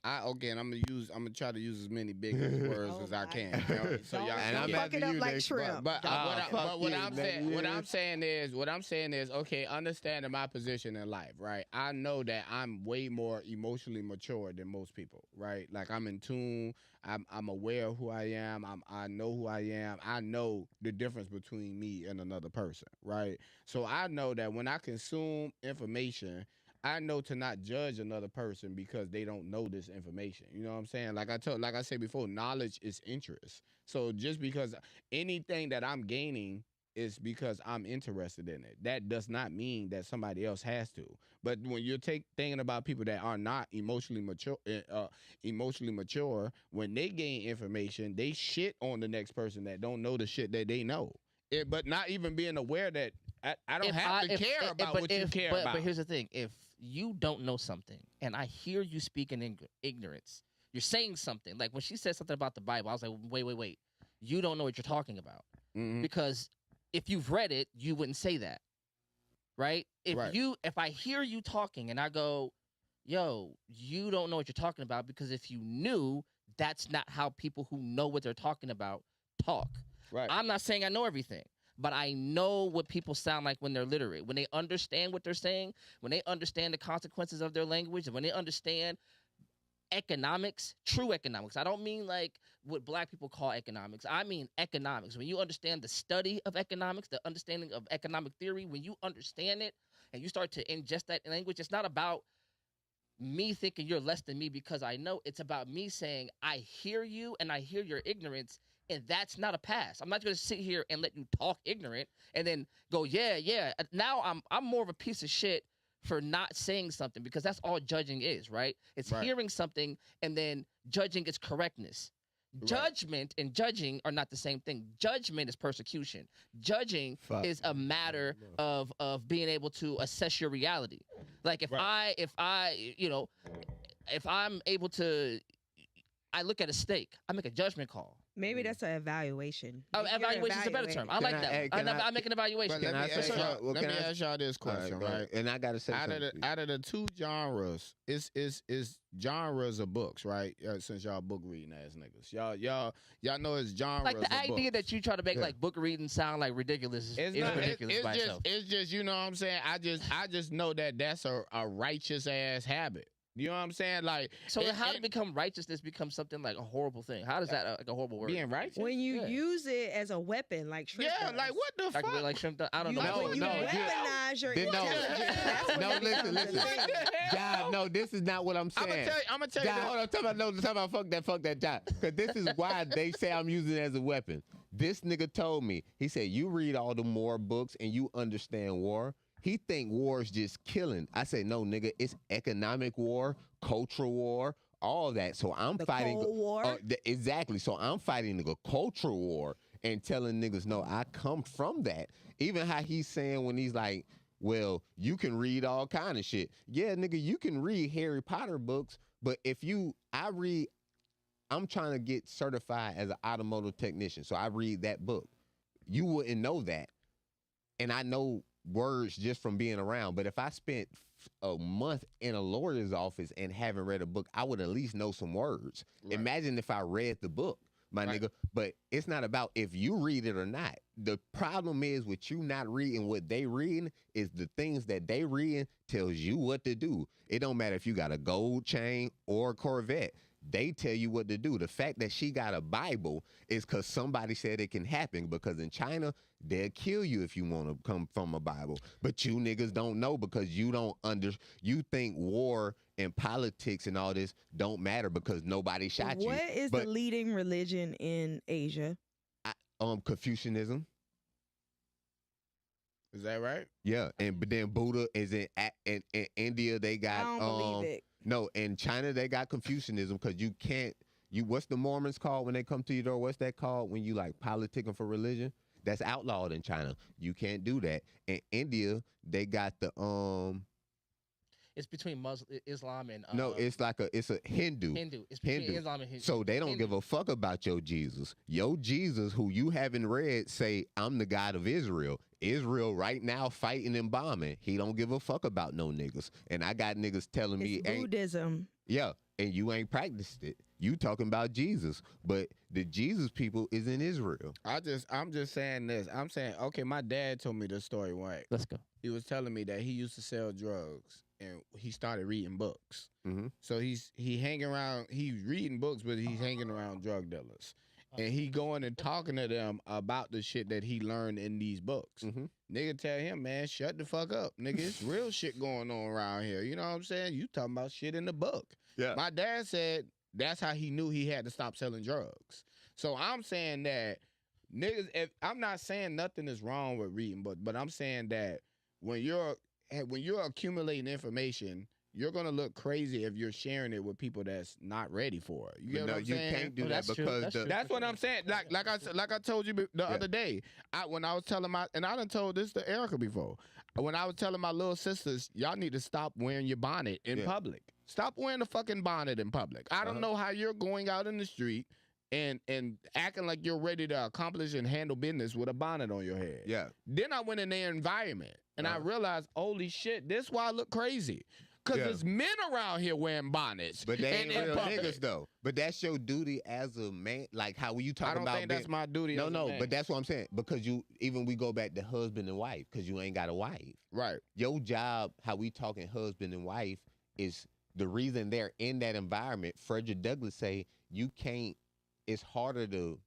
I'm gonna try to use as many big words as I can. So y'all, and I'm fuck it up like shrimp. But what I'm saying is, okay, understanding my position in life, right? I know that I'm way more emotionally mature than most people, right? Like I'm in tune. I'm aware of who I am. I know who I am. I know the difference between me and another person, right? So I know that when I consume information, I know to not judge another person because they don't know this information. You know what I'm saying? Like I said before, knowledge is interest. So just because anything that I'm gaining is because I'm interested in it, that does not mean that somebody else has to. But when you're thinking about people that are not emotionally mature, when they gain information, they shit on the next person that don't know the shit that they know. But not even being aware that I don't have to care about what you care about. But here's the thing. If you don't know something and I hear you speak in ignorance, you're saying something. Like when she said something about the Bible, I was like, wait. You don't know what you're talking about. Mm-hmm. Because if you've read it, you wouldn't say that. Right? If I hear you talking and I go, yo, you don't know what you're talking about, because if you knew, that's not how people who know what they're talking about talk. Right. I'm not saying I know everything, but I know what people sound like when they're literate, when they understand what they're saying, when they understand the consequences of their language, and when they understand economics, true economics. I don't mean like what black people call economics. I mean economics. When you understand the study of economics, the understanding of economic theory, when you understand it and you start to ingest that language, it's not about me thinking you're less than me because I know. It's about me saying, I hear you and I hear your ignorance, and that's not a pass. I'm not going to sit here and let you talk ignorant and then go, yeah. Now I'm more of a piece of shit for not saying something, because that's all judging is, right? It's hearing something and then judging its correctness. Right. Judgment and judging are not the same thing. Judgment is persecution. Judging is a matter of being able to assess your reality. Like if I'm able to, I look at a steak, I make a judgment call. Maybe that's an evaluation. Evaluation is a better term. I like that. I make an evaluation. Let me ask y'all this question, right? And I gotta say, out of the two genres, is genres of books, right? Since y'all book reading ass niggas, y'all know it's genres. Like the of idea books. that you try to make like book reading sound like ridiculous is ridiculous by itself. It's just, you know what I'm saying. I just know that that's a righteous ass habit. You know what I'm saying? Like, so how to become righteousness becomes something like a horrible thing? How does that like a horrible word? Being righteous? When you use it as a weapon, like shrimp. Yeah, like what the fuck? Like shrimp. I don't know. When you weaponize your intelligence. Listen. God, no, this is not what I'm saying. I'm gonna tell you. Hold on, talk about fuck that job. Because this is why they say I'm using it as a weapon. This nigga told me, he said, you read all the war books and you understand war. He think war is just killing. I say, no, nigga, it's economic war, cultural war, all that. So I'm fighting. Cold War? Exactly. So I'm fighting the cultural war and telling niggas, no, I come from that. Even how he's saying when he's like, well, you can read all kind of shit. Yeah, nigga, you can read Harry Potter books, but I'm trying to get certified as an automotive technician. So I read that book. You wouldn't know that. And I know words just from being around. But if I spent a month in a lawyer's office and haven't read a book, I would at least know some words. Right. Imagine if I read the book. my Right. nigga. But it's not about if you read it or not. The problem is with you not reading what they reading is the things that they reading tells you what to do. It don't matter if you got a gold chain or a Corvette. They tell you what to do. The fact that she got a Bible is because somebody said it can happen. Because in China, they'll kill you if you want to come from a Bible. But you niggas don't know because you don't you think war and politics and all this don't matter because nobody shot you. What is the leading religion in Asia? Confucianism. Is that right? Yeah, but then Buddha is in India. They got I don't believe it. No, in China they got Confucianism because you can't. What's the Mormons called when they come to your door? What's that called when you like politicking for religion? That's outlawed in China. You can't do that. In India they got the It's between Islam and no, it's a Hindu. It's between Islam and Hindu. So they don't give a fuck about your Jesus. Your Jesus, who you haven't read, say, I'm the God of Israel. Israel right now fighting and bombing. He don't give a fuck about no niggas. And I got niggas telling me, Buddhism. Yeah, and you ain't practiced it. You talking about Jesus, but the Jesus people is in Israel. I'm just saying this. I'm saying, okay, my dad told me this story, right? Let's go. He was telling me that he used to sell drugs and he started reading books. Mm-hmm. So he's reading books, but he's hanging around drug dealers. And he going and talking to them about the shit that he learned in these books. Mm-hmm. Nigga tell him, man, shut the fuck up. Nigga, it's real shit going on around here. You know what I'm saying? You talking about shit in the book. Yeah. My dad said that's how he knew he had to stop selling drugs. So I'm saying that niggas, I'm not saying nothing is wrong with reading books, but I'm saying that when you're accumulating information, you're gonna look crazy if you're sharing it with people that's not ready for it. You get what I'm saying? Can't do that because That's what I'm saying. Like I told you the other day. When I was telling I done told this to Erica before. When I was telling my little sisters, y'all need to stop wearing your bonnet in public. Stop wearing the fucking bonnet in public. I don't know how you're going out in the street and acting like you're ready to accomplish and handle business with a bonnet on your head. Yeah. Then I went in their environment and I realized, holy shit, this is why I look crazy. Because there's men around here wearing bonnets. But they ain't real public. niggas, though. But that's your duty as a man. Like, how you talk about... I don't think that's my duty as a man. But that's what I'm saying. Because we go back to husband and wife, because you ain't got a wife. Right. Your job, how we talking husband and wife, is the reason they're in that environment. Frederick Douglass say, it's harder to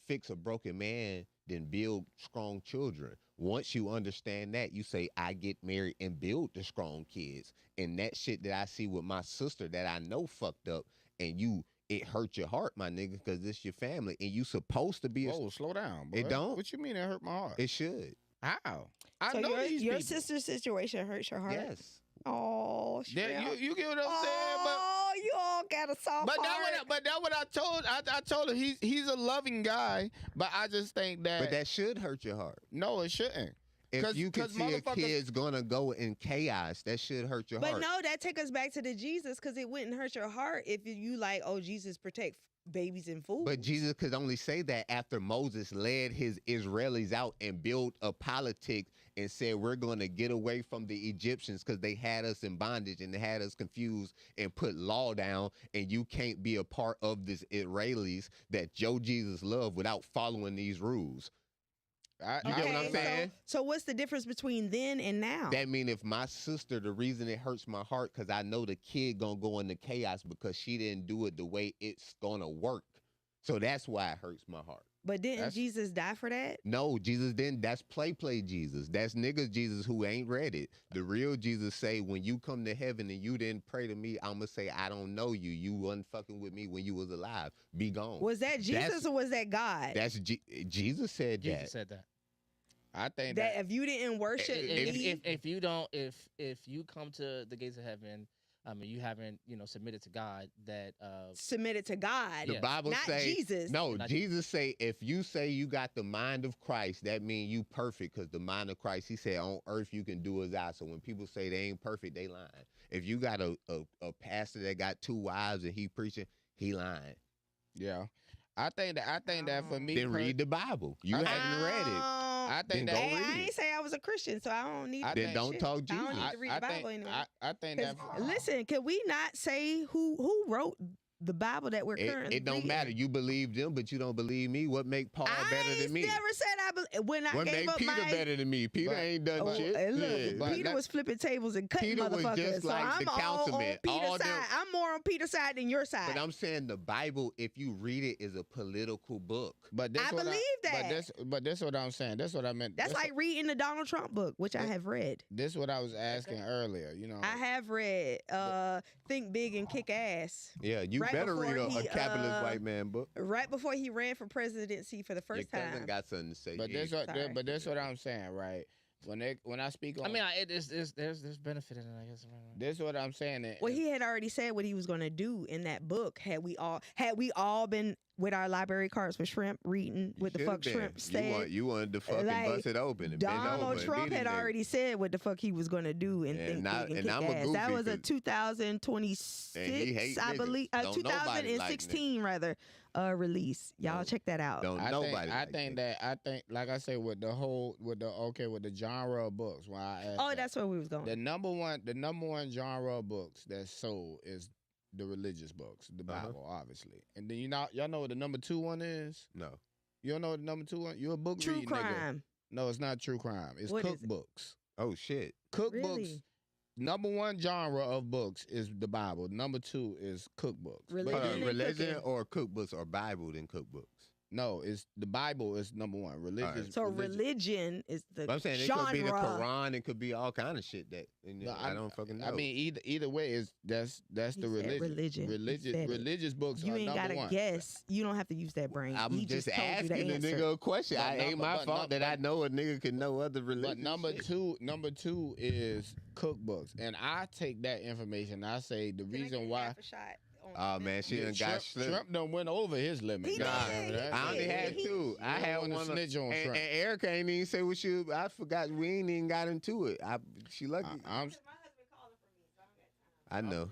fix a broken man than build strong children. Once you understand that, you say, I get married and build the strong kids. And that shit that I see with my sister that I know fucked up, and it hurt your heart, my nigga, because it's your family, and you supposed to be... Whoa, slow down, boy. It don't? What you mean it hurt my heart? It should. How? So know these your people. sister's situation hurts your heart? Yes. Oh, You get what I'm saying? Oh, you all got a soft But heart. that's what I told. I told her he's a loving guy, but I just think that. But that should hurt your heart. No, it shouldn't. If you can see a kid's gonna go in chaos, that should hurt your heart. But no, that take us back to the Jesus, because it wouldn't hurt your heart if you like, oh, Jesus protect babies and fools. But Jesus could only say that after Moses led his Israelis out and built a politic and said, we're going to get away from the Egyptians because they had us in bondage and they had us confused and put law down, and you can't be a part of this Israelis that your Jesus loved without following these rules. You get what I'm saying? So what's the difference between then and now? That mean if my sister, the reason it hurts my heart, because I know the kid gonna go into chaos because she didn't do it the way it's gonna work. So that's why it hurts my heart. But didn't Jesus die for that? No, Jesus didn't. That's play Jesus. That's niggas Jesus who ain't read it. The real Jesus say, when you come to heaven and you didn't pray to me, I'm going to say, I don't know you. You wasn't fucking with me when you was alive. Be gone. Was that Jesus or was that God? That's Jesus said that. Jesus said that. I think that if you didn't worship me, if you come to the gates of heaven, you haven't submitted to God, that submitted to God. The Bible not say Jesus. No, Jesus say if you say you got the mind of Christ, that means you perfect, because the mind of Christ, he said on earth you can do as I. So when people say they ain't perfect, they lying. If you got a pastor that got 2 wives and he preaching, he lying. Yeah. I think that for me, then read the Bible. You haven't read it. I think that. I ain't say I was a Christian, so I don't need. Then don't talk Jesus. I don't need to read the Bible anymore. I think that. Listen, can we not say who wrote the Bible that we're currently It don't reading. matter. You believe them, but you don't believe me. What make Paul better than me? I never said I believe. When I What gave make up Peter my better than me? Peter ain't done shit. Hey, look, Yeah. But Peter was flipping tables and cutting Peter was motherfuckers. just So like I'm the all on councilman. Peter's All them- side. I'm more on Peter's side than your side. But I'm saying the Bible, if you read it, is a political book. But this I what believe that. But this what I'm saying. That's what I meant. That's like reading the Donald Trump book, which I have read. This what I was asking earlier. You know, I have read Think Big and Kick Ass. Yeah, you Right better read before a he, capitalist white man book. Right before he ran for presidency for the Your first cousin time. got something to say. but Yeah. this what I'm saying, right? When I speak on, I mean, there's benefit in it, I guess. this what I'm saying. Well, he had already said what he was going to do in that book. Had we all been with our library cards for shrimp reading what the Should've fuck been. shrimp said. You wanted to fucking Like, bust it open and bend over Donald and Trump beat had it, nigga. already said what the fuck he was going to do in Yeah, Think and I- Big and and Kick I'm a Ass. That goofy was a 'cause- 2026, And he hate I niggas. believe, Don't nobody like 2016 rather, release. Y'all No. check that out. Don't I nobody. think, like I say, with the genre of books. Why I asked Oh, that. that's where we was going. The number one genre of books that's sold is the religious books, the Bible, obviously. And then y'all know what the number 2 one is? No. You don't know what the number 2 one? You're a book True reading nigga. crime. No, it's not true crime. It's What is it? cookbooks. Oh shit. Cookbooks. Really? Number 1 genre of books is the Bible. Number 2 is cookbooks. But Religion. then- and Religion cooking. or cookbooks or Bible than cookbooks. no, it's the Bible is number 1. Religious. So religion is the But I'm saying it genre. could be the Quran, it could be all kind of shit that No, I don't fucking know. I mean, either way is that's He the said religion. religion. He said it. Religious books You are ain't number gotta 1. guess. You don't have to use that brain. I'm he just told you asking the the answer. nigga a question. But It ain't my but- fault that I know a nigga can know other religions. But number two is cookbooks, and I take that information. I say the reason why. Oh man, she done got slipped. Trump done went over his limit. He goddamn did. it. I only had He- 2. I You had don't wanna one. snitch on and Trump. Erica ain't even say what she. I forgot. We ain't even got into it. She lucky. I know.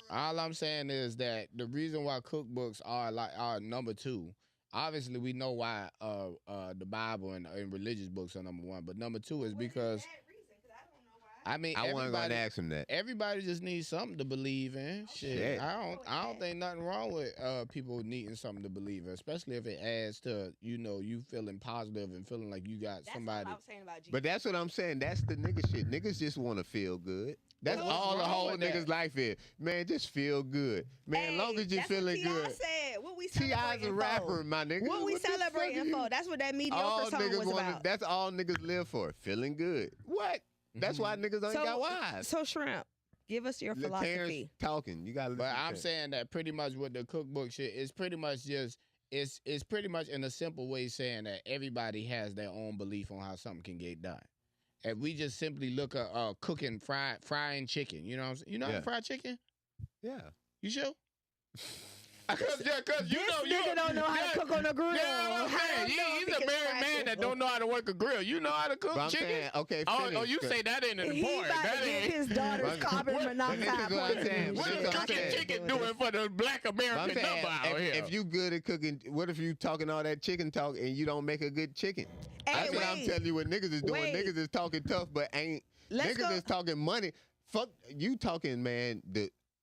All I'm saying is that the reason why cookbooks are number 2. Obviously, we know why the Bible and religious books are number 1, but number 2 is because I mean I wasn't gonna ask him that. everybody just needs something to believe in. Shit, I don't think nothing wrong with people needing something to believe in, especially if it adds to you feeling positive and feeling like you got somebody. That's what I was saying about Jesus. But that's what I'm saying. That's the nigga shit. Niggas just want to feel good. That's What's all the wrong whole with that? nigga's life is. Man, just feel good. Man, long as you that's feeling what good. T.I. said. What we T.I.'s celebrating a rapper, for? my nigga. What we the fuck celebrating you- for? That's what that mediocre All song niggas was about. That's all niggas live for. Feeling good. What? That's why niggas ain't got wives. So Shrimp, give us your Terrence philosophy. talking. You gotta listen But to I'm Terrence. saying that pretty much with the cookbook shit, it's pretty much just it's pretty much in a simple way saying that everybody has their own belief on how something can get done. If we just simply look at cooking, frying chicken, you know what I'm saying? You know how Yeah. to fry chicken? Yeah. You sure? Cause This nigga don't know how to cook on a grill. Yeah, How man. do you know if He's he a can married fry man chicken? that don't know how to work a grill. You know how to cook But I'm chicken? saying, okay, Oh, finish, you 'cause- say that ain't He important. about That to give ain't. his daughter's But- carbon What- monoxide this is what I'm saying. poisoning. What This is is what I'm cooking saying. chicken doing for the black But I'm American saying, number out here? if you good at cooking, what if you talking all that chicken talk and you don't make a good chicken? Hey, That's what I'm wait. telling you. What niggas is doing. Wait. Niggas is talking tough, but ain't. Let's Niggas go- is talking money. Fuck you talking, man.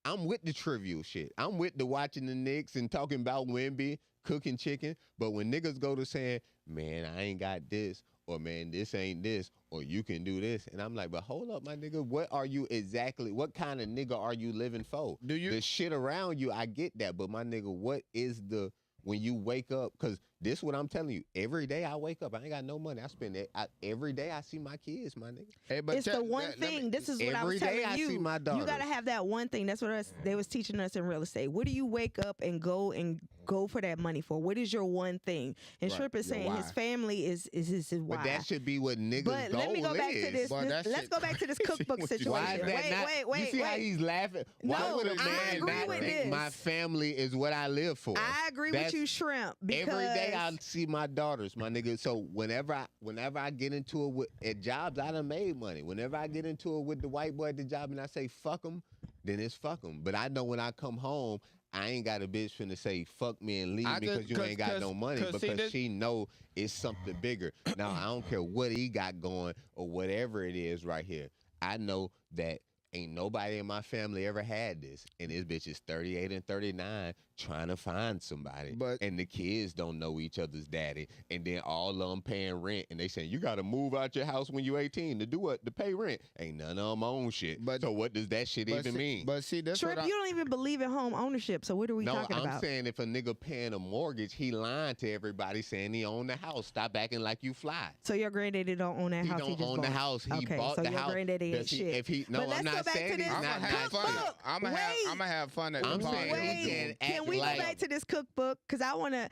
I'm with the trivial shit. I'm with the watching the Knicks and talking about Wemby cooking chicken. But when niggas go to saying, man, I ain't got this, or man, this ain't this, or you can do this, and I'm like, but hold up, my nigga, what are you exactly? What kind of nigga are you living for? Do you- The shit around you? I get that, but my nigga, what is the when you wake up? Because this what I'm telling you. Every day I wake up, I ain't got no money. I spend it. Every day I see my kids, my nigga. Hey, but It's the one thing. This is what I was Every day telling I you. see my You daughters. gotta have that one thing. That's what they was teaching us in real estate. What do you wake up and go for that money for? What is your one thing? And Right, Shrimp is your saying his why. family is his why. But that should be what niggas' But let me go goal back is. to this. But that Let's shit go back to this cookbook What you- situation. Why is that not? Wait. You see how he's laughing? Why No, would a I man agree not with think this. my family is what I live for? I agree That's- with you, Shrimp. Because Every day I see my daughters, my nigga. So whenever I get into it at jobs, I done made money. Whenever I get into it with the white boy at the job and I say fuck him, then it's fuck him. But I know when I come home, I ain't got a bitch finna say fuck me and leave I me just- because you 'cause- ain't got no 'cause- money 'cause see, because this- she know it's something bigger. Now I don't care what he got going or whatever it is right here. I know that Ain't nobody in my family ever had this. And this bitch is 38 and 39 trying to find somebody. And the kids don't know each other's daddy. And then all of them paying rent. And they saying, you got to move out your house when you 18 to do what? To pay rent. Ain't none of them own shit. So what does that shit even mean? But see, that's Shrimp, what you don't even believe in home ownership. So what are we talking about? No, I'm saying if a nigga paying a mortgage, he lying to everybody saying he own the house. Stop acting like you fly. So your granddaddy don't own that house. He don't own the house. He bought the house. So your granddaddy ain't shit. I'm not saying he's not fun. I'm gonna have fun at the party. Can we go back to this cookbook? Because I want to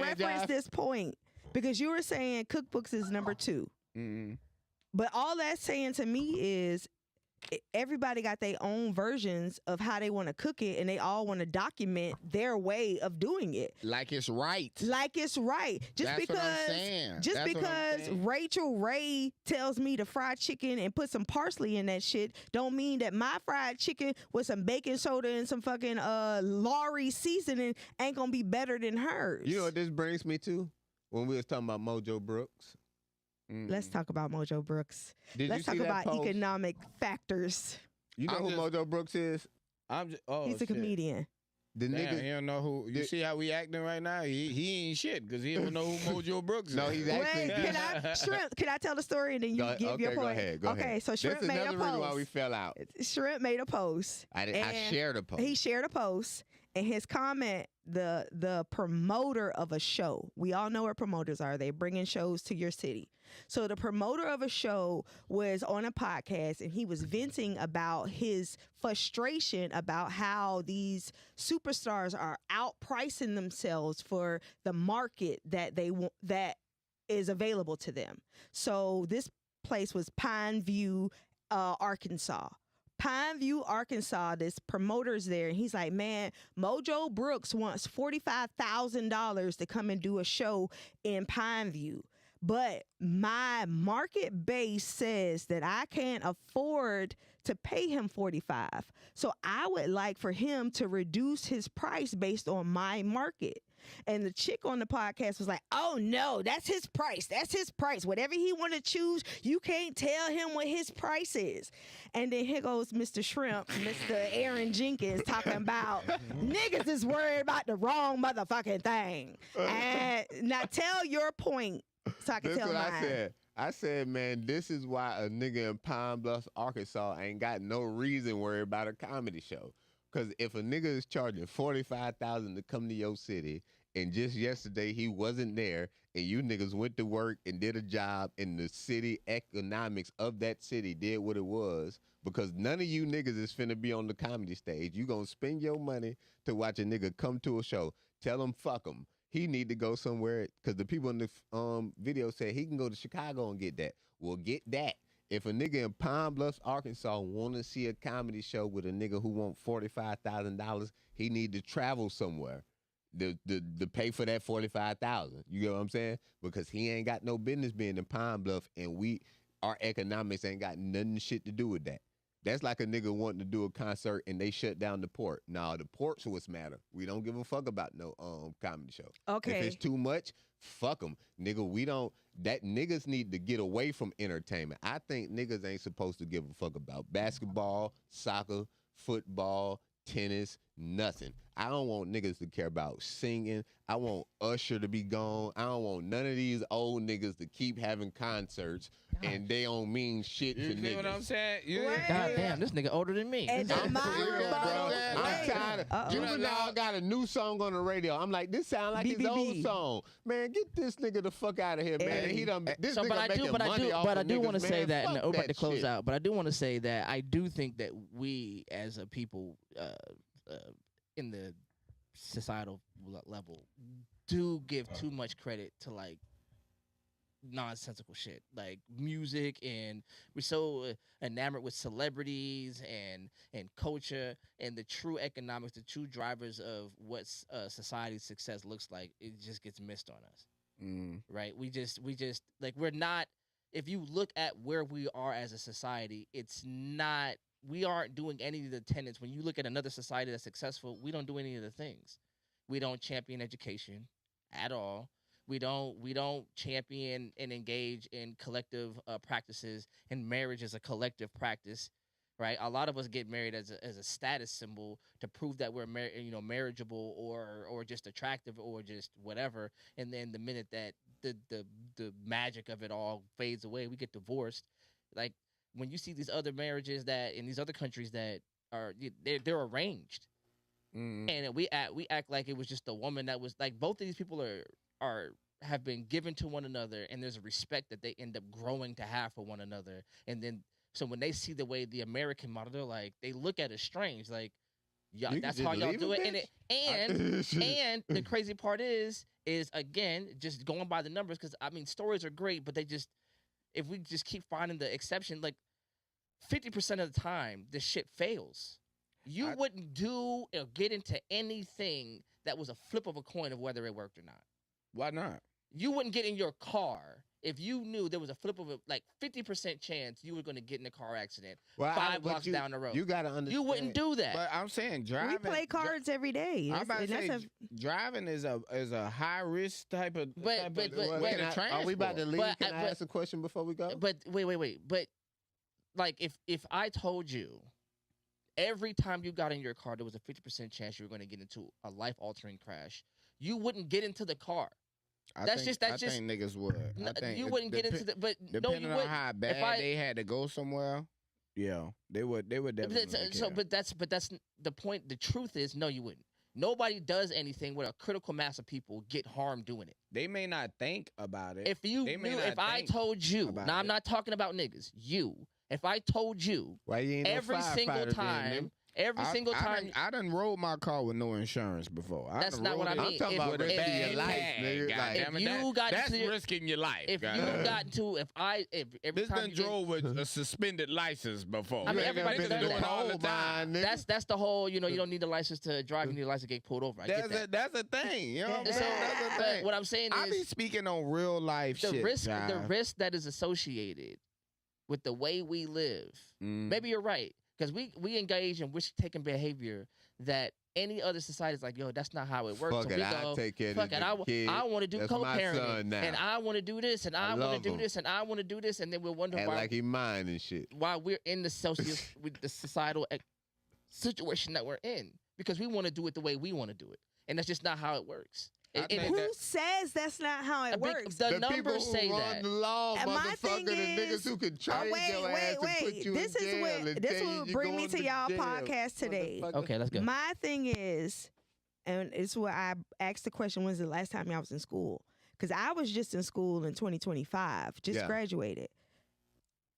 reference this point. Because you were saying cookbooks is number 2. Mm-hmm. But all that's saying to me is everybody got their own versions of how they want to cook it, and they all want to document their way of doing it. Like it's right. Just because Rachel Ray tells me to fry chicken and put some parsley in that shit don't mean that my fried chicken with some baking soda and some fucking Lawry seasoning ain't gonna be better than hers. You know what this brings me to? When we was talking about Mojo Brooks. Let's talk about Mojo Brooks. Let's talk about economic factors. You know who Mojo Brooks is? He's a comedian. The nigga, he don't know who. You see how we acting right now? He ain't shit because he don't know who Mojo Brooks is. No, he's actually. Can I tell the story and then you give your point? Go ahead. So Shrimp made a post. That's another reason why we fell out. Shrimp made a post. I shared a post. He shared a post, and his comment, the promoter of a show. We all know what promoters are. They bring in shows to your city. So the promoter of a show was on a podcast, and he was venting about his frustration about how these superstars are outpricing themselves for the market that is available to them. So this place was Pineview, Arkansas. Pineview, Arkansas, this promoter's there, and he's like, man, Mojo Brooks wants $45,000 to come and do a show in Pineview. But my market base says that I can't afford to pay him $45,000. So I would like for him to reduce his price based on my market. And the chick on the podcast was like, oh no, that's his price. That's his price. Whatever he want to choose, you can't tell him what his price is. And then here goes Mr. Shrimp, Mr. Aaron Jenkins talking about niggas is worried about the wrong motherfucking thing. And now tell your point so I can tell mine. I said, man, this is why a nigga in Pine Bluff, Arkansas ain't got no reason to worry about a comedy show. Because if a nigga is charging $45,000 to come to your city, and just yesterday he wasn't there, and you niggas went to work and did a job, and the city economics of that city did what it was, because none of you niggas is finna be on the comedy stage. You gonna spend your money to watch a nigga come to a show. Tell him fuck him. He need to go somewhere, because the people in the video said he can go to Chicago and get that. Well, get that. If a nigga in Pine Bluff, Arkansas want to see a comedy show with a nigga who want $45,000, he need to travel somewhere to pay for that $45,000. You get what I'm saying? Because he ain't got no business being in Pine Bluff, and our economics ain't got nothing shit to do with that. That's like a nigga wanting to do a concert and they shut down the port. Nah, the port's what's matter. We don't give a fuck about no comedy show. Okay. If it's too much, fuck them. Nigga, niggas need to get away from entertainment. I think niggas ain't supposed to give a fuck about basketball, soccer, football, tennis, nothing. I don't want niggas to care about singing. I want Usher to be gone. I don't want none of these old niggas to keep having concerts and they don't mean shit to niggas. You know what I'm saying? God damn, this nigga older than me. And I'm tired of Juvenile got a new song on the radio. I'm like, this sound like his old song. Man, get this nigga the fuck out of here, man. He done this nigga making money off But I of do niggas, want to say man. that, and Fuck we're about that to close shit. out, but I do want to say that I do think that we as a people in the societal level do give too much credit to like nonsensical shit like music, and we're so enamored with celebrities and culture and the true economics, the true drivers of what society's success looks like. It just gets missed on us. Right? We just like, we're not, if you look at where we are as a society, it's not, we aren't doing any of the tenets. When you look at another society that's successful, we don't do any of the things. We don't champion education at all. We don't champion and engage in collective practices, and marriage is a collective practice. right? A lot of us get married as a status symbol to prove that we're marriageable or just attractive or just whatever. And then the minute that the magic of it all fades away, we get divorced. Like when you see these other marriages that in these other countries that are they're arranged, and we act like it was just a woman that was like both of these people are have been given to one another, and there's a respect that they end up growing to have for one another, and then. So when they see the way the American model, they're like, they look at it strange, like, yeah, that's how y'all do it. And the crazy part is again, just going by the numbers, because I mean, stories are great, but if we just keep finding the exception, like 50% of the time, this shit fails. You wouldn't do or get into anything that was a flip of a coin of whether it worked or not. Why not? You wouldn't get in your car if you knew there was a flip of 50% chance you were going to get in a car accident 5 blocks down the road. You got to understand. You wouldn't do that. But I'm saying driving. We play cards every day. I'm about to say driving is a high risk type of. But are we about to leave? Can I ask a question before we go? But wait. But like if I told you every time you got in your car there was a 50% chance you were going to get into a life altering crash, you wouldn't get into the car. I think niggas would. You wouldn't get into the, but depending on how bad they had to go somewhere, yeah, they would definitely. But that's the point. The truth is, no, you wouldn't. Nobody does anything where a critical mass of people get harmed doing it. They may not think about it. If I told you, now I'm not talking about niggas. If I told you, why you ain't every single time. Every single time. I done rode my car with no insurance before. That's not what I mean. I'm talking about risking your life, nigga. That's risking your life. If you got into, this done drove with a suspended license before. I mean, everybody's done that all the time. That's the whole. You don't need a license to drive. You need a license to get pulled over. I get that. That's a thing. You know what I'm saying? That's a thing. What I'm saying is, I be speaking on real life shit. The risk that is associated with the way we live. Maybe you're right. Because we engage in risk-taking behavior that any other society is like, yo, that's not how it works. Fuck it, I'll take care of the kid. I want to do That's co-parenting, and I want to do this, and I want to do this, and I want to do this, and then we'll wonder Act why like he mine and shit. Why we're in the with the societal situation that we're in, because we want to do it the way we want to do it, and that's just not how it works. Who says that's not how it works? The numbers say run that. The law, and my thing the is, niggas who can train your ass and put you this in jail. This will bring me to y'all podcast today. Okay, let's go. My thing is, and it's what I asked the question: when's the last time y'all was in school? Because I was just in school in 2025, graduated.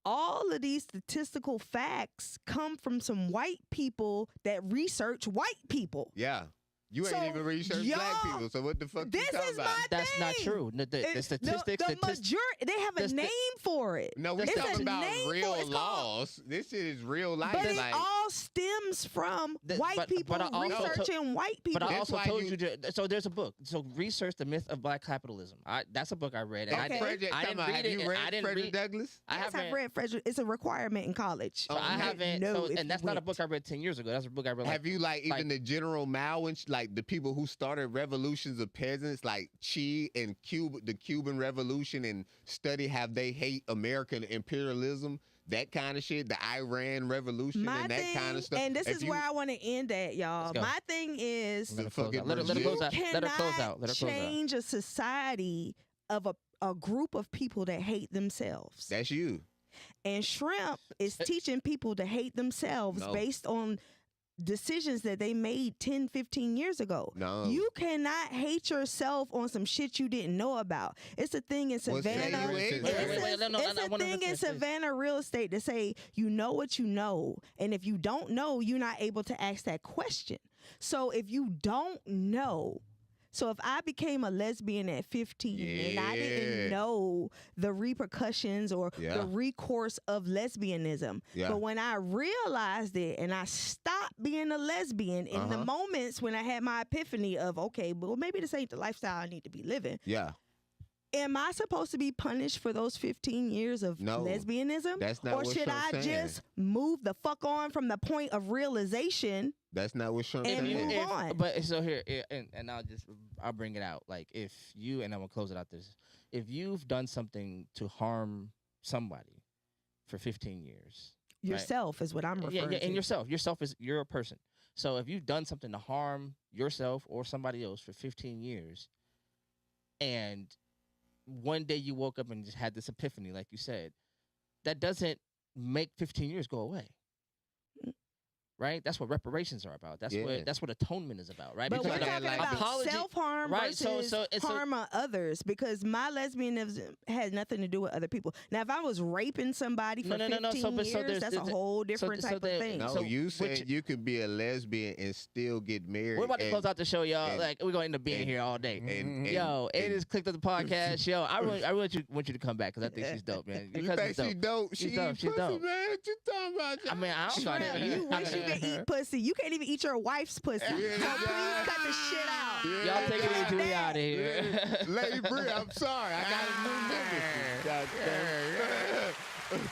All of these statistical facts come from some white people that research white people. Yeah. You ain't even research black people, so what the fuck you talking about? That's not true. The statistics... The majority, they have a name for it. No, we're talking about real laws. This is real life. But it all stems from white people researching white people. But I also told you, so there's a book. So Research the Myth of Black Capitalism. That's a book I read. And I didn't read it. Have you read Frederick Douglass? Yes, I've read Frederick. It's a requirement in college. So I haven't. And that's not a book I read 10 years ago. That's a book I read. Have you even the General Mao and like the people who started revolutions of peasants like Che and the Cuban Revolution and study how they hate American imperialism, that kind of shit, the Iran Revolution and that kind of stuff. And this is where I want to end at, y'all. My thing is, let her close out. Let her close out. Change a society of a group of people that hate themselves. That's you. And Shrimp is teaching people to hate themselves based on decisions that they made 10, 15 years ago. No. You cannot hate yourself on some shit you didn't know about. It's a thing in Savannah. It's a thing in Savannah real estate to say, you know what you know. And if you don't know, you're not able to ask that question. So if you don't know, so if I became a lesbian at 15 and I didn't know the repercussions or the recourse of lesbianism, but when I realized it and I stopped being a lesbian in the moments when I had my epiphany of, okay, well, maybe this ain't the lifestyle I need to be living. Yeah. Am I supposed to be punished for those 15 years of lesbianism? That's not what should I just move the fuck on from the point of realization? That's not what Trump and saying. Move on. But so here, and I'll bring it out. Like if you, and I'm gonna close it out this, if you've done something to harm somebody for 15 years, yourself is what I'm referring to. And yourself is you're a person. So if you've done something to harm yourself or somebody else for 15 years, and one day you woke up and just had this epiphany, like you said, that doesn't make 15 years go away. Right, that's what reparations are about. That's what atonement is about, right? But because we're talking about self-harm versus harm on others. Because my lesbianism had nothing to do with other people. Now, if I was raping somebody for 15 years, that's a whole different type of thing. No, you said you could be a lesbian and still get married. We're about to close out the show, y'all. Like we're gonna end up being here all day. Yo, it is Clicked Up the podcast. Yo, I really want you to come back because I think she's dope, man. You think she's dope? She's dope. She's dope. Man, what you talking about? I mean, I'm trying to You wish you could eat pussy. You can't even eat your wife's pussy. So please cut the shit out. Y'all take it easy. We out of here. Lady Bree, I'm sorry. I got a new membership.